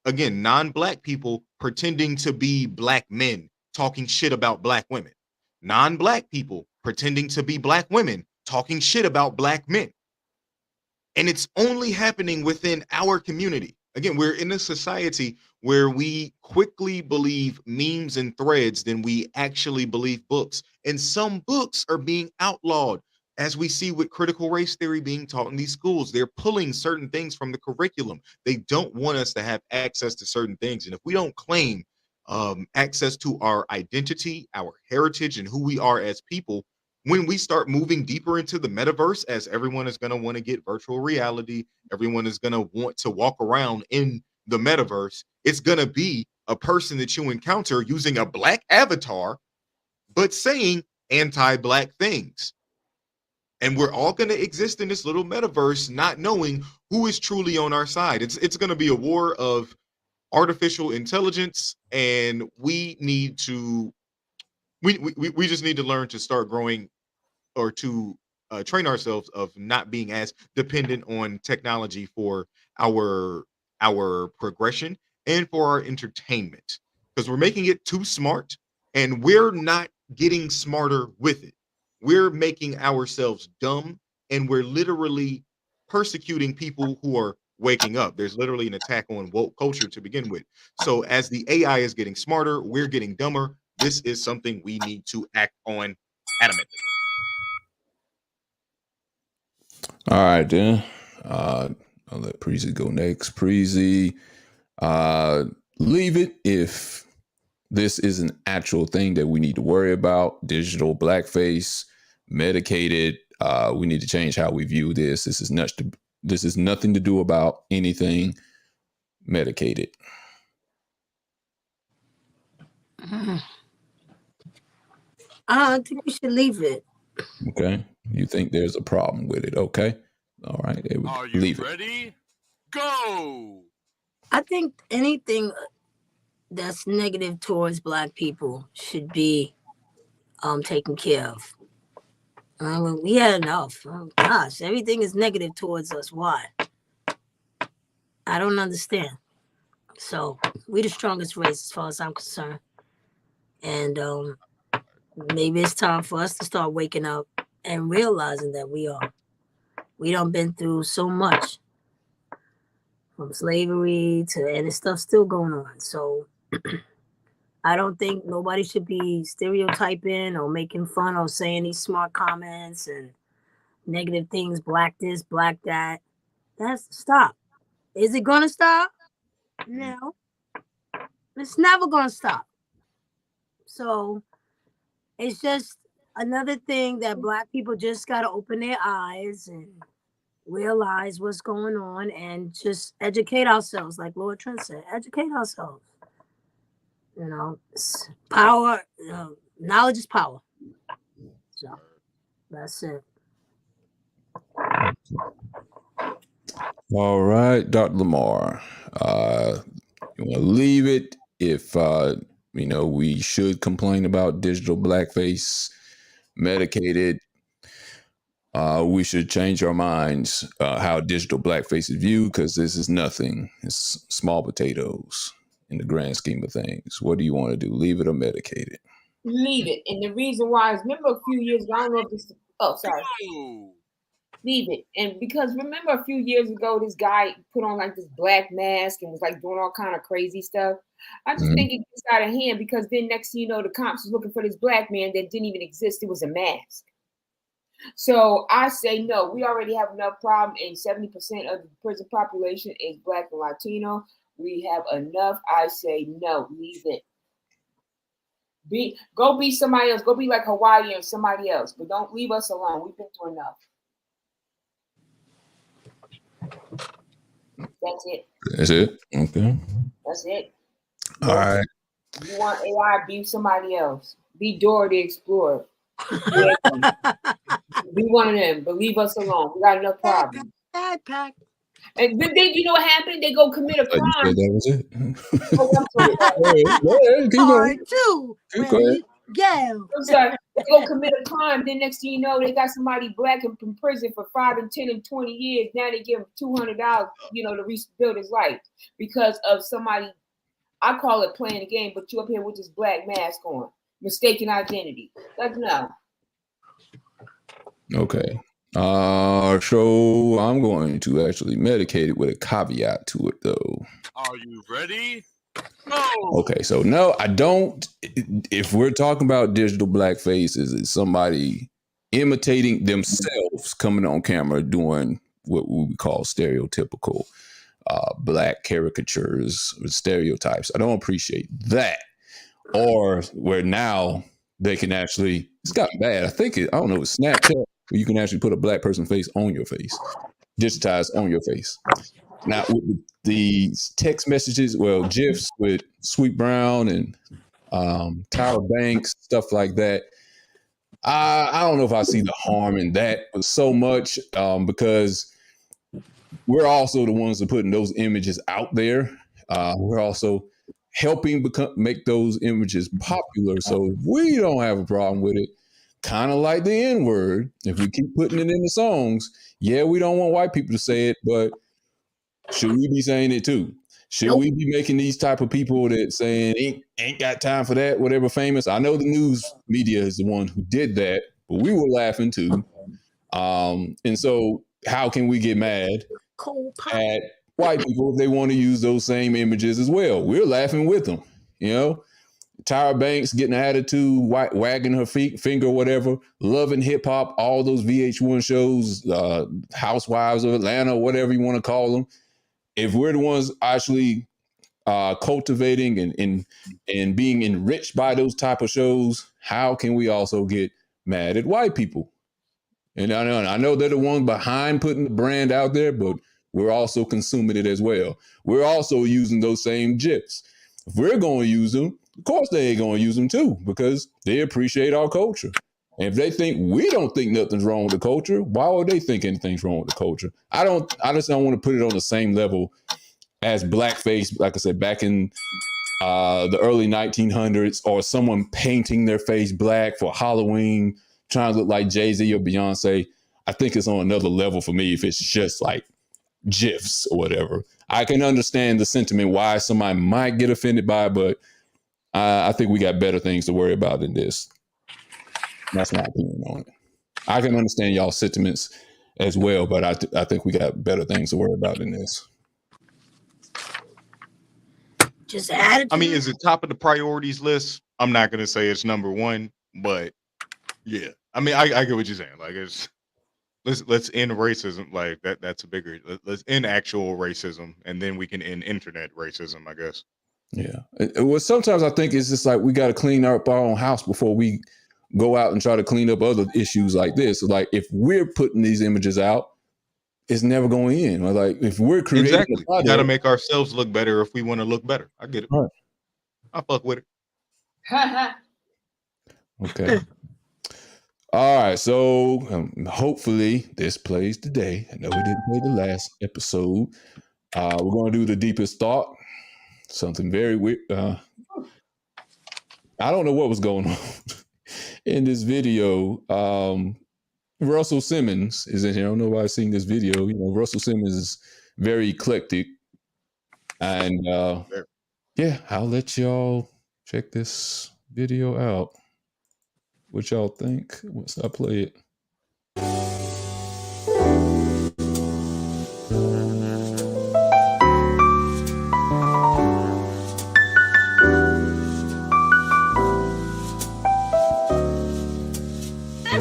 again, non-Black people pretending to be Black men talking shit about Black women. Non-Black people pretending to be Black women talking shit about Black men. And it's only happening within our community. Again, we're in a society where we quickly believe memes and threads than we actually believe books. And some books are being outlawed, as we see with critical race theory being taught in these schools. They're pulling certain things from the curriculum. They don't want us to have access to certain things. And if we don't claim access to our identity, our heritage, and who we are as people, when we start moving deeper into the metaverse, as everyone is going to want to get virtual reality, everyone is going to want to walk around in the metaverse, it's going to be a person that you encounter using a Black avatar, but saying anti-Black things. And we're all going to exist in this little metaverse, not knowing who is truly on our side. It's going to be a war of artificial intelligence, and we need to we just need to learn to start growing, or to train ourselves of not being as dependent on technology for our progression and for our entertainment, because we're making it too smart and we're not getting smarter with it. We're making ourselves dumb, and we're literally persecuting people who are waking up. There's literally an attack on woke culture to begin with. So as the AI is getting smarter, we're getting dumber. This is something we need to act on adamantly. All right, then. I'll let Preezy go next. Preezy, leave it if this is an actual thing that we need to worry about. Digital blackface, medicated. We need to change how we view this. This is nothing to do about anything medicated. I think we should leave it. Okay. You think there's a problem with it? Okay. All right. Are you leave ready? Go. I think anything that's negative towards Black people should be taken care of. We had enough. Oh, gosh, everything is negative towards us. Why? I don't understand. So we the strongest race as far as I'm concerned. And maybe it's time for us to start waking up and realizing that we done been through so much, from slavery and this stuff still going on. So I don't think nobody should be stereotyping or making fun or saying these smart comments and negative things, Black this, Black that. That's stop. Is it gonna stop? No. It's never gonna stop. So it's just another thing that Black people just gotta open their eyes and realize what's going on and just educate ourselves, like Lord Trent said, educate ourselves. You know, power, knowledge is power. So that's it. All right, Dr. Lamar. You want to leave it if we should complain about digital blackface, medicated. We should change our minds how digital blackface is viewed, because this is nothing. It's small potatoes in the grand scheme of things. What do you want to do? Leave it or medicate it? Leave it. And the reason why is, remember a few years ago, I don't know if this, sorry. Go. Leave it. And because remember a few years ago, this guy put on like this black mask and was like doing all kind of crazy stuff. I just think it gets out of hand, because then next thing you know, the cops was looking for this black man that didn't even exist. It was a mask. So I say no. We already have enough problem, and 70% of the prison population is Black and Latino. We have enough. I say no. Leave it. Go be somebody else. Go be like Hawaii or somebody else, but don't leave us alone. We've been through enough. That's it. That's it. Okay. That's it. All right. You want AI, be somebody else. Be Dora the Explorer. Be one of them, but leave us alone. We got enough problems. Backpack. And then you know what happened? They go commit a You crime. said that was it. Oh, I'm sorry. Go ahead, keep going. Part two. Keep going. Go. I'm sorry. They go commit a crime. Then next thing you know, they got somebody black in prison for 5 and 10 and 20 years. Now they give him $200, to rebuild his life because of somebody. I call it playing a game, but you up here with this black mask on, mistaken identity. That's no. Okay. So I'm going to actually medicate it with a caveat to it, though. Are you ready? Go. Okay, so no, I don't. If we're talking about digital blackface, is somebody imitating themselves coming on camera doing what we call stereotypical black caricatures or stereotypes. I don't appreciate that. Or where now they can actually, it's gotten bad. I don't know, it's Snapchat where you can actually put a black person face on your face, digitized on your face. Now with these text messages, GIFs with Sweet Brown and Tyra Banks, stuff like that. I don't know if I see the harm in that so much because we're also the ones that are putting those images out there. We're also helping make those images popular. So we don't have a problem with it. Kind of like the N-word. If we keep putting it in the songs, yeah, we don't want white people to say it, but should we be saying it too? Should we be making these type of people that saying ain't got time for that, whatever famous? I know the news media is the one who did that, but we were laughing too. And so how can we get mad at white people if they want to use those same images as well? We're laughing with them, Tyra Banks getting an attitude, wagging her finger, whatever, loving hip hop, all those VH1 shows, Housewives of Atlanta, whatever you want to call them. If we're the ones actually cultivating and being enriched by those type of shows, how can we also get mad at white people? And I know they're the ones behind putting the brand out there, but we're also consuming it as well. We're also using those same GIFs. If we're going to use them, of course they ain't going to use them too, because they appreciate our culture. And if they think we don't think nothing's wrong with the culture, why would they think anything's wrong with the culture? I just don't want to put it on the same level as blackface, like I said, back in the early 1900s, or someone painting their face black for Halloween, trying to look like Jay-Z or Beyonce. I think it's on another level for me if it's just like GIFs or whatever. I can understand the sentiment why somebody might get offended by it, but I think we got better things to worry about than this. That's my opinion on it. I can understand y'all's sentiments as well, but I think we got better things to worry about than this. Just add it. I mean, is it top of the priorities list? I'm not going to say it's number one, but yeah. I mean, I get what you're saying. Like, let's end racism. Like that's a bigger. Let's end actual racism, and then we can end internet racism, I guess. Yeah. Well, sometimes I think it's just like we got to clean up our own house before we go out and try to clean up other issues like this. So like if we're putting these images out, it's never going in. Or like if we're creating exactly, we got to make ourselves look better if we want to look better. I get it. Right. I fuck with it. Okay. All right. So hopefully this plays today. I know we didn't play the last episode. We're going to do the deepest thought. Something very weird. I don't know what was going on in this video. Russell Simmons is in here. I don't know why I've seen this video. Russell Simmons is very eclectic. And yeah, I'll let y'all check this video out. What y'all think? Once I play it.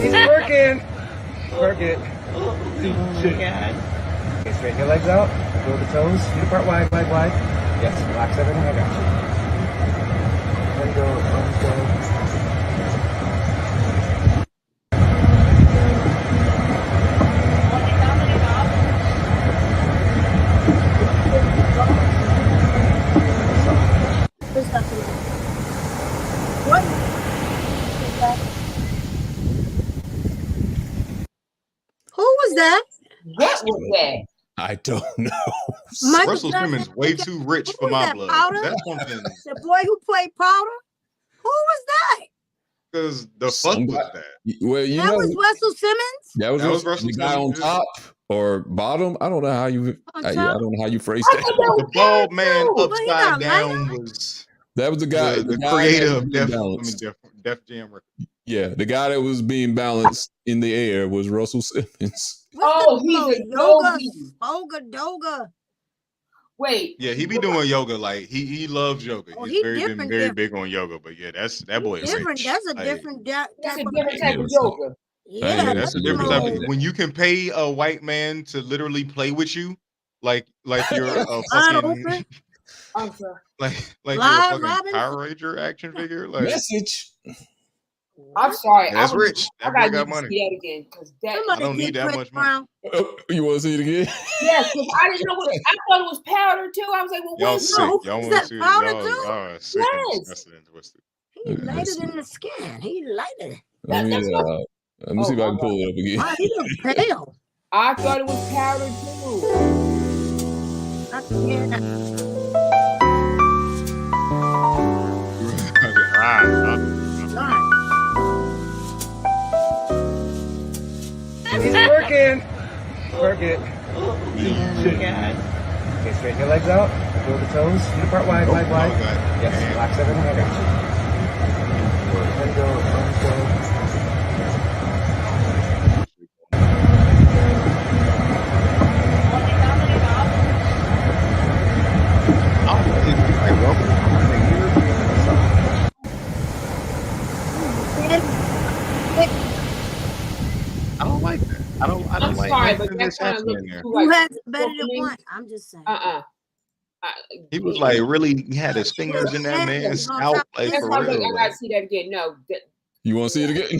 It's working. Work it. Okay, straighten your legs out. Go the toes. Feet apart wide. Yes, relax everything. I got you. Let go. that? What was that? I don't know. Michael Russell Jackson. Simmons way too rich Who for was my that, blood. Powder? That's something The boy who played Powder? Who was that? because the fuck was that? Well, you That know, was Russell Simmons? that was That was Russell, Russell the guy on Simmons. top or bottom. I don't know how you. On Yeah, I top? don't know how you phrase I that. thought that The was bald Powder man too. Well, he upside not down was That was the guy. the guy creator that of was Def. being I mean, balanced. Def Jam Records. Yeah, the guy that was being balanced in the air was Russell Simmons. Oh, he's a yogi. Yoga, doga. Wait. Yeah, he be doing yoga. Like he loves yoga. Oh, He's he been different, very different. big on yoga. But yeah, that boy is Different. rich. That's a Like, different That's type a of. different type of Yeah, yoga. Yeah, yeah, that's a a different type different of when you can pay a white man to literally play with you, like you're a Wide fucking open. I'm sorry. like you're a Live fucking Robin. Power Ranger action figure. Like Message. I'm sorry. that's I was- rich. I That boy gotta got need to money. see that again because that. Somebody I don't get need that Chris much money. Brown. You want to see it again? Yes, because I didn't know what I thought it was powder too. I was like, well, Y'all what's sick. No, Y'all is want to that see it? powder Y'all too? are sick and Yes. disgusted and twisted. He Let's lighter see. than the skin. He lighter. Let me, That's let me see if I Oh, can pull it up again. Wow, he look pale. I thought it was powder too. I can't. God. He's working. Work it. Okay, straighten your legs out. Pull the toes. Feet apart wide, wide, wide. Yes, relax everything. I got you. Let go. Let go. I don't like that. I don't I'm like sorry, nothing but that that's kind of happening looks there. too Who like has it better than opening. one? I'm just saying. He was like really he had his fingers in that man's scalp, like That's for why I was like, real. I gotta see that again. No, You want to see it again?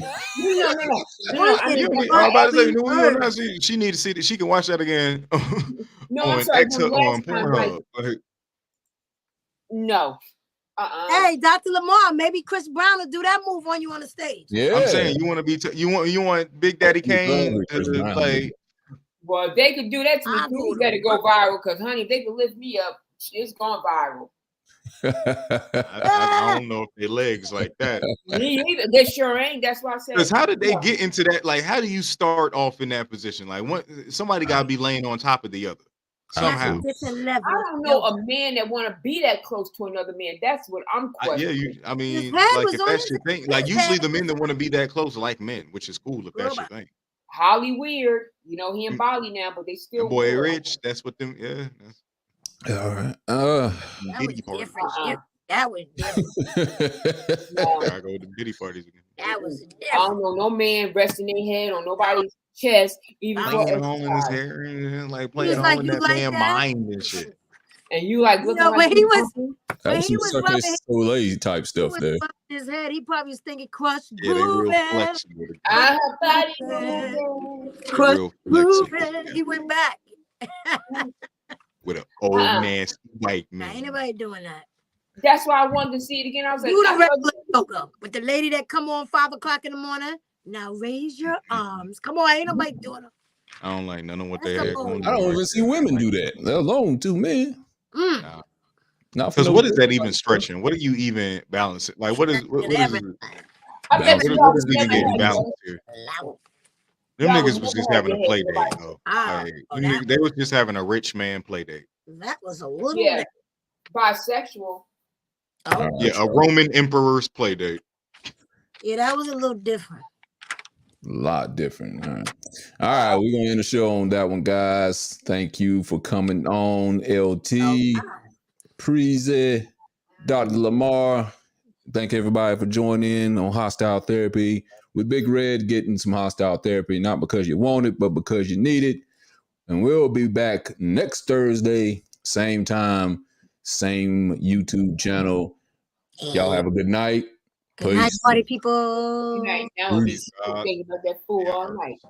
no. I You mean, need, I'm about to say, no, Every you not see. She need to see that. She can watch that again no, I'm on sorry. X The on last time, like, Pornhub. Like, no. Hey, Dr. Lamar, maybe Chris Brown will do that move on you on the stage. Yeah. I'm saying you want to be you want Big Daddy Kane Chris to Brown, play. Well, if they could do that to me, I too, do it better go viral. Because, honey, if they could lift me up, it's going viral. I don't know if their legs like that. Me either. They sure ain't. That's why I said. Because how did they get into that? Like, how do you start off in that position? Like, somebody got to be laying on top of the other somehow. That's a different level. I don't know a man that want to be that close to another man. That's what I'm questioning. I mean, His head like was if on that's his- your thing, like his usually head the men that want to be that close are like men, which is cool if that's your thing. Holly weird. You know, he in Bali now, but they still. That boy weird. rich, that's what them. Yeah, that's All right. That was Diddy party. different. That was different. No, Gotta go to the Diddy parties again. That was I different. don't know no man resting their head on nobody's chest, even for Playing home in his exercise. hair and like He playing was home like, in "You that like man that?" mind and shit. And you like You looking know, like when he was something? That when was he some was Cirque rubbing du his, Soleil type stuff was there. rubbing his head, he probably was thinking crush Yeah, they real grooving. flexing with it. I have body Yeah. moving. They Crush real flexing grooving. He went back. with an old nasty white Now, man. ain't nobody doing that. That's why I wanted to see it again. I was like, Do the I thought- regular yoga with the lady that come on 5 o'clock in the morning. Now raise your arms. Come on, ain't nobody doing it. I don't like none of what they That's a had bold- going I on. don't even see women do that, let alone two men. Mm. Not for Because no what is good. that even stretching? What are you even balancing? Like what is what is Everything. I bet What you what all is even never getting had balanced here? Loud. Them Y'all niggas would was never just have having a your play head date, in though. Ah, Like oh, them that- niggas- they was just having a rich man play date. That was a little Yeah. bit. bisexual. Oh, Yeah, a Roman emperor's play date. yeah, that was a little different. A lot different. All right, we're gonna end the show on that one, guys. Thank you for coming on, LT, Preezy, Dr. Lamar. Thank everybody for joining in on Hostile Therapy with Big Red, getting some hostile therapy, not because you want it, but because you need it. And we'll be back next Thursday, same time, same YouTube channel. Y'all have a good night. Good night, Peace. party people. Good night. Now I'm Peace out. thinking about that fool all night.